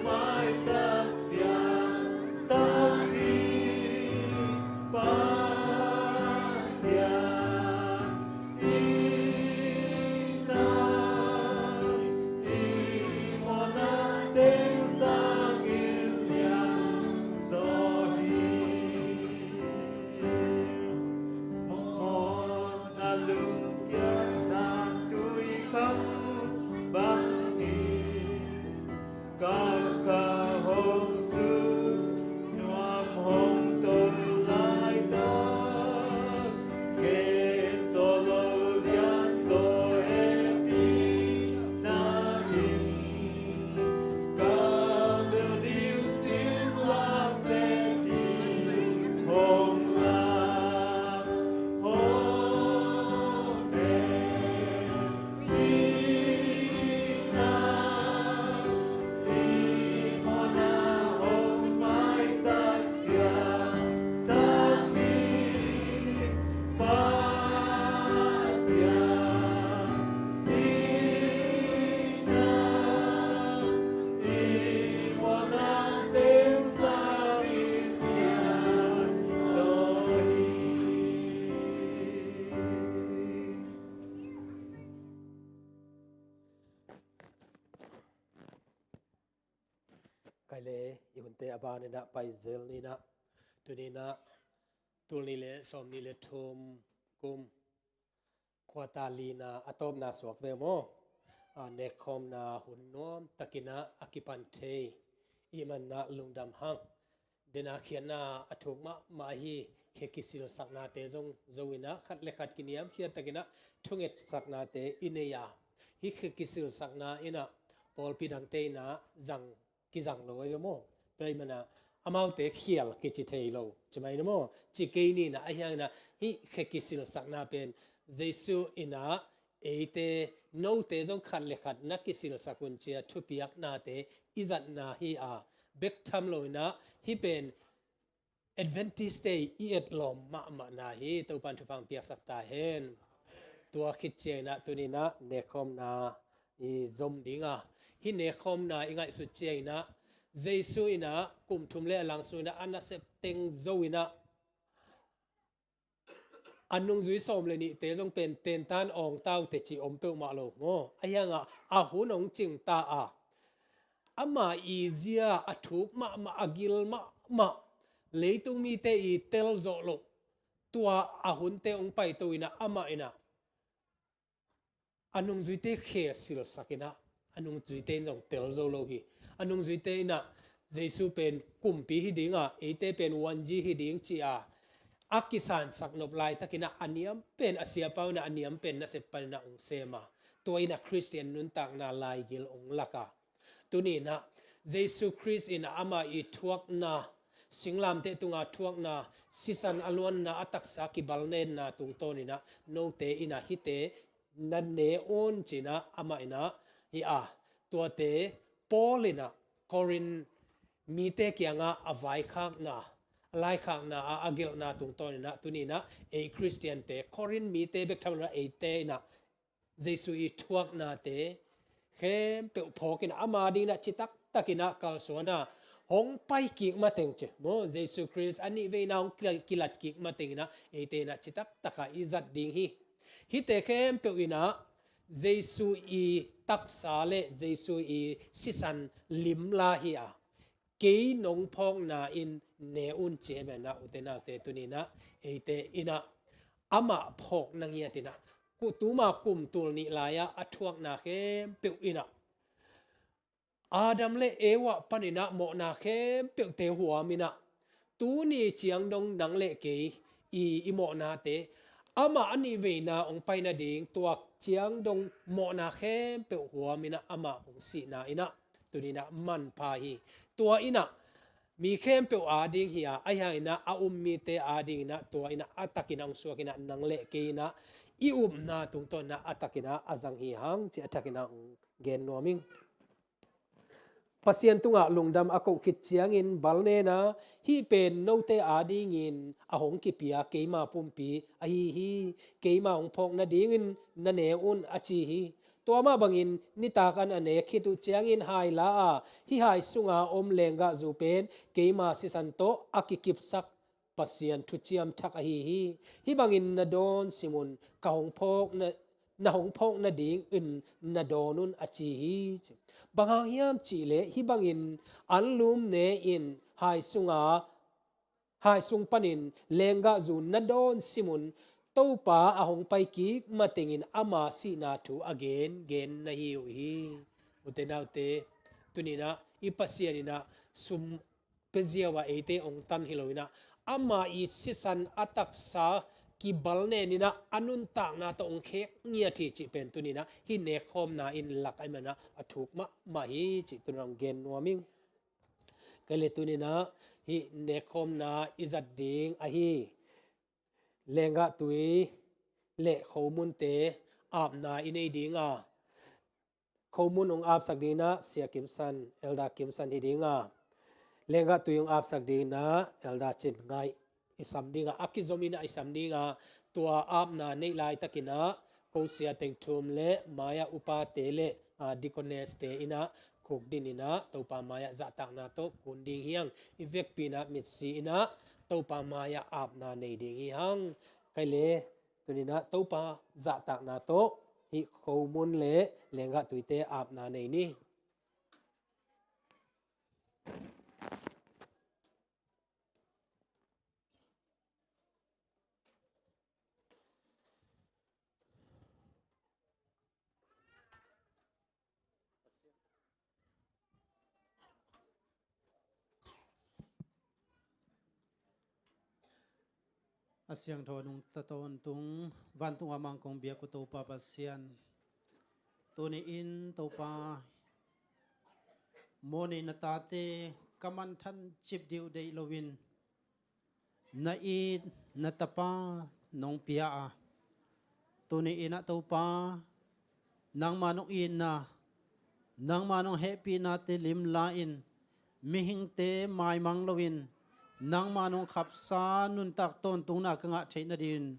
mai sak siang sahi pa siang ina imona deng sang iliang zohi mon alung yang nang tui khắp bang hi ca ca hong su nuam hong tôi lai ta ke to lo dian to e pi na hin ca bel diu sim la te pi hong la hong e pi na imona hong mai sak siang sahi pa siang ina imona tem sang ilian zohi cái lẽ ihun te aba ni na pai zel ni na tu ni na tul ni le som ni le thum kum khwata li na atom na sok ve mo ne khom na hun nom takina akipan the iman na lungdam hang dena khian na athuk ma hi khekisil sakna te jong zoina khat le khat kiniam khia takina thunget sakna te ineya hi khekisil sakna ina pol pi dang te na zang ki zang lo ai mo pe mana amau te khial ki chi thei lo chmai no mo chi ke ni na a hyang na hi khekisil sakna pen jesu ina eite no te jong khat le khat na kisil sakun chia thupiak na te izat na hi a bek tham lo na hi pen Adventist day i et lom ma na hi to pan thu pang piak sak ta hen tua khit che na tu ni na ne khom na i zom dinga hi ne khom na ingai su che na jesu ina kum thum le lang su na ana sep teng zo ina anung zui som le ni te jong pen ten tan ong tau te chi om pe ma lo mo ayanga a hu nong ching ta a ama izia athuk ma agil ma leitung mi te i tel zo lo tua ahun te ong pai to ina ama ina anung zui te khe sil sakina anung zui te jong tel zo lo hi anung zui te ina jesu pen kumpi hi dinga e te pen wanji hi ding chi a akisan saknop lai takina aniam pen asia pau na aniam pen na sep pan na ong sema toina christian nun tak na lai gil ong laka tuni na jesu christ ina ama i thuak na singlam te tunga thuak na sisan alwan na atak sa ki balnen na tung toni na no te ina hite nan ne on china ama ina i a to te polina korin mi te kyanga avai khak na lai khak na agil na tung toni na tuni na e christian te korin mi te bek tham na e te na jesu i thuak na te khem pe phokin ama ding na chitak takina kal sona hong pai ki ma teng che mo jesu christ ani ve naung kilat ki ma teng na e te na chitak taka izat ding hi hi te khem pe ina Jesu i taksa le Jesu i sisan limla hi a ke nong phong na in ne un che me na utena te tunina eite ina ama phok nang ya tina ku tuma kum tul ni laya athuak na khem pe ina Adam le Ewa panina mo na khem pe te huwa mina tu ni chiang dong nang le ke i mo na te ama ani ve na ong pai na ding tuak chiang dong mo na khem pe huwa mina ama ong si na ina tunina man pa hi tua ina mi khem pe a ding hi a ai ha ina a mi te a ding na tua ina atakina ong suakina nang le ke ina i na tung to na atakina azang hi hang chi atakina gen noming pasien tunga lungdam ako kit chiang in balne na hi pen no te ading in ahong ki pia keima pumpi a hi keima ong phok na ding in na ne un achi hi to ma bangin nita kan ane khitu chiang in hai la a hi hai sunga om lenga zu pen keima si santo akikip sak pasien thu chiam thak a hi bangin na don simun ka hong phok na hong phok na ding in na donun achi hi bang hiam chi le hi bangin anlum ne in hai sung panin lenga zu na don simun topa ahong pai ki matingin ama si na thu again gen na hi utenaute tunina ipasianina sum peziawa ete ong tan hiloina ama i sisan ataksa ki balne nina anun ta na to ong khek nia thi chi pen tunina hi ne khom na in lak ai mana athuk ma hi chi tunang gen noming kale tunina hi ne khom na izat ding a hi lenga tui le khomun te ap na inei dinga khomun ong ap sak dina sia kim san elda kim san hi dinga lenga tui ong ap sak dina elda chin ngai isam dinga akizomina isam dinga tua ap na nei lai takina ko sia teng thum le maya upa te le dikones te ina khuk dinina topa maya za tak na to kunding hiang ivek pina mitsi ina topa maya ap na nei ding hi hang kaile tunina topa za tak na to hi khomun le lenga tuite ap na nei ni asyang thonung taton tung van tung amang kong bia ko to pa pasian tuni in to pa moni na tate kaman than chip diu dei lovin na i na tapa nong pia a tuni ina to pa nang manong in na nang manong happy na te lim la in mihing te mai mang lovin nang manong khapsa nun tak ton tung na kanga theina din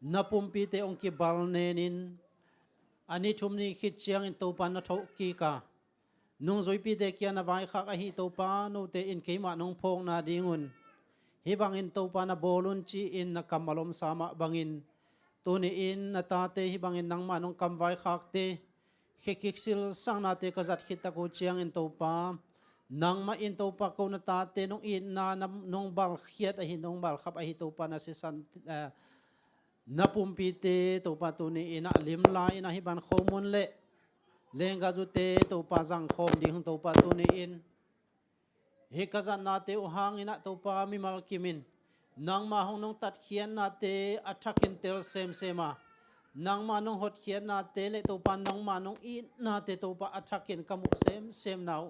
na pumpi te ong ki bal nenin ani thumni khit chiang in to pan na tho ki ka nung zoi pi te kya na vai khak a hi to pa no te in keima nong phong na dingun hi bang in to pa na bolun chi in na kamalom sama bangin tuni in na ta te hi bang in nang manong kam vai khak te khekiksil sang na te kazat khit ta ko chiang in to pa nang ma in to pa ko na ta te nong in na nong bal khiat a hi nong bal khap a hi to pa na se san na pumpi te to pa tu ni ina lim la ina hi ban khomun le lenga ju te to pa jang khom ding to pa tu ni in he kazan na te u hang ina to pa mi mal kimin nang ma hong nong tat khian na te athakin tel sem sema nang ma nong hot khian na te le to pa nang ma nong in na te to pa athakin kamu sem now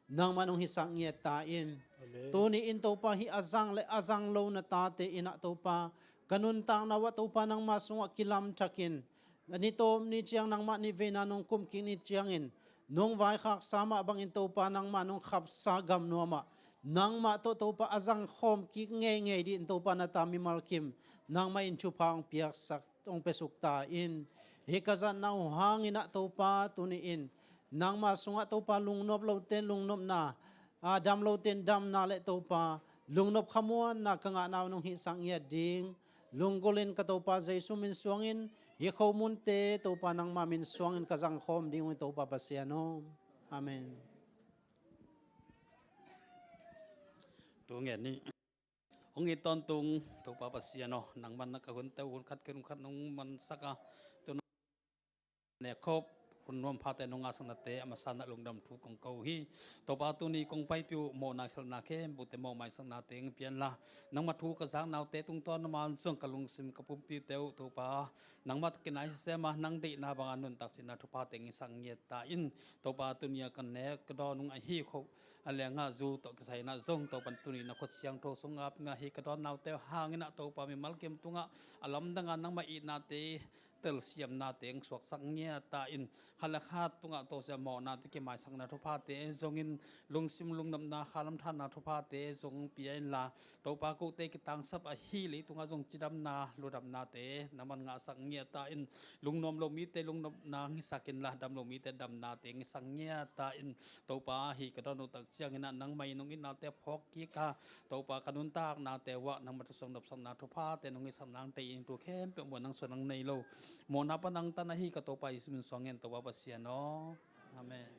nang manong hisang nge ta in to ni in to pa hi azang lo na ta te ina to pa kanun tang na wa to pa nang masunga kilam thakin ani tom ni chiang nang ma ni vena nong kum ki ni chiang in nong vai khak sama bang in to pa nang ma nong khap sa gam no ma nang ma to pa azang khom ki nge di in to pa na ta mi mal kim nang ma in chu phang piak sak tong pesuk ta in he kazan na hang ina to pa tu ni in nang ma sunga to pa lungnop lo ten lungnop na dam lo ten dam na le to pa lungnop khamuan na kanga naw nong hi sang ya ding Lunggolin ka to pa Jesu min suangin ye khau mun te to pa nang ma min suangin ka jang khom ding to pa pasiano. Amen. Tu nghe ni ông nghe ton tung tu pa pasiano nang man ka hun te hun khat nong man saka tu ne khop hun nom pha te nong asang na te amasana lungdam thu kong ko hi to pa tu ni kong pai piu mo na khel na ke bu te mo mai sang na teng pian la nang ma thu ka sang naw te tung ton man sung ka lung sim ka pum pi teu tu pa nang ma ke nai se ma nang de na bang anun tak sin na thu pa teng sang nge ta in to pa tu ni kan ne ka do nung a hi kho ale nga zu to ka sai na zong to pan tu ni na khot siang tho sung ap nga hi ka don naw te hang na to pa mi mal kem tunga alam danga nang ma i na te tel siam na teng suak sak nge ta in khala khat tunga to se mo na te ke mai sang na thu pa te zong in lung sim lung nam na khalam than na thu pa te zong pi in la to pa ko te ki tang sap a hi li tunga zong chidam na lu dam na te naman nga sak nge ta in lung nom lo mi te lung nom na ngi sakin la dam lo mi te dam na te ngi sang nge ta in to pa hi ka don tak chiang ina nang mai nong in na te phok ki ka to pa kanun tak na te wa nang ma song dap sang na thu pa te nong i sang nang te in tu khem pe mo nang so nang nei lo mo na pa nang ta na hi ka to pa isim songen to pa pasiano. Amen.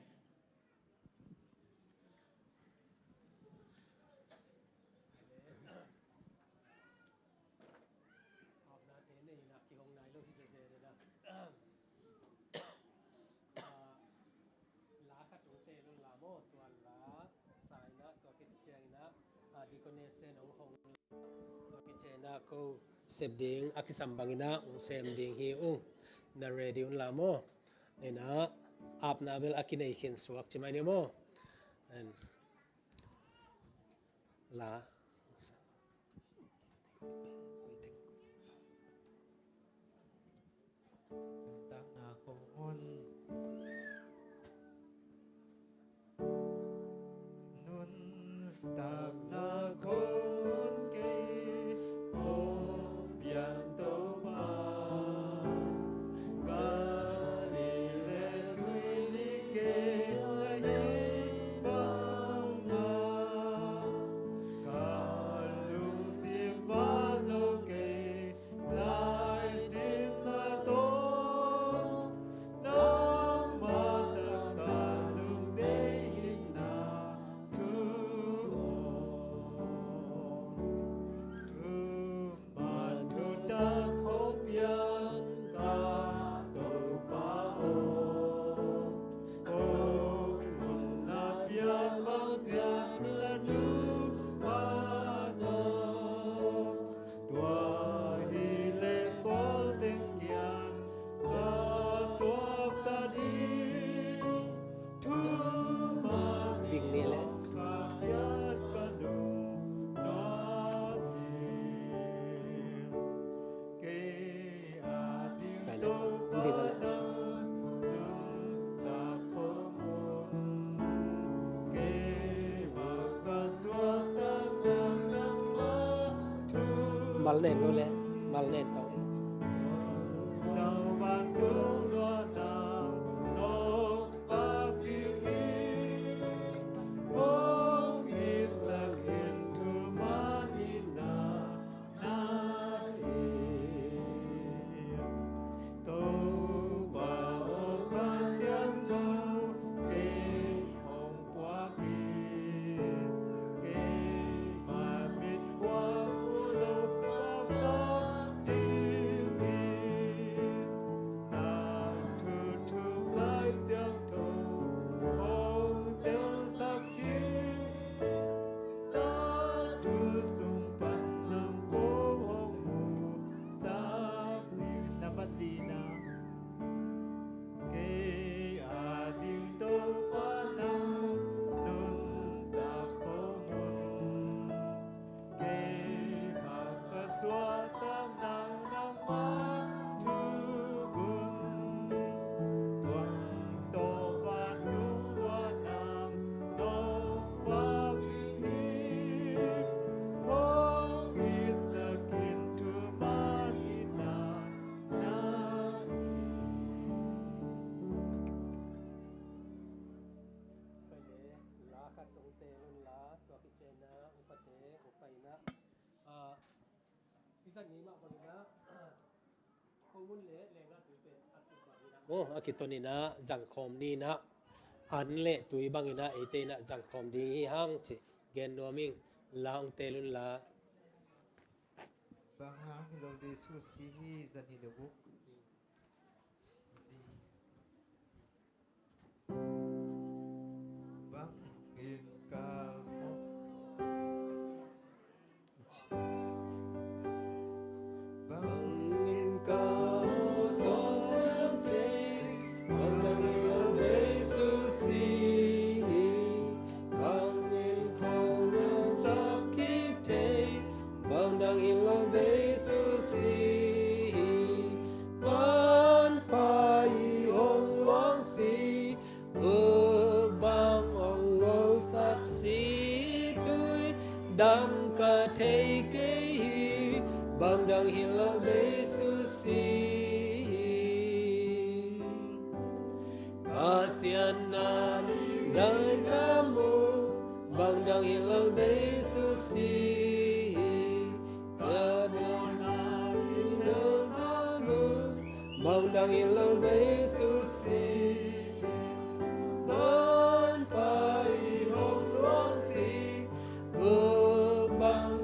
Ko sep ding akisambangina ung sem ding hi ung na ready un la mo ena ap na bel akinai khin suak chimai ne mo and la ta na khôn nun tak na khôn ke yang to ba ga li le tui li ke ai ba ma ka lu sim ba zo ke lai sim na to nam ma ta ka lu de na tu ding ni le hindi na le mal nen lo le mal nen to Đi Oh, akitoni na zangkhom ni na an le tui bangina ete na zangkhom ding hi hang chi gen noming laung telun la bang hang hi lo de su si hi zan hi lo buk bang in ka mo bang in ka mo so sim te bang dang hi lo Giêsu si bang in thong na sap ki te bang dang hi lo Giêsu si ban pai hong loang si vừa bang ông ngô sắc si tươi đam cả thế kế hi bằng đằng hi lo Giêsu si Asiana dan kamu bằng đằng hi lo Giêsu si bằng đằng hi lo Giêsu si ban pai hong loang si vừa bang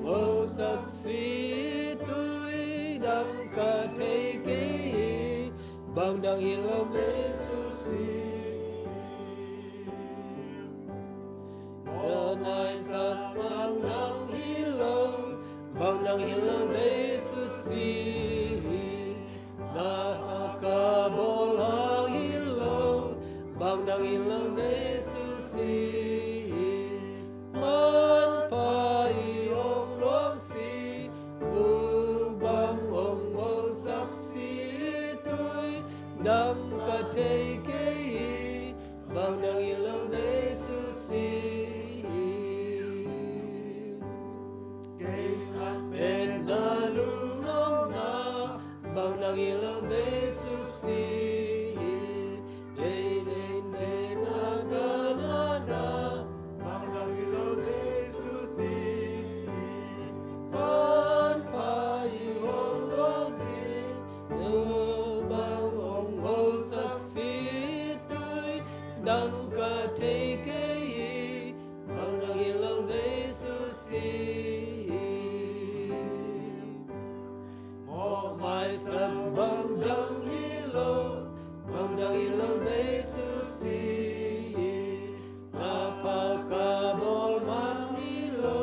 màu sắc si tươi đậm cả thế kỷ bằng đằng hi lo Giêsu si nay sát mang đằng hi lo bằng đằng hi lo Giêsu si na ka bol ha hi lo bằng đằng hi lo Giêsu si man pai hong loang si vu bang hong màu sắc si tươi đam cả thế kỷ bằng đằng hi lo Giêsu si bên na lung nong na bằng đằng hi lo Giêsu si đây đây đây na na bằng đằng hi lo Giêsu si ban pai hong loang si nơ bang hong màu sắc si tươi đam cả thế kỷ bằng đằng hi lo Giêsu si mo mai sập bằng đằng hi lo Giêsu si na pa ka bol man hi lo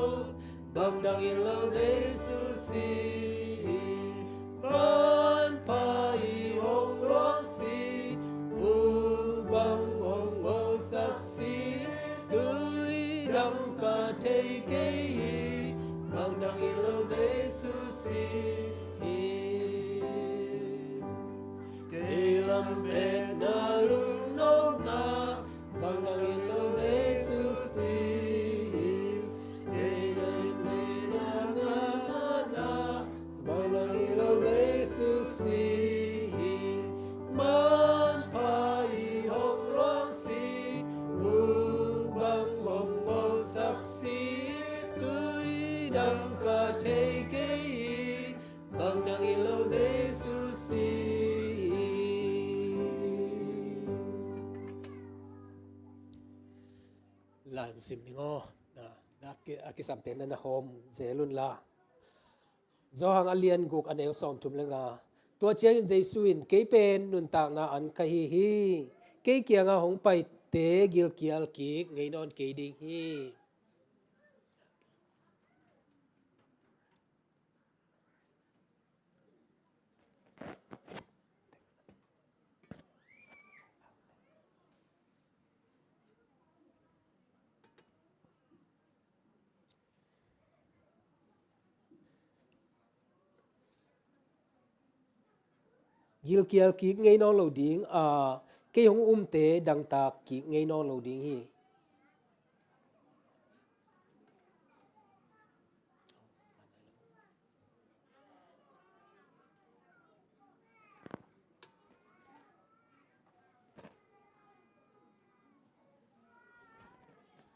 bằng đằng hi lo Giêsu si ban pai hong loang si vu bang hong màu sắc si tươi đậm cả thế kỷ bằng đằng hi lo Giêsu si cây lâm bên na lung nong na bằng đằng hi lo Giêsu si cây đây đây na na bằng đằng hi lo Giêsu si man pai hong loang si vu bang hong màu sắc si tươi đậm cả thế kỷ bằng đằng hi lo Giêsu si làm sim ni ngo na ki samten na hom zelun la zo hang alien guk anel som tum lenga to cheng Giêsu in ke pen nun tak na an ka hi ke kia nga hong pai te gil kial ki ngei non ke ding hi gil kial ki ngei non lo ding ke hong te dang ta ki ngei non lo ding hi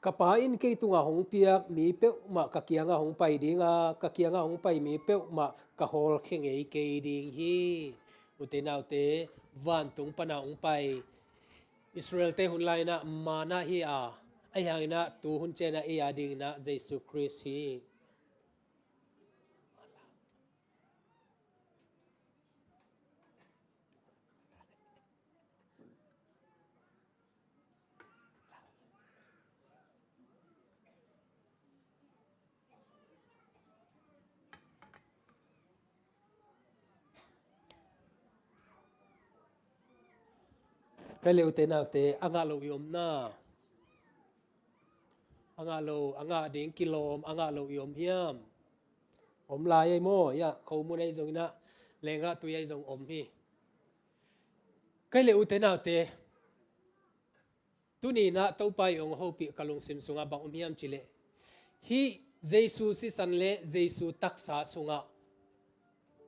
kapa in ke tunga hong piak mi pe ma ka kianga hong pai dinga ka kianga hong pai mi pe ma ka hol khengei ke ding hi อุเตนาวเตวันตุงปนาองไปอิสราเอลเตหุนไลนะมานะฮีอาไอยังนะตูหุนเจนะเอียดิงนะเยซูคริสต์ฮีก็เลยอุเตนาวเตอ่างาโลยมนาอ่างาโลอ่างาดิ่งกิโลมอ่างาโลยมเฮียมลายโมยะเขามุนไอจงนะเลงะตุยไอจงฮีก็เลยอุเตนาวเตตุนีนะเต้าไปองค์ฮูปีกะลงซิมสุงะบังเฮียมจิเลฮีเยซูสิสันเลเยซูตักษาสุงะ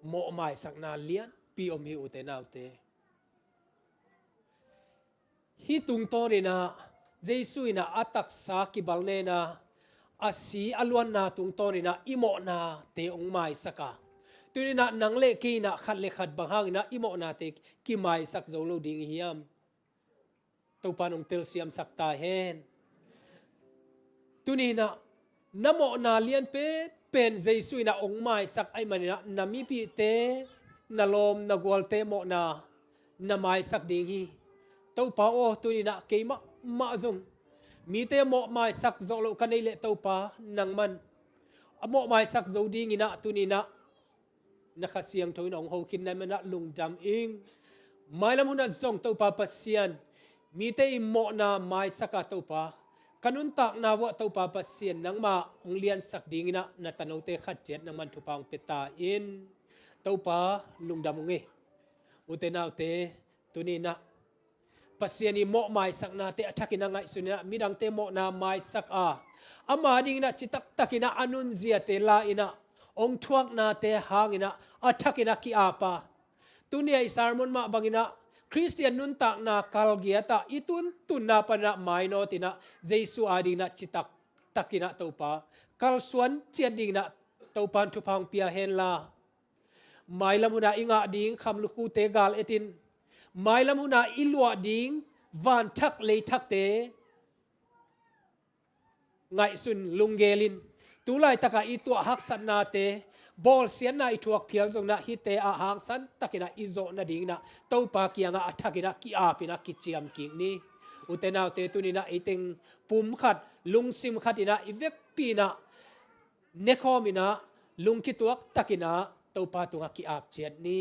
โมไมสักนาเลียนปีฮีอุเตนาวเตฮิตุงโตนี่นะเยซูนะอัตักษากิบัลเนนะอาศีอลวนนาตุงโตนี่นะอิโมนาเตองไมสักะตุนี่นะนังเลกีนะขัดเลขัดบังหางนะอิโมนาเตกิไมสักโจโลดิงฮิยมตัวปานองเตลเซียมสักตาเฮนตุนี่นะนโมนาเลียนเป็นเยซูนะองไมสักไอมันนะนามิปีเตนาลมนากวลเตโมนานาไมสักดิงฮีtàu pa o tu ni na ke ma zong mi te mo mai sak zo lo kan le tàu pa nang man amo mai sak zo ding ina tu ni na na khasiang thoi nong ho kin na na lung dam ing mai lam huna zong tàu pa pasian mi te mo na mai saka tàu pa kanun tak na wa tàu pa pasian nang ma ong lian sak ding ina na tanaw te khat jet nang man thu pang peta in tàu pa lung dam nge utenaw te tu ni na pasiani mo mai sak na te athakina ngai sunia midang te mo na mai sak a ama ding na chitak takina anun zia te la ina ong thuak na te hangina athakina ki apa tunia isarmon ma bangina Christian nun tak na kalgiata itun tunna pana mai no tina Jesu ading na chitak takina topa kalsuan chiading na topan thupang pia hen la mai lamuna inga ding khamluku te gal etin mai lam huna ilwa ding van thak le thak te ngai sun lungelin tulai taka itwa hak san na te bol sian na ithuak phial jong na hi te a hang san takina izo na ding na to pa kianga athakina ki apina ki chiam king ni utenaw te tunina iting pum khat lungsim khatina ivek pina nekhomina lungkituak takina to pa tunga ki ap chet ni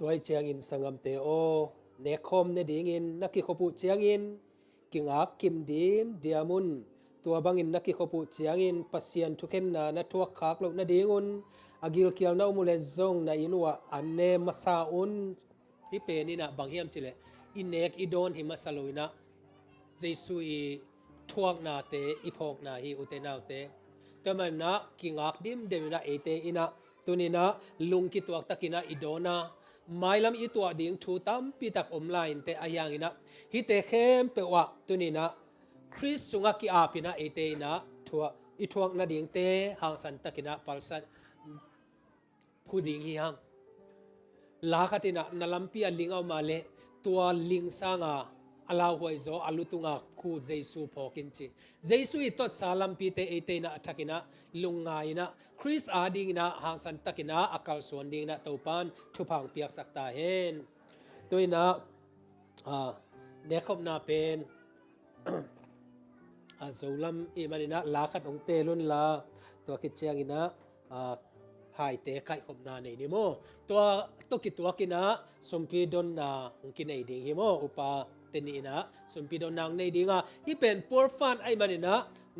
ตัวเจียงอินสังกัมเตโอเนคอมเนดิงอินนักกิขบุเจียงอินกิงอักกิมดิมเดียมุนตัวบังอินนักกิขบุเจียงอินปัสยันทุกเห็นนาทัวขากลกนาดิงุนอากิลเกียวนาอุมุเลซงนาอินว่าอันเนมาซาอุนที่เป็นนี่นะบางเฮียมจิเลอินเนกอีโดนหิมาซาลุยนะเจสุยทวงนาเตอีพอกนาฮีอุเตนาเตแต่มันนะกิงอักดิมเดวินะเอเตอินะตัวนี้นะลุงกิตัวตะกินะอีโดนาไม่ลำอีตัวดิ่งชูตั้มปีตักอมไลน์แต่อายังอินะฮิเตเข้มเปวะตัวนี้นะคริสสุงกิอาปินะเอเตนะทัวอีทวงนาดิ่งเตหางสันตะกินะปัลสันผู้ดิ่งฮิฮังลาคตินะนาลัมปีอันลิงเอามาเลตัวลิงสางา alau huai zo alutunga khu Jesu phokin chi Jesu I tot salam pi te ete na athakina lungai na Chris ading na hang san takina akal suan ding na topan thupang piak sakta hen toina nekhop na pen zolam I manina la khat ong te lun la to ki chiang ina hai te kai khop na nei ni mo to ki to kina sompi don na ong ki nei ding hi mo upa teni na sompi don nang nei dinga hi pen por fan ai manina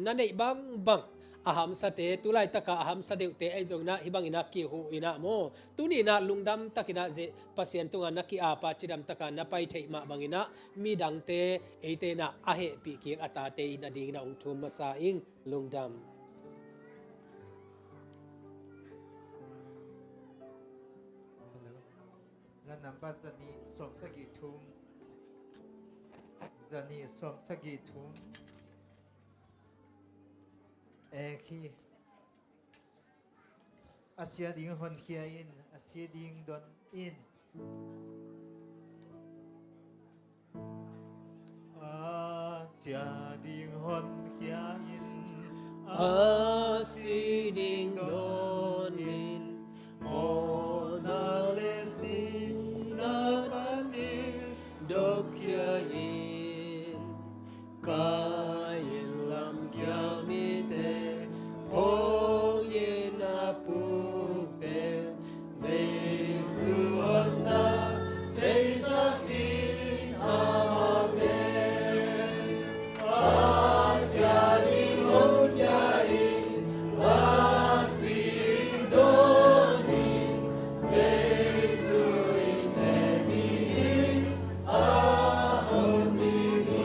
na nei bang bang aham sa te tulai taka aham sa deu te ai jong na hibang ina ki hu ina mo tuni na lungdam takina je pasien tunga na ki apa chidam taka na pai thei ma bangina mi dang te eite na ahe pi ki ata te ina ding na ong thum ma sa ing lungdam la number zani som sagi thum zani som sagi thum khi Asia ding hon khia in Asia ding don in Asia ding hon khia in Asia ding don in Mona lesi na panil dokya in kain lam kya mi te pong yin apukte Jesu onna te sakin amate Asia ding hon kya in Asia don in Jesu in emin ahon mimi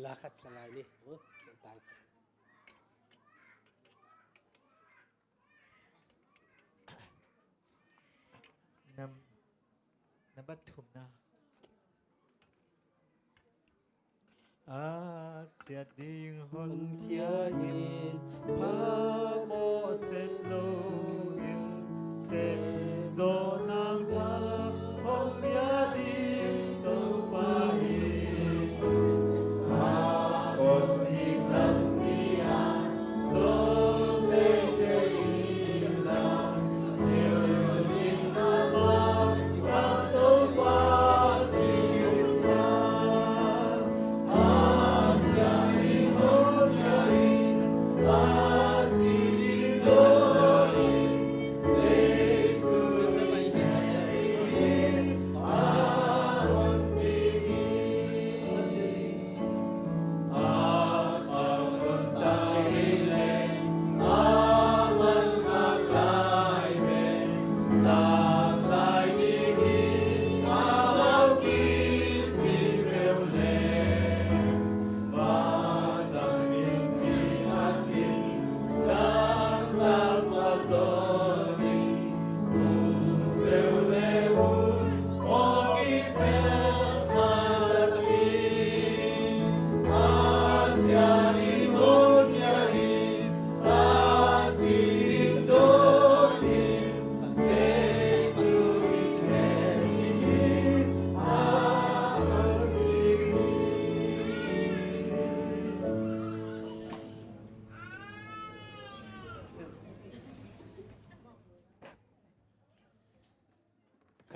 lakat salai ni tang number thum na Asia ding hon khia in pa mo sen lo in se do nang tha hom ya ding to pa in a kon sing nam ni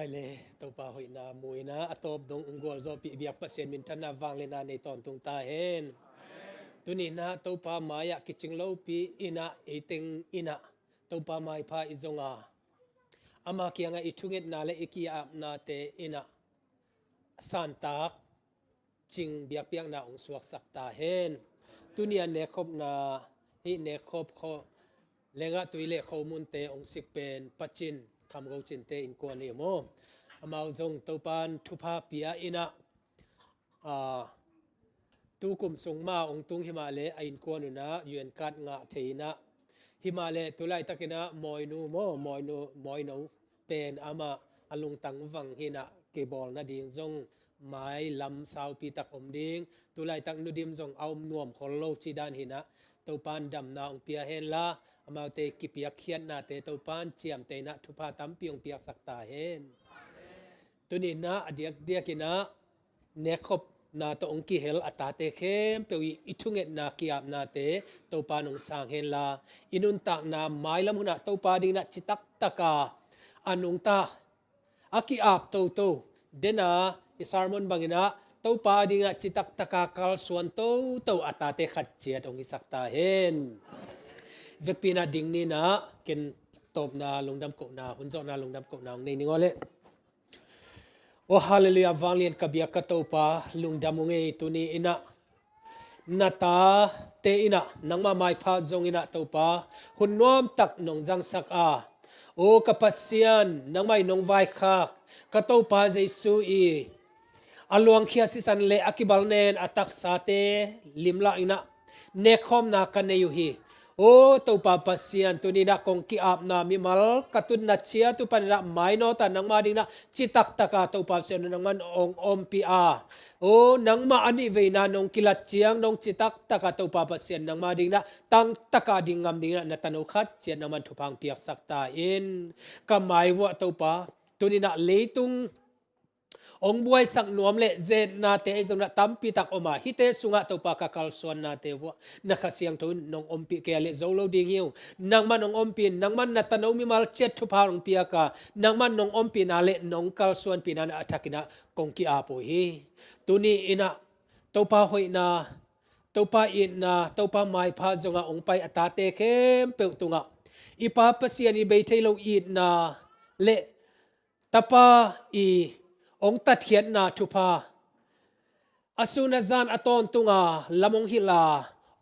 hai le to pa hoi na mui na atop dong ungol zo pi biak pa sen min tan na wang le na nei ton tung ta hen tuni na to pa maya kiching lo pi ina eting ina to pa mai pha izonga ama kianga ithunget na le ikia na te ina san tak ching biak piak na ong suak sak ta hen tunia ne khop na hi ne khop kho lenga tuile khomun te ong sik pen pachin kham go chin te in ko ni mo amao zong to pan thupa pia ina tu kum sung ma ong tung himale ain ko nu na yuen kat nga theina himale tulai takina moinu mo moinu pen ama alung tang wang hina ke bol na ding zong mai lam sau pi tak om ding tulai tak nu dim zong aum nuam khol lo chi dan hina to pan dam na ong pia hen la amao te ki pia khian na te to pan chiam te na thupa tam piong pia sakta hen tuni na adiak diakina ne khop na to ong ki hel ata te khem pe wi ithunget na kiap na te to pa nong sang hen la inun tak na mai lam huna to pa ding na chitak taka anung ta aki ap to dena isarmon bangina to pa ding na chitak taka kal suan to ata te khat chiat ong isakta hen vekpina ding ni na ken top na lungdam ko na hunzo na lungdam ko na nei ningole o hallelujah valian kabia katopa lungdamunge tuni ina nata te ina nangma mai pha zong ina topa hunnom tak nong jang sak a o kapasian nangmai nong vai kha katopa jesu i aluang khia sisan le akibal nen atak sate limla ina nekhom na kaneyu hi o to pa pasian tuni na kong ki ap na mi mal katun na chia tu pan na mai no ta nang ma ding na chitak taka to pa sen nang man ong om pi a o nang ma ani ve na nong kilat chiang nong chitak taka to pa pasian nang ma ding na tang taka ding ngam ding na tanu khat chen nang man thupang piak sakta in kamai wa to pa tuni na leitung ong buai sak nuam le zen na te zong na tampi tak oma hite sunga to pa ka kal suan na te wa na khasiang to nong ompi ke le zolo ding hiu nang man nong ompi nang man na tano mi mal chet thu pa ong pia ka nang man nong ompi na le nong kal suan pi na athakina kong ki apo hi tuni ina to pa hoi na to pa in na to pa mai pha zonga ong pai atate kem pe tunga ipa pasian i be thailo i na le tapa i ong tat khian na thupa asuna zan aton tunga lamong hila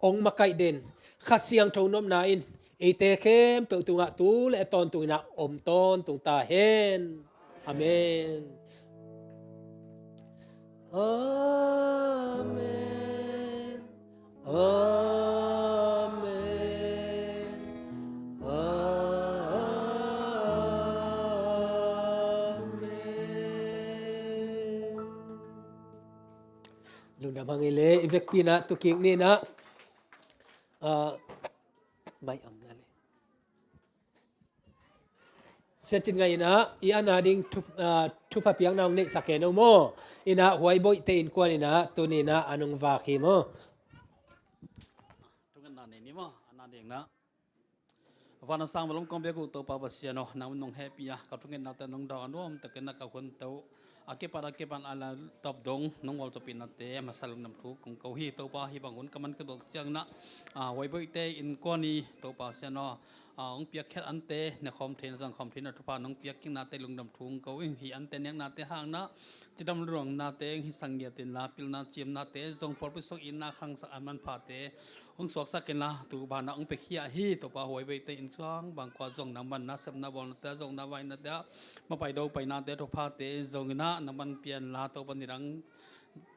ong makai den khasiang thonom na in ete khem pe tunga tu le ton tungina om ton tung ta hen amen amen amen lunda mangile ivek pina tu king ni na mai am na le setin ngai na i anading tu pa piang naung ne sakeno mo ina huai boy te in kwa ni na tu ni na anung va khi mo tungan na ni mo anading na vana sang balom kom be ku to pa basiano nang nong happy ya ka tungan na ta nong da anom ta ken na ka kun to ake para ke pan ala top dong nong wal to pinate masalung nam thu kong ko hi to pa hi bangun kaman ka dok chang na wai boy te in ko ni to pa siano ong piak khet ante ne khom then jang khom then thupa nong piak king na te lungdam thung ko hi ante nek na te hang na chidam rong na te hi sangya tin la pil na chim na te jong por pu sok in na khang sa aman pha te ong suak sak ken la tu ba na ong pe khia hi to pa hoi be te in chuang bang kwa jong na man na sap na bol na te jong na vai na te ma pai do pai na te thupa te jong na na man pian la to ban nirang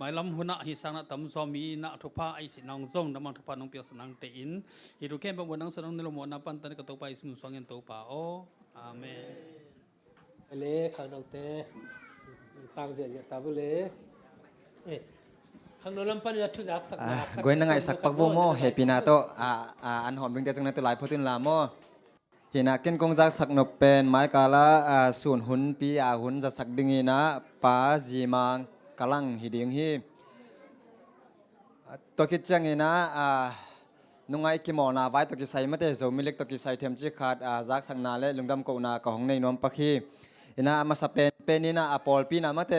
mai lam huna hi sang na tam zomi na thupa ai si nong jong na man thupa nong piak sanang te in hi ru kem bang nang sanang nilo mo na pan tan ka to pa ismu swang en to pa o amen le khang dong te tang zen ya ta bu le khang no lam pan ya thu jak sak goi na ngai sak pak bo mo happy na to an hom ring te jong na to lai photin la mo hina ken kong jak sak no pen mai kala sun hun pi hun za sak dingi na pa ji mang kalang hiding hi to ki chang ina nungai ki mo na vai to ki sai mate zo milek to ki sai them chi khat jak sak na le lungdam ko na ka hong nei nom pakhi ina ama sa pen เป็นนี่นะอปอลปีนะมาเต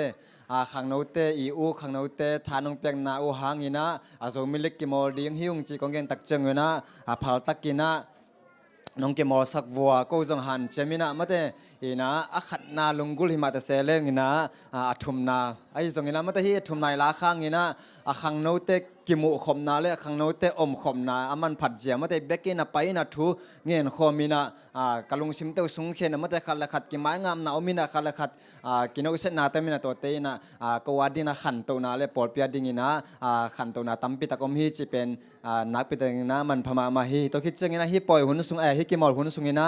ขังโนเตอีอูขังโนเตทานงเปียงนาอูหางินะอาโซมิลิกกิมอลดิ้งหิวงจีกองเกนตักเจงเวนะพัลตักกินะน้องเกมอสักวัวก็จงหันเจมินะมาเตอีนะอัขัดนาลุงกุลหิมาตเซเลงินะอัทุมนาไอ้จงงินะมาเตฮีทุมนายลาข้างงินะขังโนเตกิมุขมนาเลขังโนเตอมขมนามันผัดเจียมาเตเบกินะไปนะทูเงินขมินะกะลุงซิมเตสุงเขนมาเตขัดละขัดกิไม้งามนาอมินะขัดละขัดกินเอาเสนาเตมินะตัวเตนะกวาดินะขันตัวนาเลปอลเปียดิงินะขันตัวนาตัมปิตะกมฮีจีเป็นนักปิตะนะมันพม่ามาฮีตัวคิดเจงินะฮีปล่อยหุ่นสุงฮิกิมอลหุ่นสุงินะ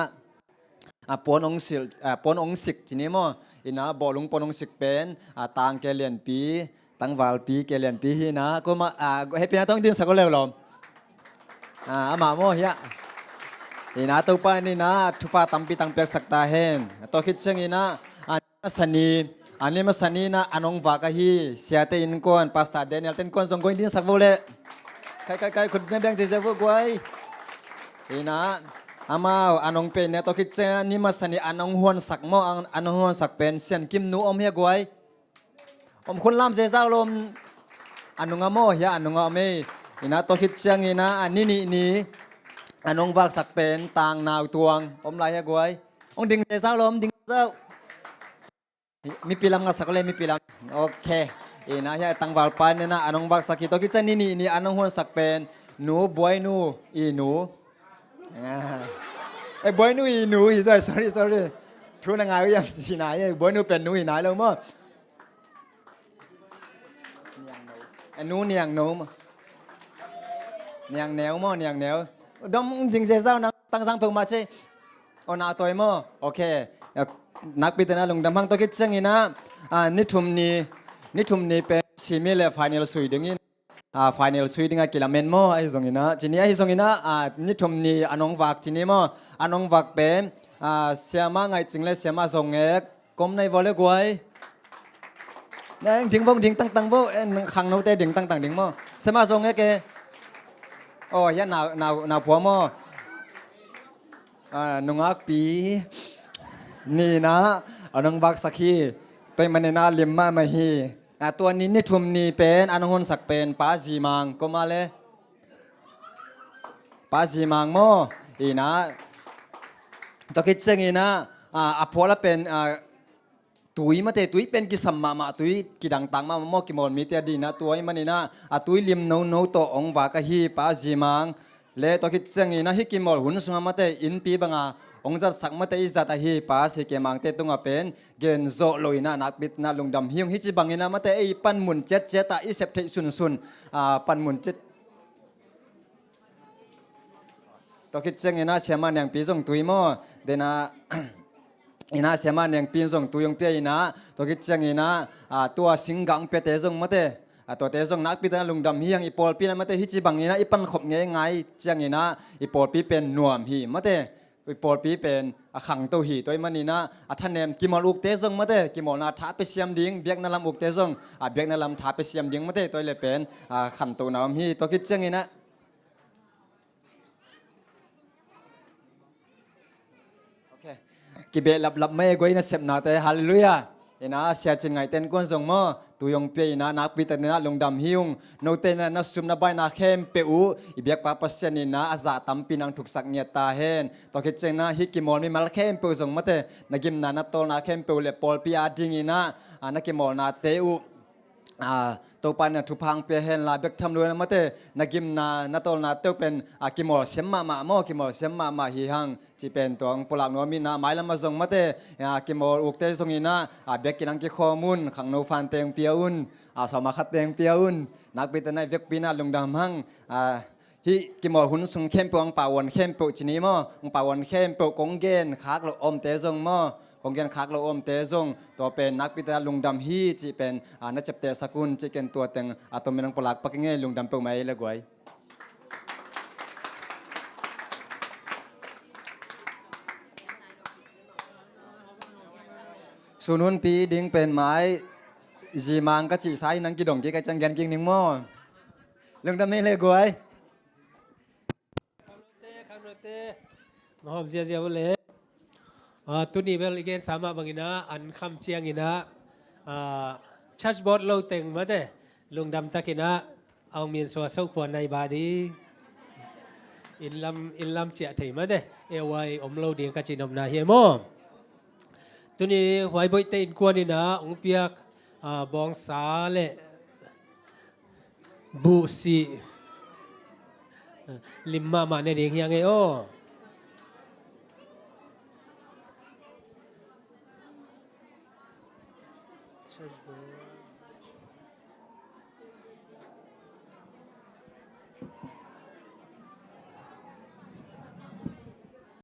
ปนองสิปนองสิกจีนี้มั้งอินะบอลุงปนองสิกเป็นต่างเกลียนปีตั้งวาลปีเกลียนปีฮีนะก็มาให้ปีนะต้องดึงสักก็เร็วหรอมาโมเฮียอินะตัวไปนี่นะทุปาตัมปีตังเปียกสักตาเฮนตัวคิดเชิงอินะอันนี้สันนีอันนี้มาสันนีนะอันองวากะฮีเสียเตอินก้อนพาสต้าเดนิเอลเตนก้อนส่งก้อนดึงสักโวเล่ใครคุณเนี่ยแบงเจเจฟกวยอินะอามาอันองเป็นเนี่ยตัวคิดเจนี่มาสันนีอันองหวนสักโมอันองหวนสักเป็นเสียนกิมนูอมเฮียกวยอมคนลำเจเจ้าลมอันองอโมเฮียอันองอเมอินะตัวคิดเชิงอินะอันนี้นี่อันองวากสักเป็นต่างนาวตวงอมลายเฮียกวยองดึงเจเจ้าลมดึงเจ้ามีปีลำงัสักเลยมีปีลำโอเคอินะเฮียตั้งวาลปานเนี่ยนะอันองวากสักที่ตัวคิดเจนี่อันองหวนสักเป็นหนูบวยหนูอีหนูไอ้บอยนูอีหนูอี sorry ทุนงานวิทยาที่ไหนไอ้บอยนูเป็นหนูอีไหนแล้วมั้งไอ้หนูเนียงหนูเนียงแนวมั้งเนียงแนวดมจริงเจ้านักตั้งสังเพิ่งมาใช่เอาหน้าตัวมั้งโอเคนักพิจารณาลงดำพังตัวคิดเช่นนี้นะนิทุมนี้เป็นซีมิเลฟไฟแนลสุยดึงนี้final suite nga kilamen mo ai zongina chini ai zongina ni thomni anong wak chini mo anong wak pen siama ngai chingle siama zonge kom nai vole goi nang ding vong ding tang vo khang no te ding tang ding mo siama zonge ke ya nào phua mo nungak pi ni na anong wak sakhi pe manena limma ma hiตัวนี้นิทุมนีเป็นอันหุนสักเป็นป้าจีมังก็มาเลยป้าจีมังโมอีนะตัวคิดเช่นนี้นะพอละเป็นตุยมาเตตุยเป็นกิสัมมาตุยกิดังตังมาโมกิมอลมีเตียดีนะตัวมันนี่นะตุยลิมโนตัวองวากะฮีป้าจีมังเลตัวคิดเช่นนี้นะฮิกิมอลหุนสุงมาเตอินปีบังองจัดสักมาเตอิจัตฮีป้าสิเกมังเตตุงเป็นเกนโซลอยนะนักบิดนะลงดำหิ้งฮิจิบังเงินะมาเตไอปันหมุนเจ็ดตาอิเซปเทซุนปันหมุนเจ็ดตัวคิดเช่นนี้นะเสียมันอย่างปีส่งตุยโมเดนะอินะเสียมันอย่างปีส่งตุยงเปียอินะตัวคิดเช่นนี้นะตัวสิงกังเปียเตส่งมาเตตัวเตส่งนักบิดนะลงดำหิ้งอีปอลปีนะมาเตฮิจิบังเงินะอีปันขบเงยไงเช่นนี้นะอีปอลปีเป็นหน่วมหีมาเตปอลปีเป็นขังตัวหีตัวมันนี่นะท่านเนมกิมอลูกเตซงมาเตกิมอลนาท้าไปเสียมดิ้งเบียกนาลำอุกเตซงเบียกนาลำท้าไปเสียมดิ้งมาเตตัวเลยเป็นขันตัวน้ำหีตัวคิดเช่นนี้นะโอเคกิเบลับไม่กวยนะเสพนาเตฮาเลลูยาเอ็นะเสียจริงไงเต้นก้นส่งมาตัวยงเปียนะนักพิจารณาลงดำหิ้งโนเตนะนักซุมนับใบนักเข้มเปอูอีเบียกปาปัสเซนินะอาซาตัมปีนังถูกสักเนียตาเฮนตัวคิดเจนะฮิกิมอลมีมาลเข้มเปอูส่งมาเตนักกิมนานัตโตนักเข้มเปอูเลปอลปีอาดิงินะนักกิมอลนาเตอูตัวปันเนี่ยทุพังเปียเฮนลาเบกทำด้วยนะมาเตนักกิมนาโตนาเตเป็นกิมอลเซมมาโมกิมอลเซมมาฮิฮังจีเป็นตัวปลากนัวมีนาไม้ละมาส่งมาเตกิมอลอุกเตส่งอินะเบกกินังกิข้อมูลขังโนฟันเตงเปียอุนสมาคัดเตงเปียอุนนักพิจารณาเบกปีนาลงดำหังฮิกิมอลหุ่นส่งเข้มเปองป่าวันเข้มเปจีนี้มั้งป่าวันเข้มเปกงเกนคักเราอมเตส่งมั้งคงเกนคักเราอมเตซงตัวเป็นนักพิจารณาลุงดำฮีจีเป็นนักจับเตสกุลจีเป็นตัวเต็งตัวมีนังปลักปักเงี้ยลุงดำเปไม่เลยกวยส่วนนู้นปีดิ้งเป็นไม้จีมังก็จีไซนังกิดงจีกันจังแกนกิงนิ่งมั้งลุงดำไม่เลยกวยคำโนเตมาหอมเสียเลย ตุนี้เวลอีกเกนสามารถบางอินะอันคำเชียงอินะชัชบอดเราเต็งมาเด้ลุงดำตะกินะเอาเมียนสวาเศร้าควรในบาดีอินลำเจียถี่มาเด้เอวไว้อมเราเดียงกัจจินอมนาเฮียโมตุนี้หวยบอยเตอินกวนนี่นะองเปียกบองสาเลบุสีลิมมาเนี่ยเดียงยังไงโอ